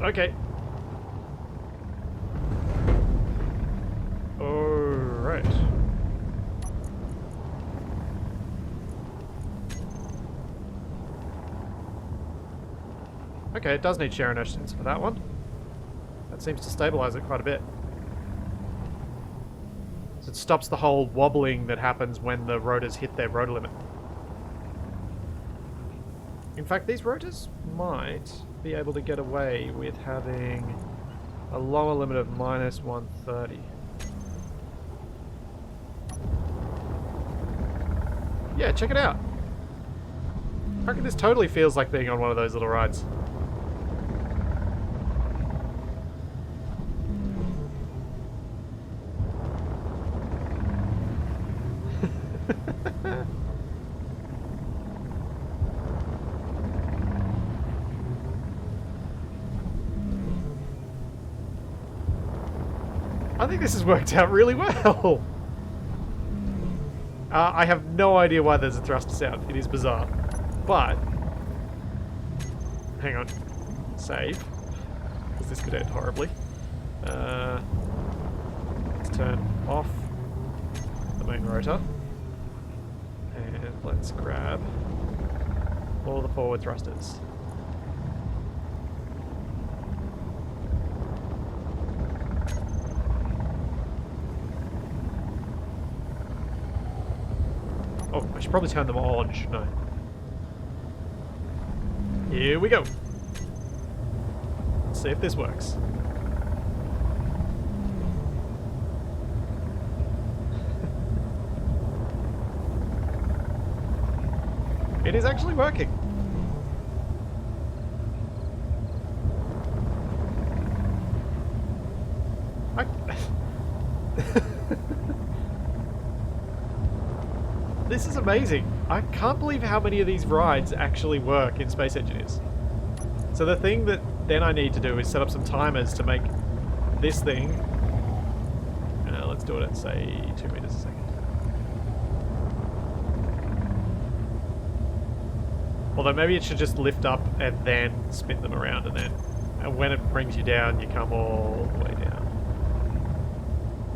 Okay. Alright. Okay, it does need shear inertia sensor for that one. That seems to stabilize it quite a bit. So it stops the whole wobbling that happens when the rotors hit their rotor limit. In fact, these rotors might be able to get away with having a lower limit of minus 130. Yeah, check it out. I reckon this totally feels like being on one of those little rides. I think this has worked out really well. I have no idea why there's a thruster sound. It is bizarre. But, hang on. Save. Because this could end horribly. Let's turn off the main rotor. And let's grab all the forward thrusters. Oh, I should probably turn them on, shouldn't I? Here we go. Let's see if this works. It is actually working. this is amazing. I can't believe how many of these rides actually work in Space Engineers. So the thing that then I need to do is set up some timers to make this thing... let's do it at, say, 2 meters a second. Although maybe it should just lift up and then spin them around, and when it brings you down, you come all the way down.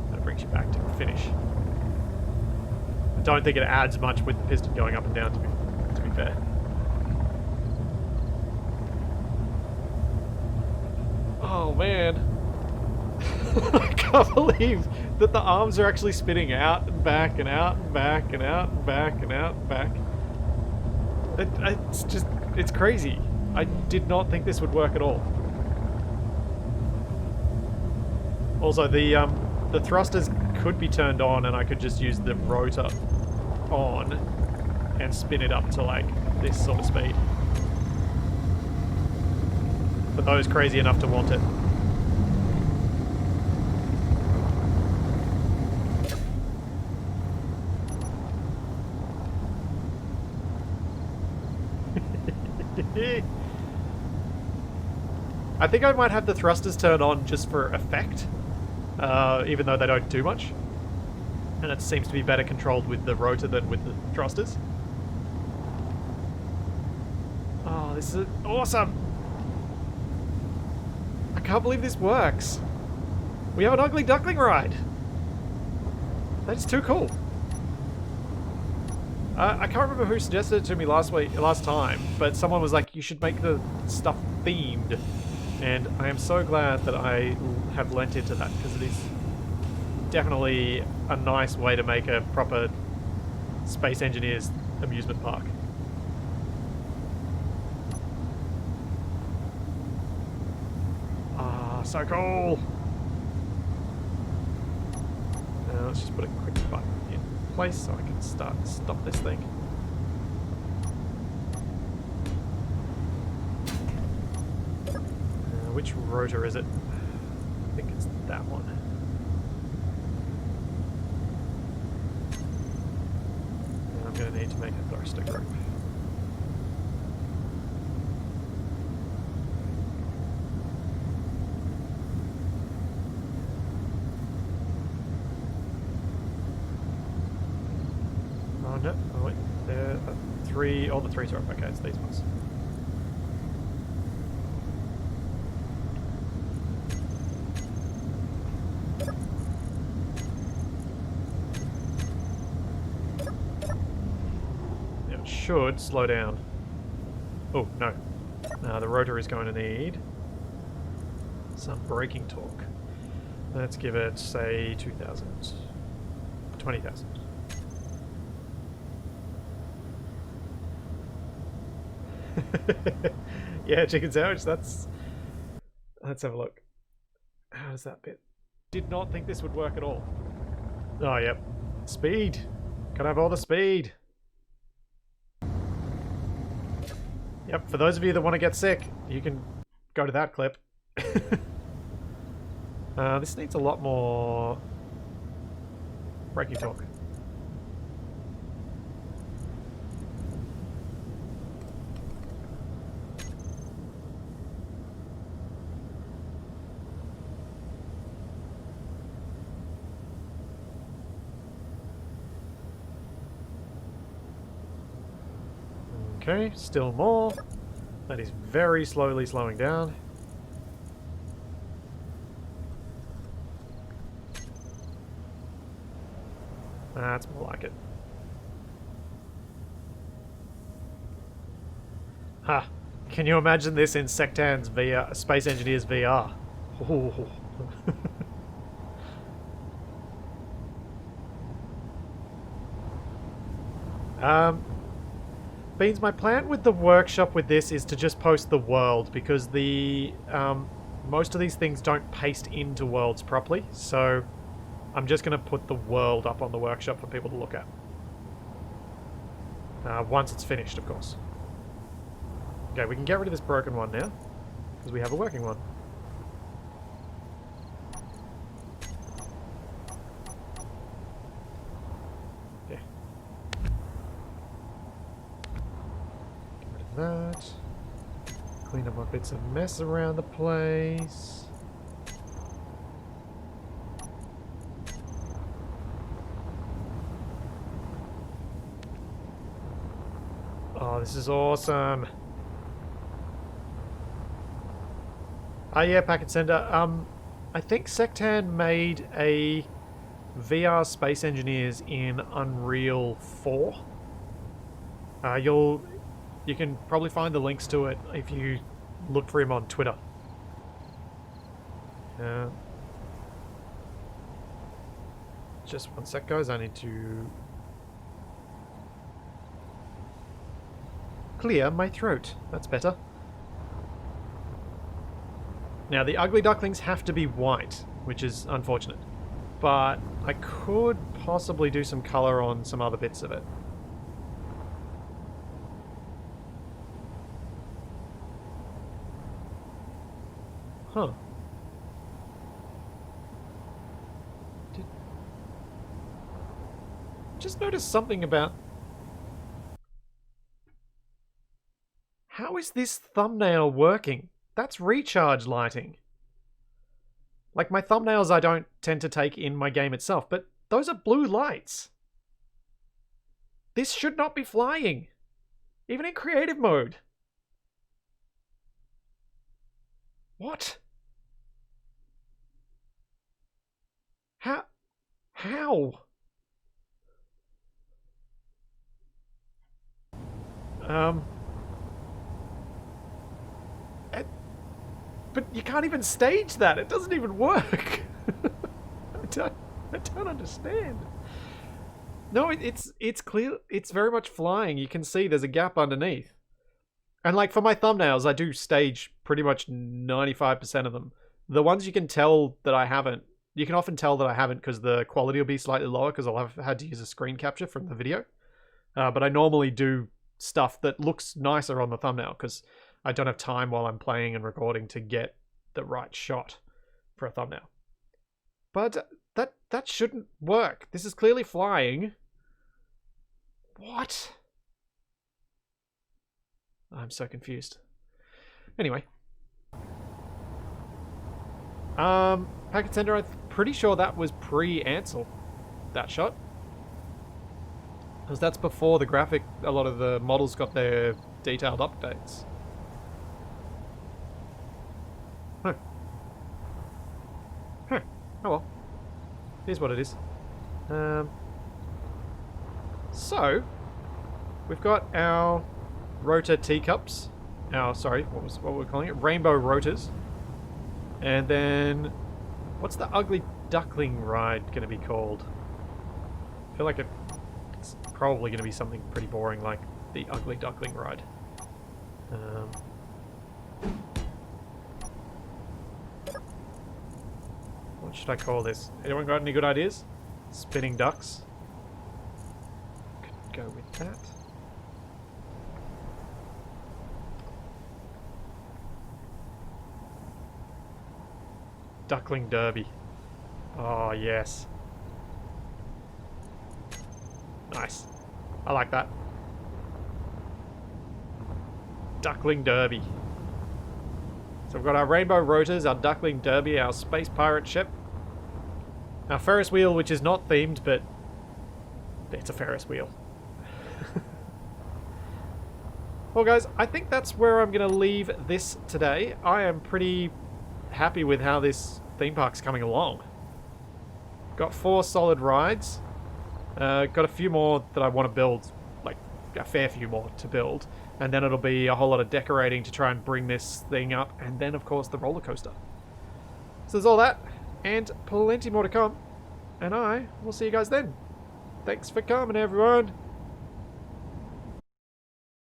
And it brings you back to the finish. I don't think it adds much with the piston going up and down, to be fair. Oh man. I can't believe that the arms are actually spinning out and back and out and back and out and back and out and back. It's just, it's crazy. I did not think this would work at all. Also, the thrusters could be turned on and I could just use the rotor on and spin it up to like this sort of speed. For those crazy enough to want it. I think I might have the thrusters turned on just for effect, even though they don't do much. And it seems to be better controlled with the rotor than with the thrusters. Oh, this is awesome! I can't believe this works. We have an ugly duckling ride. That is too cool. I can't remember who suggested it to me last time, but someone was like, you should make the stuff themed. And I am so glad that I have lent into that, because it is definitely a nice way to make a proper Space Engineers amusement park. Ah, so cool! Now let's just put a quick button in place so I can stop this thing. Which rotor is it? I think it's that one. And I'm going to need to make a thruster group. Oh no, oh wait, there are three, all the threes are up, okay, it's these ones. Should slow down. Oh, no. The rotor is going to need some braking torque. Let's give it, say, 2,000. 20,000. Yeah, chicken sandwich, that's... Let's have a look. How does that bit? Did not think this would work at all. Oh, yep. Speed. Can I have all the speed? Yep, for those of you that want to get sick, you can go to that clip. This needs a lot more braking torque. Okay, still more. That is very slowly slowing down. That's more like it. Ha! Can you imagine this in Sectan's VR, Space Engineers VR? Ooh. Beans, my plan with the workshop with this is to just post the world, because the most of these things don't paste into worlds properly, so I'm just going to put the world up on the workshop for people to look at. Once it's finished, of course. Okay, we can get rid of this broken one now, because we have a working one. Clean up my bits of mess around the place. Oh, this is awesome. Oh yeah, Packet Sender. I think Sectan made a VR Space Engineers in Unreal 4. You can probably find the links to it if you look for him on Twitter. Just one sec, guys. I need to clear my throat. That's better. Now, the ugly ducklings have to be white, which is unfortunate. But I could possibly do some colour on some other bits of it. Huh. Just noticed something about... How is this thumbnail working? That's recharge lighting. Like, my thumbnails I don't tend to take in my game itself, but those are blue lights. This should not be flying. Even in creative mode. What? How? But you can't even stage that. It doesn't even work. I don't understand. No, it's clear. It's very much flying. You can see there's a gap underneath. And like for my thumbnails, I do stage pretty much 95% of them. The ones you can tell that I haven't, you can often tell that I haven't because the quality will be slightly lower because I'll have had to use a screen capture from the video. But I normally do stuff that looks nicer on the thumbnail because I don't have time while I'm playing and recording to get the right shot for a thumbnail. But that shouldn't work. This is clearly flying. What? I'm so confused. Anyway. Packet Sender, I'm pretty sure that was pre-Ansel, that shot. Because that's before the graphic, a lot of the models got their detailed updates. Huh. Huh. Oh well. Here's what it is. So, we've got our Rotor Teacups. What were we calling it? Rainbow Rotors. And then, what's the ugly duckling ride going to be called? I feel like it's probably going to be something pretty boring like the ugly duckling ride. What should I call this? Anyone got any good ideas? Spinning ducks. Could go with that. Duckling Derby. Oh, yes. Nice. I like that. Duckling Derby. So we've got our Rainbow Rotors, our Duckling Derby, our Space Pirate ship. Our Ferris wheel, which is not themed, but it's a Ferris wheel. Well, guys, I think that's where I'm going to leave this today. I am pretty happy with how this theme park's coming along. Got 4 solid rides. Got a few more that I want to build, like a fair few more to build. And then it'll be a whole lot of decorating to try and bring this thing up. And then, of course, the roller coaster. So there's all that. And plenty more to come. And I will see you guys then. Thanks for coming, everyone.